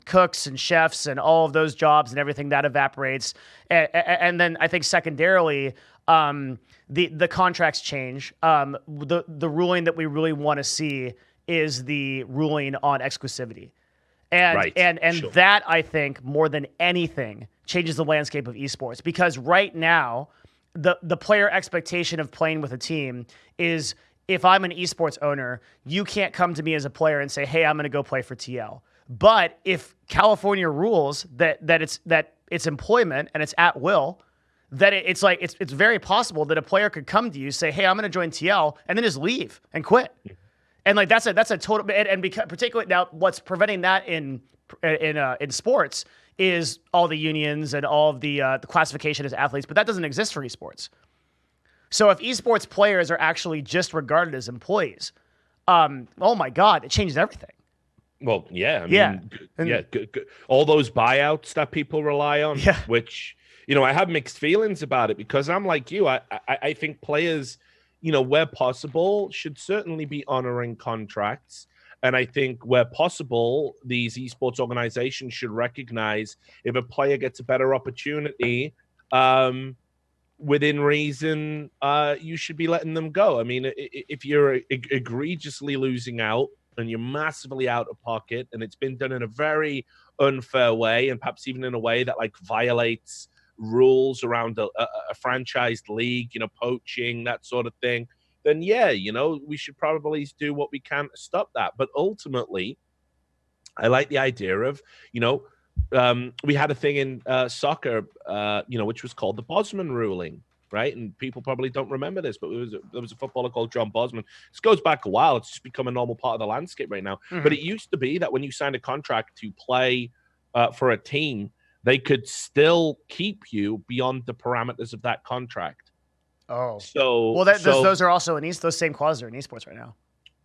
cooks and chefs and all of those jobs and everything that evaporates. And then I think secondarily, the contracts change. The ruling that we really want to see is the ruling on exclusivity. And sure. That, I think, more than anything, changes the landscape of esports, because right now the player expectation of playing with a team is, if I'm an esports owner, you can't come to me as a player and say, hey, I'm going to go play for TL. But if California rules that it's employment and it's at will, that it's very possible that a player could come to you, say, hey, I'm going to join TL, and then just leave and quit. And like that's a total, and because particularly now, what's preventing that in sports is all the unions and all of the classification as athletes, but that doesn't exist for esports. So if esports players are actually just regarded as employees, oh my God, it changes everything. Well, yeah. I mean, all those buyouts that people rely on, which, I have mixed feelings about it, because I'm like you. I think players, where possible, should certainly be honoring contracts. And I think where possible, these esports organizations should recognize if a player gets a better opportunity, within reason, you should be letting them go. I mean, if you're egregiously losing out and you're massively out of pocket, and it's been done in a very unfair way, and perhaps even in a way that like violates rules around a franchised league, poaching, that sort of thing, then we should probably do what we can to stop that. But ultimately, I like the idea of, we had a thing in soccer, which was called the Bosman ruling, right? And people probably don't remember this, but there was a footballer called John Bosman. This goes back a while. It's just become a normal part of the landscape right now. Mm-hmm. But it used to be that when you signed a contract to play for a team, they could still keep you beyond the parameters of that contract. Oh, so those are also those same clauses are in esports right now.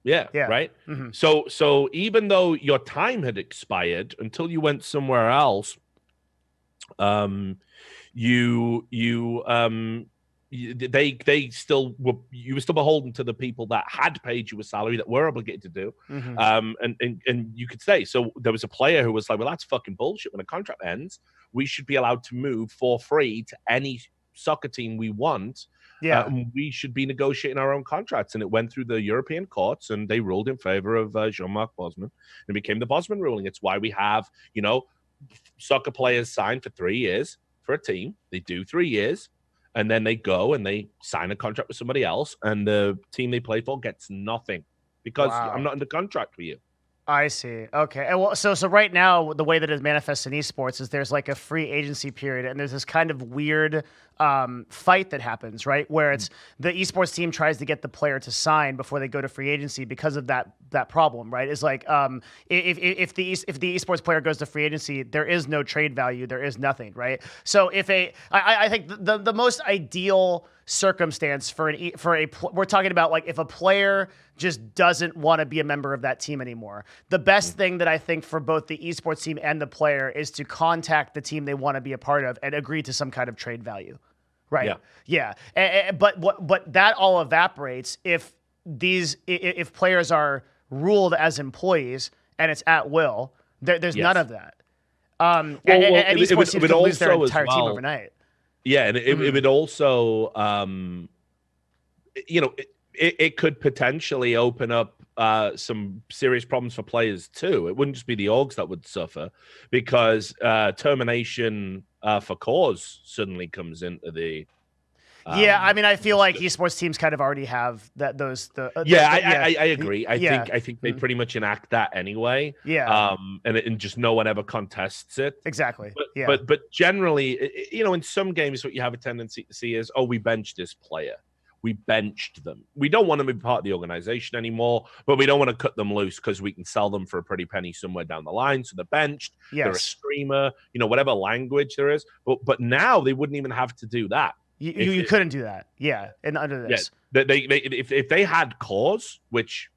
Yeah. Right. Mm-hmm. So even though your time had expired until you went somewhere else, you were still beholden to the people that had paid you a salary, that were obligated to do. Mm-hmm. And you could say, so there was a player who was like, well, that's fucking bullshit. When a contract ends, we should be allowed to move for free to any soccer team we want. Yeah, we should be negotiating our own contracts. And it went through the European courts, and they ruled in favor of Jean-Marc Bosman, and it became the Bosman ruling. It's why we have, soccer players sign for 3 years for a team. They do 3 years, and then they go and they sign a contract with somebody else, and the team they play for gets nothing because I'm not under contract with you. I see. Okay. And well, so right now, the way that it manifests in esports is there's like a free agency period, and there's this kind of weird fight that happens, right? Where it's the esports team tries to get the player to sign before they go to free agency because of that problem, right? It's like if the esports player goes to free agency, there is no trade value, there is nothing, right? So I think the most ideal circumstance we're talking about, like if a player just doesn't want to be a member of that team anymore, the best thing that I think for both the esports team and the player is to contact the team they want to be a part of and agree to some kind of trade value, right? Yeah. But that all evaporates if players are ruled as employees and it's at will. There's none of that. And esports teams lose their entire team overnight. Yeah, and it would also, it could potentially open up some serious problems for players too. It wouldn't just be the orgs that would suffer, because termination for cause suddenly comes into the. Yeah, I mean, I feel like esports teams kind of already have that. I agree. I think they Mm. pretty much enact that anyway. Yeah. And just no one ever contests it. Exactly. But generally, in some games, what you have a tendency to see is, oh, we benched this player. We benched them. We don't want them to be part of the organization anymore, but we don't want to cut them loose because we can sell them for a pretty penny somewhere down the line. So they're benched. Yes. They're a streamer, whatever language there is. But now they wouldn't even have to do that. You couldn't do that. Yeah. And under this. Yeah, if they had cause, which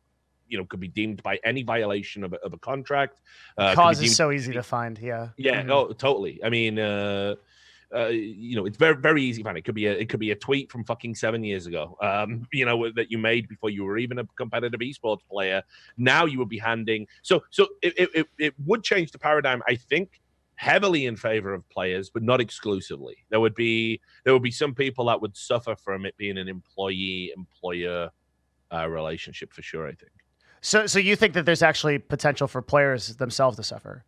could be deemed by any violation of a contract. Cause is so easy to find. Yeah. Yeah. Mm-hmm. Oh, totally. I mean, it's very, very easy to find. It could be a tweet from fucking 7 years ago. That you made before you were even a competitive esports player. Now you would be handing. So it would change the paradigm, I think, heavily in favor of players, but not exclusively. There would be some people that would suffer from it being an employee-employer relationship for sure, I think. So you think that there's actually potential for players themselves to suffer?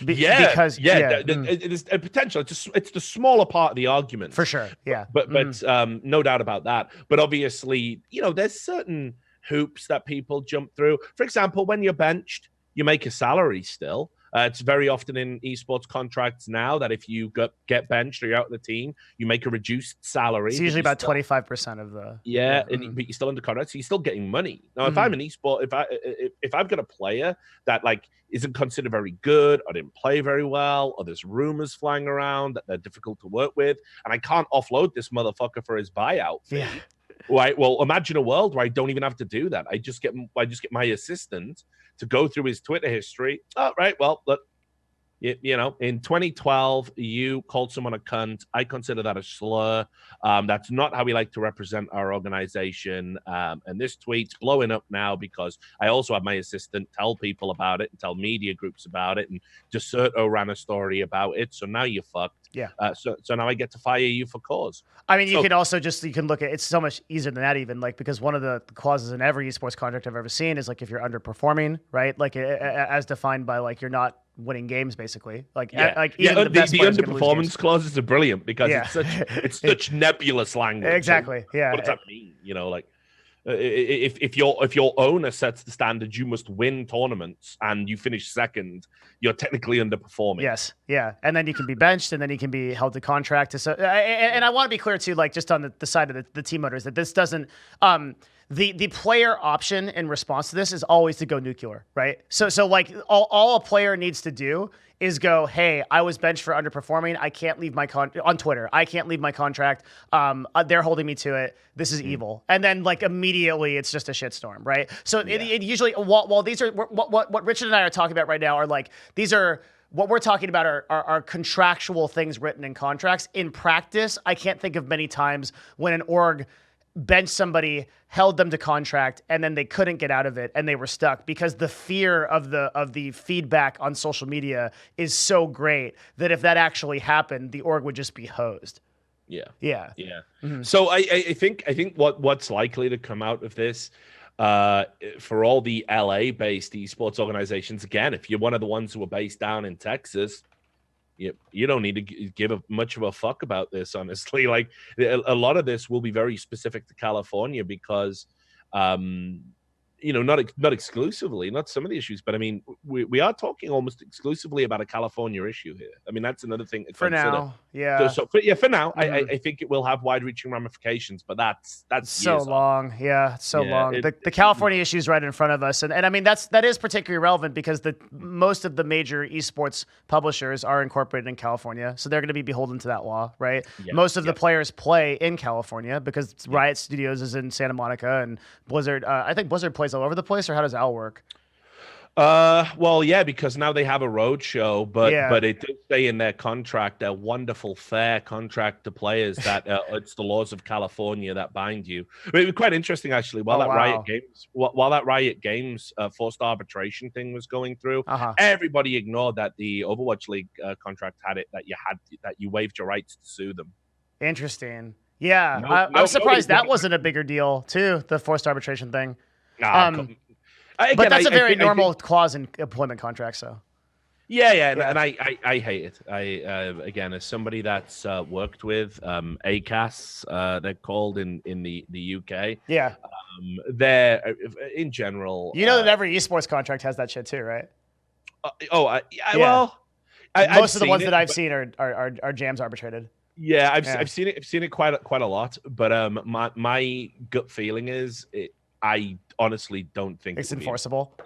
There's a potential. It's the smaller part of the argument for sure. Yeah, but no doubt about that. But obviously, there's certain hoops that people jump through. For example, when you're benched, you make a salary still. It's very often in esports contracts now that if you get benched or you're out of the team, you make a reduced salary. It's usually about 25% of the. Yeah, but you're still under contract, so you're still getting money. Now, if I'm an esport, if I've got a player that isn't considered very good, or didn't play very well, or there's rumors flying around that they're difficult to work with, and I can't offload this motherfucker for his buyout fee. Yeah. Right. Well, imagine a world where I don't even have to do that. I just get my assistant to go through his Twitter history. Oh, right. Well, look, in 2012, you called someone a cunt. I consider that a slur. That's not how we like to represent our organization. And this tweet's blowing up now because I also have my assistant tell people about it and tell media groups about it. And Deserto ran a story about it. So now you're fucked. Yeah. So now I get to fire you for cause. I mean, you can look at it's so much easier than that even, because one of the clauses in every esports contract I've ever seen is if you're underperforming, right? As defined by you're not winning games basically. The underperformance clauses are brilliant because it's such nebulous language. Exactly. Yeah. What does that mean? If your owner sets the standard, you must win tournaments, and you finish second, you're technically underperforming. Yes, yeah, and then you can be benched, and then you can be held to contract. And I want to be clear too, just on the side of the team owners, that this doesn't. The player option in response to this is always to go nuclear, right? So all a player needs to do is go, hey, I was benched for underperforming. I can't leave my on Twitter. I can't leave my contract. They're holding me to it. This is evil. And then immediately it's just a shitstorm, right? So it usually, while these are what Richard and I are talking about right now are these are. What we're talking about are contractual things written in contracts. In practice, I can't think of many times when an org benched somebody, held them to contract, and then they couldn't get out of it and they were stuck because the fear of the feedback on social media is so great that if that actually happened, the org would just be hosed. Yeah. Mm-hmm. So I think what's likely to come out of this, for all the LA-based esports organizations, again, if you're one of the ones who are based down in Texas, you don't need to give much of a fuck about this, honestly. A lot of this will be very specific to California because, not exclusively, not some of the issues, but I mean, we are talking almost exclusively about a California issue here. I mean, that's another thing to consider. Now, yeah. For now, I think it will have wide-reaching ramifications, but that's so long. Yeah, it's so long. The California issue is right in front of us, and I mean that is particularly relevant because most of the major esports publishers are incorporated in California, so they're going to be beholden to that law, right? Yeah, most of the players play in California because Riot Studios is in Santa Monica and Blizzard. I think Blizzard plays all over the place, or how does Al work? Well, yeah, because now they have a road show, but it does say in their contract, a wonderful fair contract to players, that it's the laws of California that bind you. It was quite interesting actually. While that Riot Games forced arbitration thing was going through, everybody ignored that the Overwatch League contract had it that you waived your rights to sue them. Interesting. Yeah, I'm surprised that wasn't a bigger deal too. The forced arbitration thing. But that's a very normal clause in employment contracts, so. Yeah, and I hate it. Again, as somebody that's worked with ACAS, they're called in the UK. Yeah. They're in general. You know that every esports contract has that shit too, right? Well, most of the ones that I've seen are jams arbitrated. Yeah, I've seen it. I've seen it quite a lot. But my gut feeling is, I honestly don't think it's enforceable.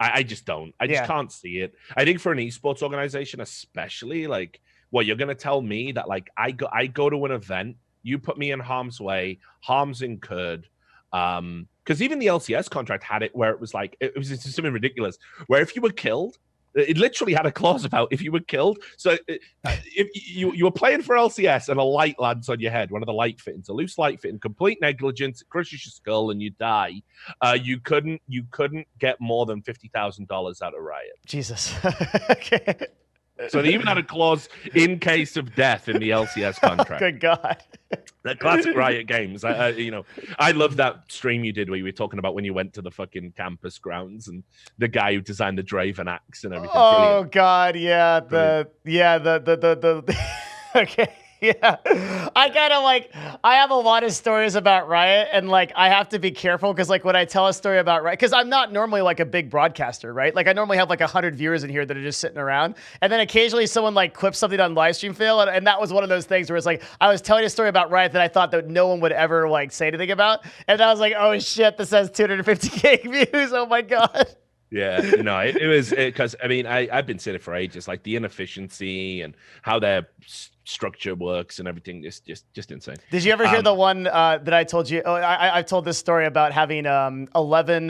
I just don't. I just can't see it. I think for an esports organization, especially, like, what you're gonna tell me that, like, I go to an event, you put me in harm's way, harm's incurred. Because even the LCS contract had it where it was like, it was something ridiculous, where if you were killed, it literally had a clause about if you were killed. So if you were playing for LCS and a light lands on your head, one of the light fittings, a loose light fitting, complete negligence, it crushes your skull and you die, you couldn't get more than $50,000 out of Riot. Jesus. Okay. So they even had a clause in case of death in the LCS contract. Good God. The classic Riot Games. I love that stream you did where you were talking about when you went to the fucking campus grounds and the guy who designed the Draven axe and everything. Oh, brilliant. God, yeah. Okay. Yeah, I have a lot of stories about Riot, and like I have to be careful because like when I tell a story about Riot, because I'm not normally like a big broadcaster, right? Like I normally have like 100 viewers in here that are just sitting around, and then occasionally someone like clips something on live stream fail, and that was one of those things where it's like I was telling a story about Riot that I thought that no one would ever like say anything about, and I was like, oh shit, this has 250K views. Oh my God. Yeah, no, it was because I mean I've been saying it for ages, like the inefficiency and how their structure works and everything is just insane. Did you ever hear the one that I told you? I've told this story about having 11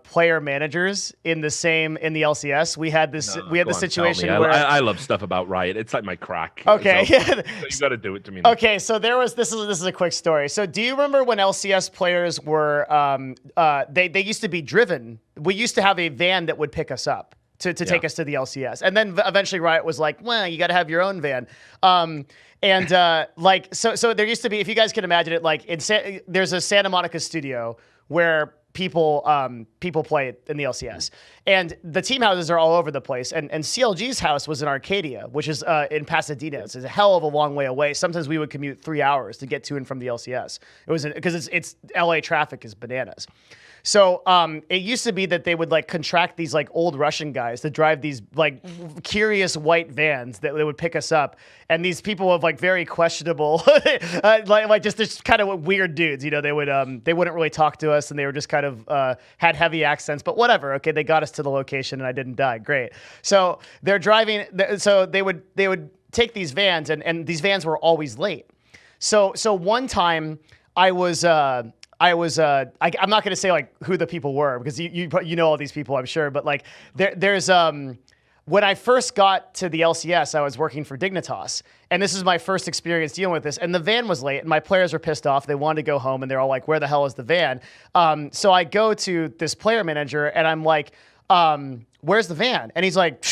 player managers in the LCS. We had this situation where I love stuff about Riot. It's like my crack. Okay, so you got to do it to me now. Okay, so this is a quick story. So do you remember when LCS players were they used to be driven? We used to have a van that would pick us up to take us to the LCS. And then eventually Riot was like, well, you got to have your own van. So there used to be, if you guys can imagine it, like there's a Santa Monica studio where people play in the LCS. And the team houses are all over the place. And CLG's house was in Arcadia, which is in Pasadena. It's a hell of a long way away. Sometimes we would commute 3 hours to get to and from the LCS. It was because it's LA traffic is bananas. So it used to be that they would like contract these like old Russian guys to drive these like curious white vans that they would pick us up, and these people of like very questionable, like just kind of weird dudes. You know, they wouldn't really talk to us, and they were just kind of had heavy accents. But whatever, okay, they got us to the location, and I didn't die. Great. So they're driving. So they would take these vans, and these vans were always late. So one time I'm not going to say like who the people were because you know all these people, I'm sure. But like there's when I first got to the LCS, I was working for Dignitas, and this is my first experience dealing with this. And the van was late, and my players were pissed off. They wanted to go home, and they're all like, "Where the hell is the van?" So I go to this player manager, and I'm like, "Where's the van?" And he's like,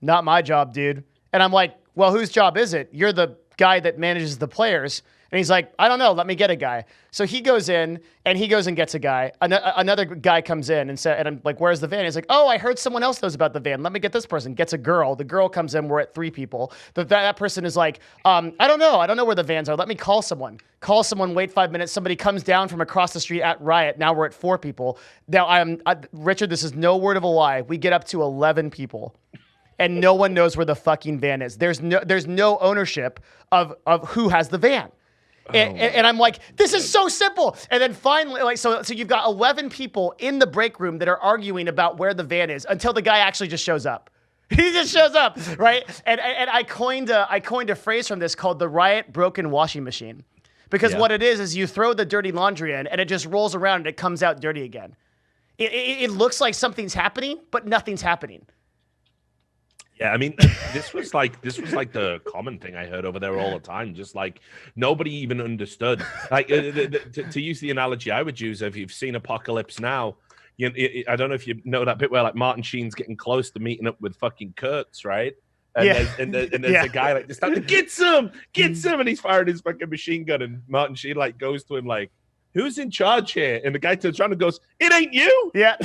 "Not my job, dude." And I'm like, "Well, whose job is it? You're the guy that manages the players." And he's like, I don't know, let me get a guy. So he goes in and gets a guy. Another guy comes in and I'm like, where's the van? He's like, oh, I heard someone else knows about the van. Let me get this person. Gets a girl. The girl comes in. We're at 3 people. That person is like, I don't know. I don't know where the vans are. Let me call someone. Wait 5 minutes. Somebody comes down from across the street at Riot. Now we're at 4 people. Now Richard, this is no word of a lie. We get up to 11 people. And no one knows where the fucking van is. There's no ownership of who has the van. And I'm like, this is so simple. And then finally, like, so you've got 11 people in the break room that are arguing about where the van is until the guy actually just shows up. He just shows up, right? And I coined a phrase from this called the Riot broken washing machine, because what it is you throw the dirty laundry in and it just rolls around and it comes out dirty again. It looks like something's happening, but nothing's happening. Yeah, I mean, this was like the common thing I heard over there all the time. Just like nobody even understood. Like to use the analogy I would use, if you've seen Apocalypse Now, I don't know if you know that bit where like Martin Sheen's getting close to meeting up with fucking Kurtz, right? And there's a guy like this, like, get some, and he's firing his fucking machine gun, and Martin Sheen like goes to him like, who's in charge here? And the guy turns around and goes, it ain't you. Yeah.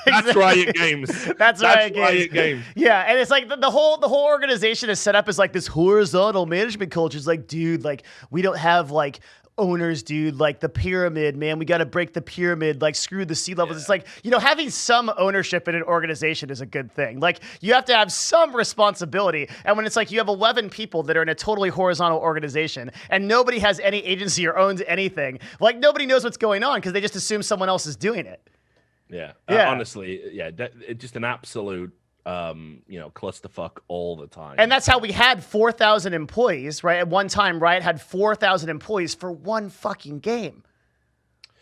That's Riot Games. That's Riot Games. Yeah, and it's like the whole organization is set up as like this horizontal management culture. It's like, dude, like we don't have like owners, dude, like the pyramid, man. We got to break the pyramid, like screw the sea levels. Yeah. It's like, you know, having some ownership in an organization is a good thing. Like you have to have some responsibility. And when it's like you have 11 people that are in a totally horizontal organization and nobody has any agency or owns anything, like nobody knows what's going on because they just assume someone else is doing it. Yeah. Honestly, yeah, just an absolute you know, clusterfuck all the time. And that's how we had 4,000 employees, right? At one time, Riot had 4,000 employees for one fucking game.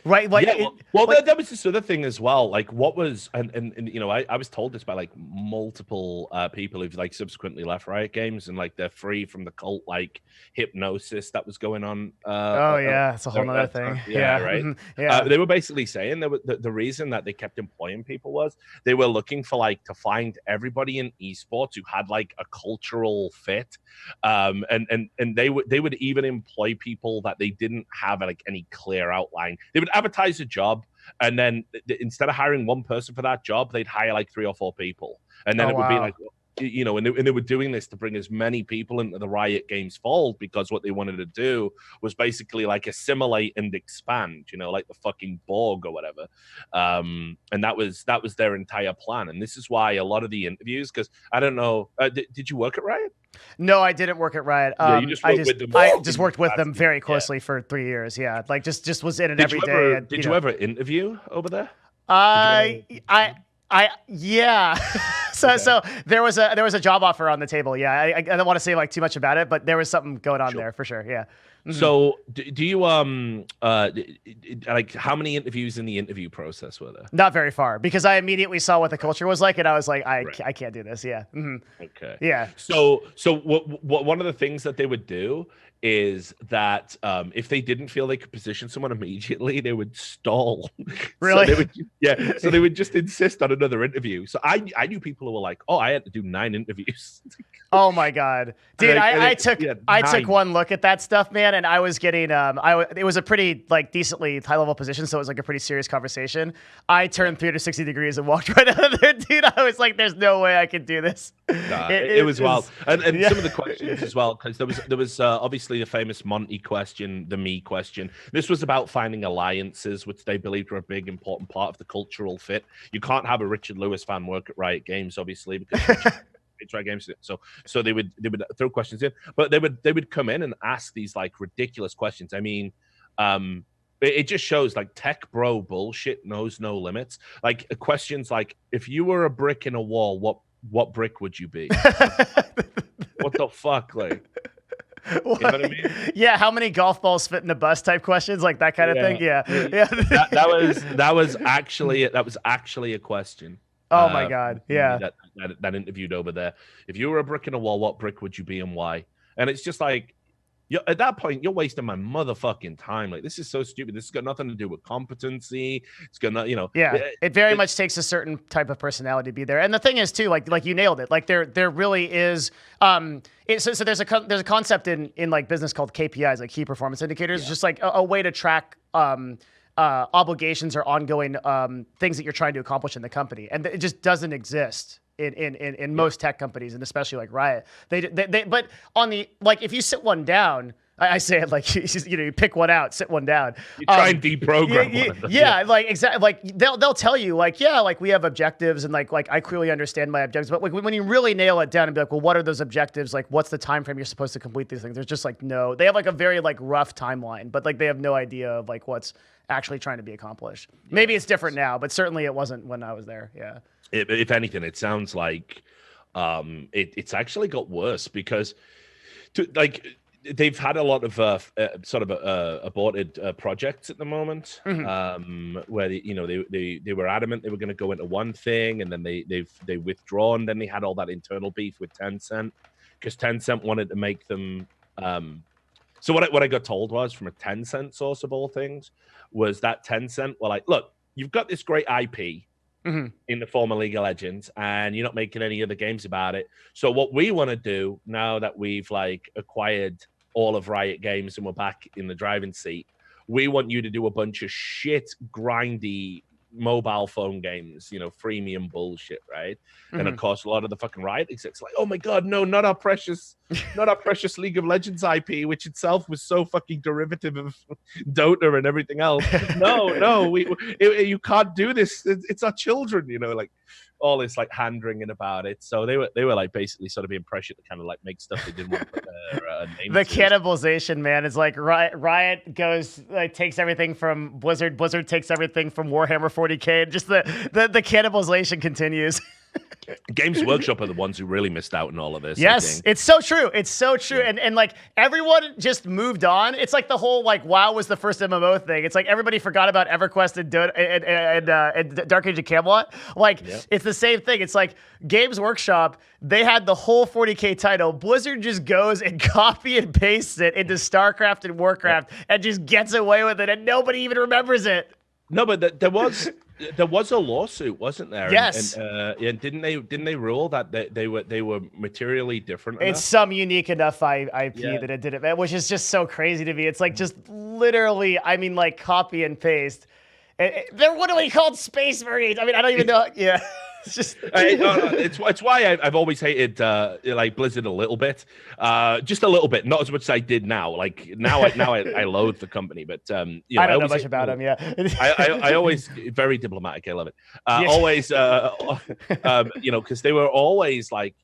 Right? Like, yeah, well, that was this other thing as well. Like, what was and you know, I was told this by like multiple people who've like subsequently left Riot Games, and like they're free from the cult like hypnosis that was going on. Yeah, it's a whole other thing. Yeah, right. Yeah, they were basically saying that the reason that they kept employing people was they were looking for like to find everybody in esports who had like a cultural fit, and they would even employ people that they didn't have like any clear outline. They would advertise a job, and then instead of hiring one person for that job, they'd hire like 3 or 4 people, and then it would be like, you know, and they were doing this to bring as many people into the Riot Games fold, because what they wanted to do was basically like assimilate and expand, you know, like the fucking Borg or whatever. And that was their entire plan. And this is why a lot of the interviews, because I don't know, did you work at Riot? No, I didn't work at Riot. You just worked with them. I just worked with them very closely for 3 years. Yeah, like just was in it every day. Did you ever interview over there? Yeah. So there was a job offer on the table. Yeah, I don't want to say like too much about it, but there was something going on there for sure. Yeah. Mm-hmm. So do you like how many interviews in the interview process were there? Not very far, because I immediately saw what the culture was like, and I was like, I can't do this. Yeah. Mm-hmm. Okay. Yeah. So what one of the things that they would do is that if they didn't feel they could position someone immediately, they would stall. Really? So they would just insist on another interview. So I knew people who were like, oh, I had to do 9 interviews. Oh my God, dude! I took one look at that stuff, man, and I was getting it was a pretty like decently high level position, so it was like a pretty serious conversation. I turned 360 degrees and walked right out of there, dude. I was like, "There's no way I could do this." It was wild, and some of the questions as well, because there was obviously the famous Monty question, the me question. This was about finding alliances, which they believed were a big important part of the cultural fit. You can't have a Richard Lewis fan work at Riot Games, obviously, because it's Riot Games. So they would throw questions in, but they would come in and ask these like ridiculous questions. I mean, it just shows like tech bro bullshit knows no limits. Like questions like, if you were a brick in a wall, what brick would you be? What the fuck, like? You know what I mean? Yeah, how many golf balls fit in a bus type questions, like that kind of thing. Yeah. That was actually a question. Oh my God. Yeah. That interviewed over there. If you were a brick in a wall, what brick would you be and why? And it's just like, at that point, you're wasting my motherfucking time. Like, this is so stupid. This has got nothing to do with competency. It's gonna, you know. Yeah, it very much takes a certain type of personality to be there. And the thing is too, like you nailed it. Like there really is. So there's a concept in like business called KPIs, like key performance indicators, just like a way to track obligations or ongoing things that you're trying to accomplish in the company, and it just doesn't exist in most tech companies, and especially like Riot. They but on the, like, if you sit one down, I say it like, you pick one out, sit one down. You try and deprogram one of them. Yeah, like exactly. Like they'll tell you like, yeah, like we have objectives, and like I clearly understand my objectives. But like when you really nail it down and be like, well, what are those objectives? Like, what's the time frame you're supposed to complete these things? There's just like no. They have like a very like rough timeline, but like they have no idea of like what's actually trying to be accomplished. Yeah. Maybe it's different now, but certainly it wasn't when I was there. Yeah. If anything, it sounds like it's actually got worse, because they've had a lot of aborted projects at the moment, where they were adamant they were going to go into one thing, and then they withdrawn. Then they had all that internal beef with Tencent, because Tencent wanted to make them. So what I got told was from a Tencent source of all things was that Tencent were like, look, you've got this great IP. In the former League of Legends, and you're not making any other games about it. So what we want to do now that we've like acquired all of Riot Games and we're back in the driving seat, we want you to do a bunch of shit, grindy mobile phone games, freemium bullshit, right? And of course, a lot of the fucking Riot execs like, oh my god, no, not our precious League of Legends IP, which itself was so fucking derivative of Dota and everything else. No, you can't do this. It's our children, like all this like hand wringing about it. So they were like basically sort of being pressured to kind of like make stuff they didn't want to put their name The to. cannibalization, man, is like Riot goes takes everything from Blizzard. Blizzard takes everything from Warhammer 40K. Just the cannibalization continues. Games Workshop are the ones who really missed out on all of this. Yes, it's so true. It's so true. Yeah. And like everyone just moved on. It's like the whole like WoW was the first MMO thing. It's like everybody forgot about EverQuest and Dark Age of Camelot. Like it's the same thing. It's like Games Workshop, they had the whole 40K title. Blizzard just goes and copy and pastes it into StarCraft and Warcraft and just gets away with it, and nobody even remembers it. No, but there was a lawsuit, wasn't there? Yes. And didn't they rule that they were materially different? It's some unique enough IP that it didn't, which is just so crazy to me. It's like just literally, I mean, like copy and paste. They're literally called Space Marines. I mean, I don't even know. Yeah. It's just it's why I've always hated like Blizzard a little bit, just a little bit, not as much as I did now. Like now I loathe the company, but I don't know much about them. Yeah, I always very diplomatic. I love it. Always, because they were always like,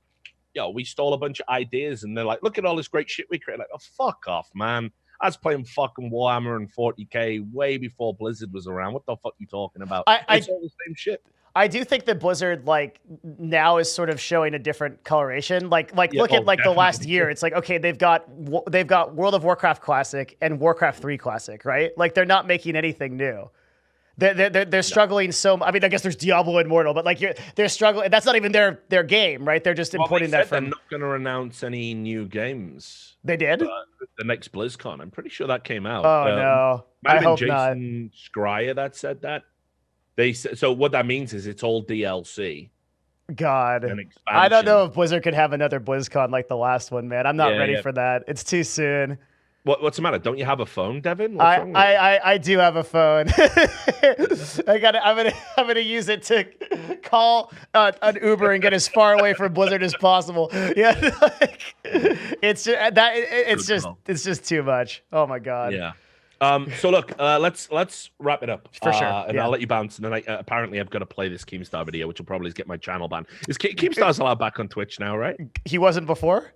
we stole a bunch of ideas, and they're like, look at all this great shit we created. Like, oh, fuck off, man. I was playing fucking Warhammer and 40K way before Blizzard was around. What the fuck are you talking about? It's all the same shit. I do think that Blizzard like now is sort of showing a different coloration. Look at like definitely. The last year. It's like, okay, they've got World of Warcraft Classic and Warcraft 3 Classic, right? Like they're not making anything new. They're struggling so. I mean, I guess there's Diablo Immortal, but like they're struggling. That's not even their game, right? They're just importing that from. They're not going to announce any new games. They did the next BlizzCon. I'm pretty sure that came out. Oh no, I hope Jason Schreier that said that. So what that means is it's all DLC. God, I don't know if Blizzard could have another BlizzCon like the last one, man. I'm not ready for that. It's too soon. What's the matter? Don't you have a phone, Devin? I do have a phone. I'm gonna use it to call an Uber and get as far away from Blizzard as possible. Yeah, it's just too much. Oh my god. Yeah. So look, let's wrap it up for sure, and I'll let you bounce. And then apparently I've got to play this Keemstar video, which will probably get my channel banned. Is Keemstar's allowed back on Twitch now, right? He wasn't before.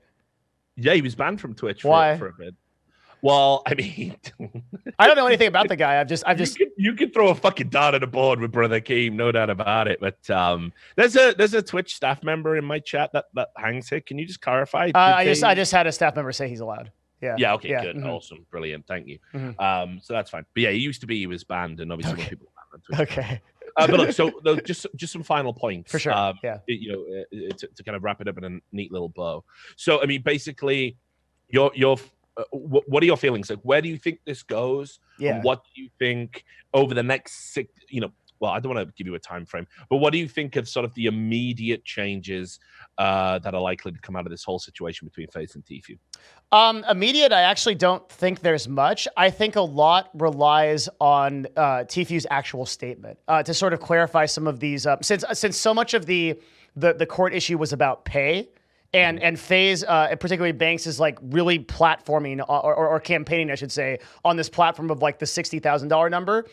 Yeah, he was banned from Twitch. Why? For a bit. Well, I mean, I don't know anything about the guy. I've just. You can throw a fucking dart at a board with Brother Keem, no doubt about it. But there's a Twitch staff member in my chat that hangs here. Can you just clarify? I just had a staff member say he's allowed. Yeah. Yeah. Okay. Yeah. Good. Mm-hmm. Awesome. Brilliant. Thank you. Mm-hmm. So that's fine. But yeah, he was banned, and obviously more people were banned on Twitch. Okay. But look, so just some final points for sure. To kind of wrap it up in a neat little bow. So I mean, basically, what are your feelings? Like, where do you think this goes? Yeah. And what do you think over the next well, I don't want to give you a time frame, but what do you think of sort of the immediate changes that are likely to come out of this whole situation between FaZe and Tfue? Immediate, I actually don't think there's much. I think a lot relies on Tfue's actual statement to sort of clarify some of these. Since so much of the court issue was about pay. And FaZe, particularly Banks, is like really platforming or campaigning, I should say, on this platform of like the $60,000 number.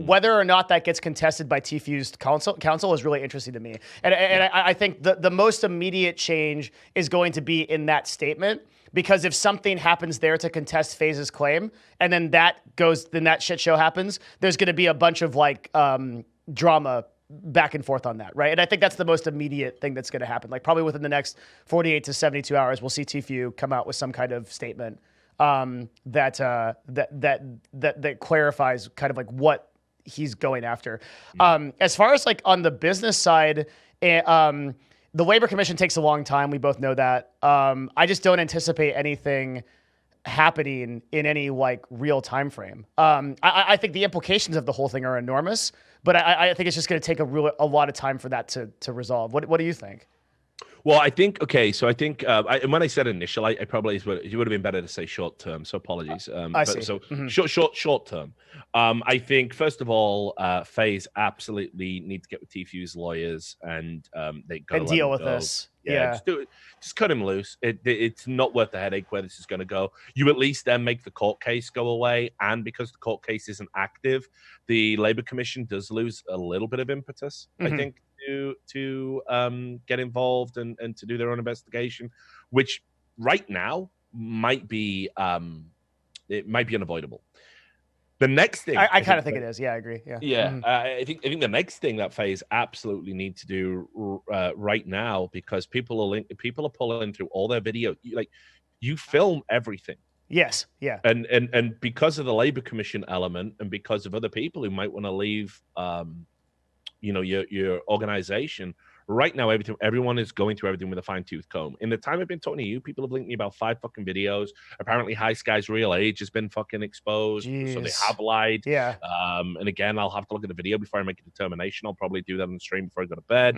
Whether or not that gets contested by Tfue's counsel is really interesting to me. And I think the most immediate change is going to be in that statement, because if something happens there to contest FaZe's claim, and then that shit show happens, there's going to be a bunch of like drama back and forth on that, right? And I think that's the most immediate thing that's going to happen. Like probably within the next 48 to 72 hours, we'll see Tfue come out with some kind of statement that clarifies kind of like what he's going after. As far as like on the business side, the Labor Commission takes a long time. We both know that. I just don't anticipate anything happening in any like real time frame. I think the implications of the whole thing are enormous, but I think it's just going to take a lot of time for that to resolve. What do you think? Well, I think okay. So I think and when I said initial, I probably it would have been better to say short term. So apologies. I But see. so Mm-hmm. short term. I think first of all, FaZe absolutely need to get with Tfue's lawyers and they got to let deal him with go. this. Yeah, just do it. Just cut him loose. It's not worth the headache where this is going to go. You at least then make the court case go away, and because the court case isn't active, the Labor Commission does lose a little bit of impetus. I think to get involved and to do their own investigation, which right now might be it might be unavoidable. The next thing I kind of think it is. Yeah, I agree. Yeah. Yeah, I think the next thing that FaZe absolutely need to do right now, because people are pulling through all their video. You film everything. Yes. Yeah. And because of the Labor Commission element, and because of other people who might want to leave, your organization. Right now, everyone is going through everything with a fine-tooth comb. In the time I've been talking to you, people have linked me about 5 fucking videos. Apparently, High Sky's real age has been fucking exposed, so they have lied. Yeah. And again, I'll have to look at the video before I make a determination. I'll probably do that on the stream before I go to bed.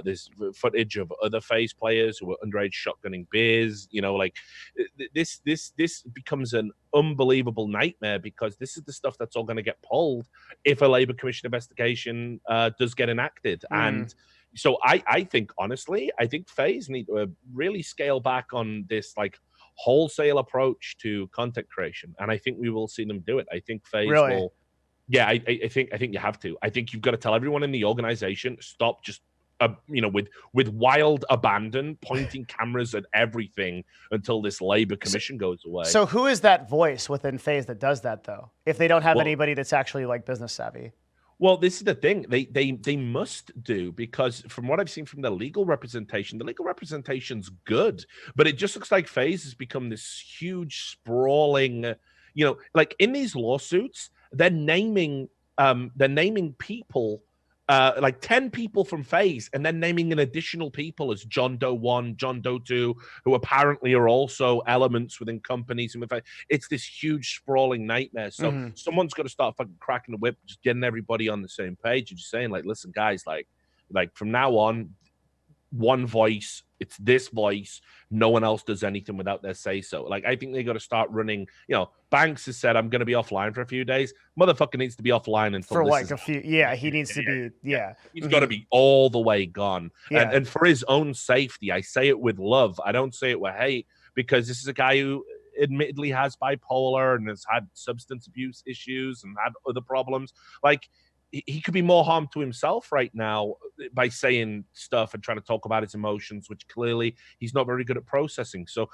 There's footage of other FaZe players who were underage shotgunning beers. This becomes an unbelievable nightmare, because this is the stuff that's all going to get pulled if a Labor Commission investigation does get enacted. And so I think, honestly, I think FaZe need to really scale back on this wholesale approach to content creation, and I think we will see them do it. I think FaZe will. Yeah, I think you have to. I think you've got to tell everyone in the organization, stop just with wild abandon, pointing cameras at everything until this Labor Commission goes away. So who is that voice within FaZe that does that, though? If they don't have anybody that's actually business savvy? Well, this is the thing. They must do, because from what I've seen from the legal representation's good, but it just looks like FaZe has become this huge sprawling, in these lawsuits, they're naming people, 10 people from FaZe, and then naming an additional people as John Doe 1, John Doe 2, who apparently are also elements within companies. And it's this huge sprawling nightmare. So someone's got to start fucking cracking the whip, just getting everybody on the same page and just saying, listen, guys, from now on, one voice, it's this voice. No one else does anything without their say so. I think they got to start running. Banks has said, I'm going to be offline for a few days. Motherfucker needs to be offline until for a few. Yeah, he needs to be. Yeah, he's got to be all the way gone. Yeah. And for his own safety, I say it with love. I don't say it with hate, because this is a guy who admittedly has bipolar and has had substance abuse issues and had other problems. He could be more harm to himself right now by saying stuff and trying to talk about his emotions, which clearly he's not very good at processing. So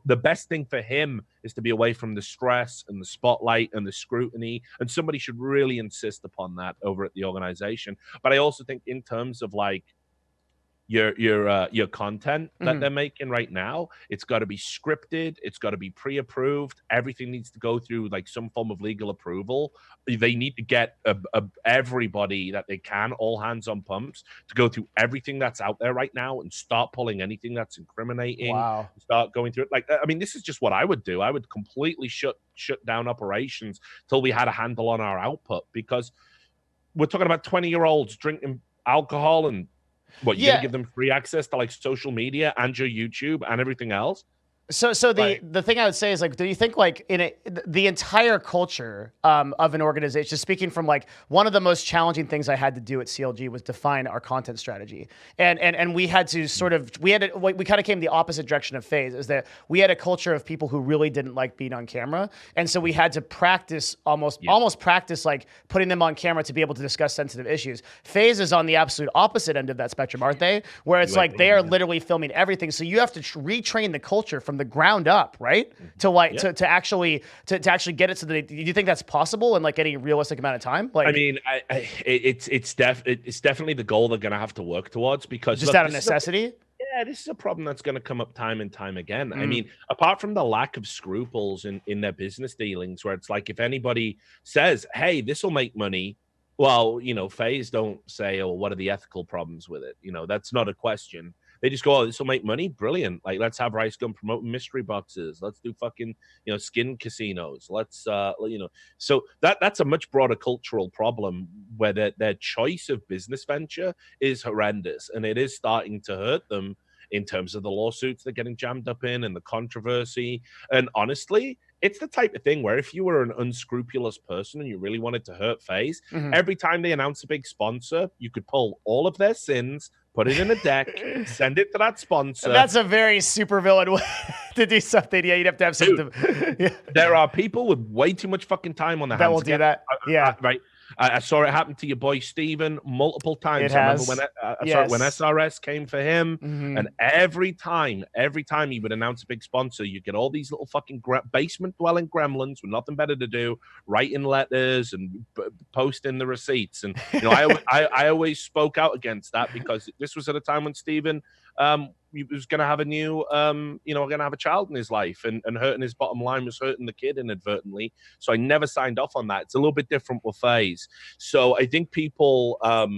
the best thing for him is to be away from the stress and the spotlight and the scrutiny. And somebody should really insist upon that over at the organization. But I also think in terms of your content that they're making right now, it's got to be scripted, it's got to be pre-approved, everything needs to go through some form of legal approval. They need to get everybody that they can, all hands on pumps, to go through everything that's out there right now and start pulling anything that's incriminating. Start going through it. This is just what I would do. I would completely shut down operations till we had a handle on our output, because we're talking about 20-year-olds drinking alcohol, and you're gonna give them free access to social media and your YouTube and everything else? So the thing I would say is, do you think the entire culture of an organization, speaking from one of the most challenging things I had to do at CLG was define our content strategy, and we had to we kind of came the opposite direction of FaZe, is that we had a culture of people who really didn't like being on camera, and so we had to practice almost practice putting them on camera to be able to discuss sensitive issues. FaZe is on the absolute opposite end of that spectrum, aren't they? Where it's they are literally filming everything, so you have to retrain the culture from the ground up, right? To actually get it to the. Do you think that's possible in any realistic amount of time? It's definitely the goal they're going to have to work towards, because just out of necessity. This is a problem that's going to come up time and time again. Apart from the lack of scruples in their business dealings, where it's if anybody says, "Hey, this will make money," well, FaZe don't say, "Oh, what are the ethical problems with it?" That's not a question. They just go, oh, this will make money. Brilliant. Like, let's have Rice Gun promoting mystery boxes. Let's do fucking, skin casinos. Let's, so that's a much broader cultural problem where their choice of business venture is horrendous, and it is starting to hurt them in terms of the lawsuits they're getting jammed up in and the controversy. And honestly, it's the type of thing where if you were an unscrupulous person and you really wanted to hurt FaZe, every time they announce a big sponsor, you could pull all of their sins, put it in a deck, send it to that sponsor. That's a very supervillain way to do something. Yeah, you'd have to have some. Yeah. There are people with way too much fucking time on their hands. That will do that. Yeah. Right. I saw it happen to your boy Steven multiple times. I remember when SRS came for him, and every time he would announce a big sponsor, you get all these little fucking basement-dwelling gremlins with nothing better to do, writing letters and posting the receipts. And I always spoke out against that because this was at a time when Steven he was going to have a new, going to have a child in his life, and hurting his bottom line was hurting the kid inadvertently. So I never signed off on that. It's a little bit different with FaZe. So I think people, I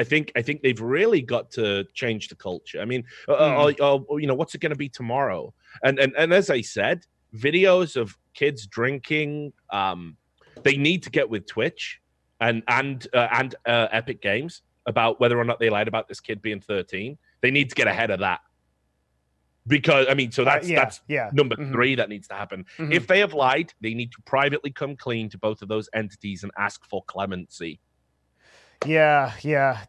think they've really got to change the culture. I mean, what's it going to be tomorrow? And as I said, videos of kids drinking, they need to get with Twitch and Epic Games about whether or not they lied about this kid being 13. They need to get ahead of that. Because, I mean, so that's number 3 that needs to happen. If they have lied, they need to privately come clean to both of those entities and ask for clemency. Yeah,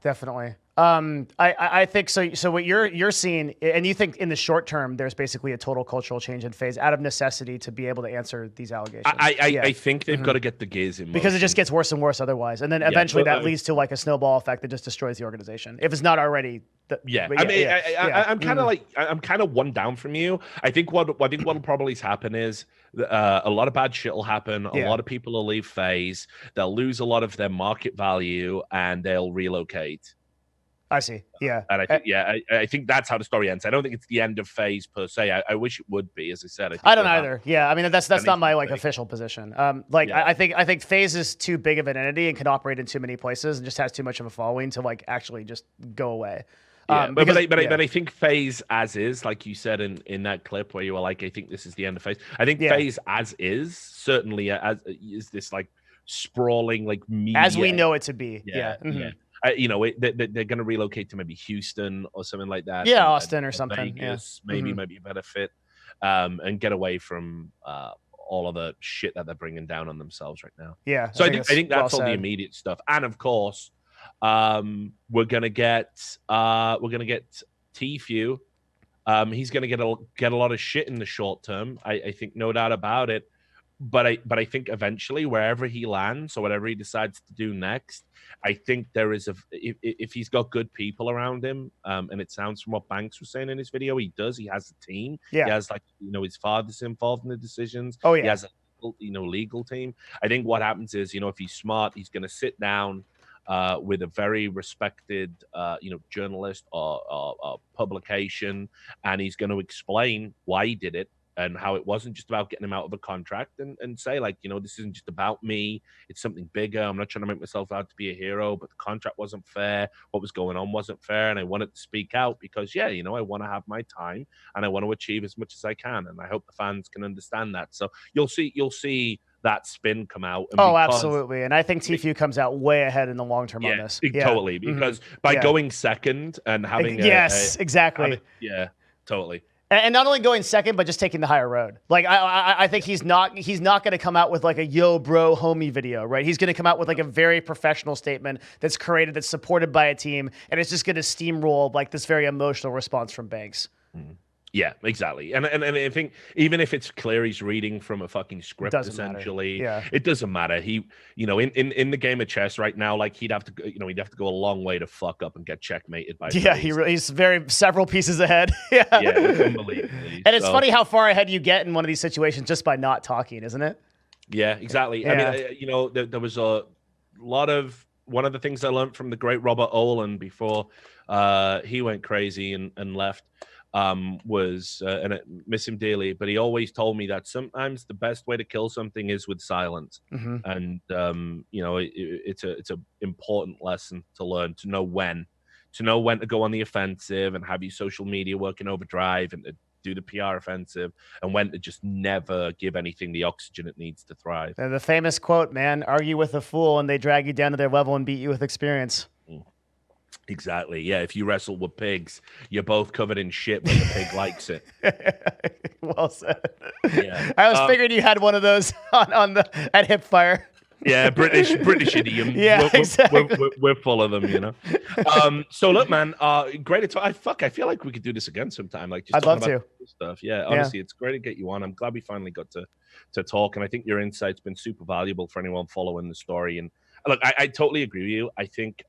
definitely. I think so. So what you're seeing, and you think in the short term, there's basically a total cultural change in FaZe out of necessity to be able to answer these allegations. I think they've got to get the gears in motion. Because it just gets worse and worse otherwise, and then eventually that leads to like a snowball effect that just destroys the organization if it's not already. I'm kind of I'm kind of one down from you. I think what'll probably happen is a lot of bad shit will happen. A lot of people will leave FaZe. They'll lose a lot of their market value, and they'll relocate. I see. Yeah. And I think that's how the story ends. I don't think it's the end of FaZe per se. I wish it would be, as I said. I don't either. Yeah. I mean, that's not my official position. I think FaZe is too big of an entity and can operate in too many places and just has too much of a following to actually just go away. But I think FaZe as is, like you said in that clip where you were like, I think this is the end of FaZe. I think FaZe as is certainly is this sprawling media as we know it to be. Yeah. They're going to relocate to maybe Houston or something like that. Yeah, Austin or something. Vegas, maybe might be a better fit, and get away from all of the shit that they're bringing down on themselves right now. Yeah. So I think that's all the immediate stuff, and of course, we're gonna get Tfue. He's gonna get a lot of shit in the short term. I think no doubt about it. But I think eventually, wherever he lands or whatever he decides to do next, I think there is if he's got good people around him, and it sounds from what Banks was saying in his video, he does. He has a team. Yeah. He has his father's involved in the decisions. Oh yeah. He has a legal team. I think what happens is if he's smart, he's going to sit down with a very respected journalist or publication, and he's going to explain why he did it. And how it wasn't just about getting him out of a contract, and say this isn't just about me. It's something bigger. I'm not trying to make myself out to be a hero, but the contract wasn't fair. What was going on wasn't fair. And I wanted to speak out because, I want to have my time and I want to achieve as much as I can. And I hope the fans can understand that. So you'll see that spin come out. And absolutely. And I think Tfue comes out way ahead in the long term on this. Totally. Because by going second and having exactly. Totally. And not only going second, but just taking the higher road. I think he's not going to come out with a yo bro homie video, right? He's going to come out with a very professional statement that's created, that's supported by a team, and it's just going to steamroll this very emotional response from Banks. Yeah, exactly. And I think even if it's clear he's reading from a fucking script, essentially, it doesn't matter. He, in the game of chess right now, he'd have to go a long way to fuck up and get checkmated by. Yeah, he's several pieces ahead. Unbelievably. And it's funny how far ahead you get in one of these situations just by not talking, isn't it? Yeah, exactly. Yeah. I mean, there was a lot of one of the things I learned from the great Robert Olin before he went crazy and left. Was and I miss him dearly, but he always told me that sometimes the best way to kill something is with silence. And it's a important lesson to learn, to know when to know when to go on the offensive and have your social media working overdrive and to do the PR offensive, and when to just never give anything the oxygen it needs to thrive. The famous quote, man, argue with a fool and they drag you down to their level and beat you with experience. Exactly. Yeah. If you wrestle with pigs, you're both covered in shit, but the pig likes it. Well said. Yeah. I was figuring you had one of those at Hipfire. Yeah, British idiom. Yeah, exactly. We're full of them, you know. So look, man, great to talk. I feel like we could do this again sometime. Like, just I'd love to. Stuff. Yeah, honestly, it's great to get you on. I'm glad we finally got to talk, and I think your insight's been super valuable for anyone following the story. And look, I totally agree with you. I think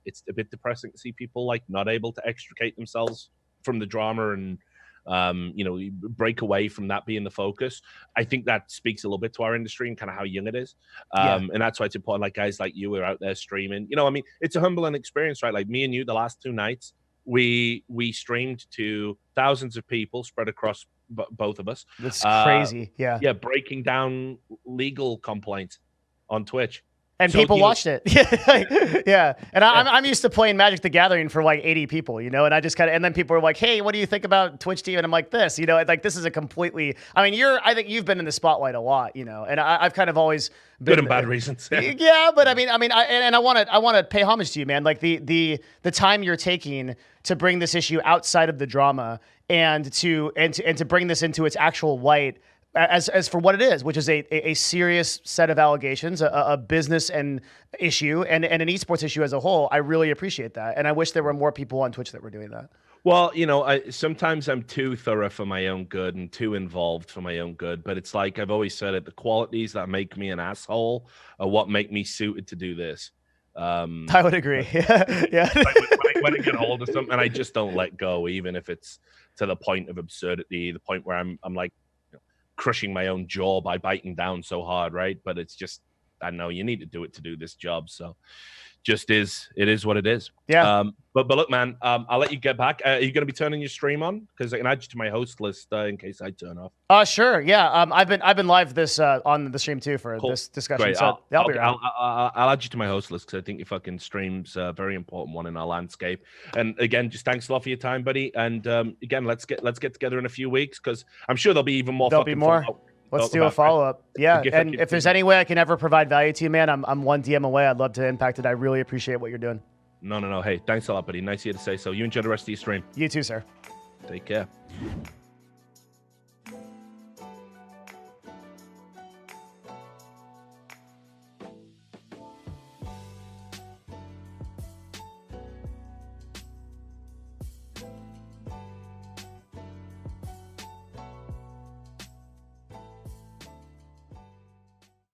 it's a bit depressing to see people like not able to extricate themselves from the drama and break away from that being the focus. I think that speaks a little bit to our industry and kind of how young it is. And that's why it's important, like guys like you are out there streaming. You know, I mean, it's a humbling experience, right? Like me and you, the last 2 nights, we streamed to thousands of people spread across both of us. That's crazy. Yeah, breaking down legal complaints on Twitch. And so, people watched it. Yeah. And I'm used to playing Magic the Gathering for like 80 people, you know, and I just kind of, and then people are like, hey, what do you think about Twitch TV? And I'm like, this, you know, like this is a completely, I mean, I think you've been in the spotlight a lot, you know, and I've kind of always been. Good and bad reasons. Yeah, but I want to pay homage to you, man. Like the time you're taking to bring this issue outside of the drama and to bring this into its actual light. As for what it is, which is a serious set of allegations, a business and issue, and an esports issue as a whole, I really appreciate that, and I wish there were more people on Twitch that were doing that. Well, you know, sometimes I'm too thorough for my own good and too involved for my own good, but it's like I've always said it: the qualities that make me an asshole are what make me suited to do this. I would agree. Yeah. Like when I get hold of something, I just don't let go, even if it's to the point of absurdity, the point where I'm like crushing my own jaw by biting down so hard, right? But it's just, I know you need to do it to do this job, so it is what it is. Yeah. But look, man, I'll let you get back. Are you going to be turning your stream on? Because I can add you to my host list in case I turn off. Sure. Yeah. I've been live this on the stream too for this discussion. Great. So I'll add you to my host list because I think your fucking stream's a very important one in our landscape. And again, just thanks a lot for your time, buddy. And again, let's get together in a few weeks because I'm sure there'll be even more. There'll be more. Let's do a follow-up. Yeah, and if there's any way I can ever provide value to you, man, I'm one DM away. I'd love to impact it. I really appreciate what you're doing. No. Hey, thanks a lot, buddy. Nice of you to say so. You enjoy the rest of your stream. You too, sir. Take care.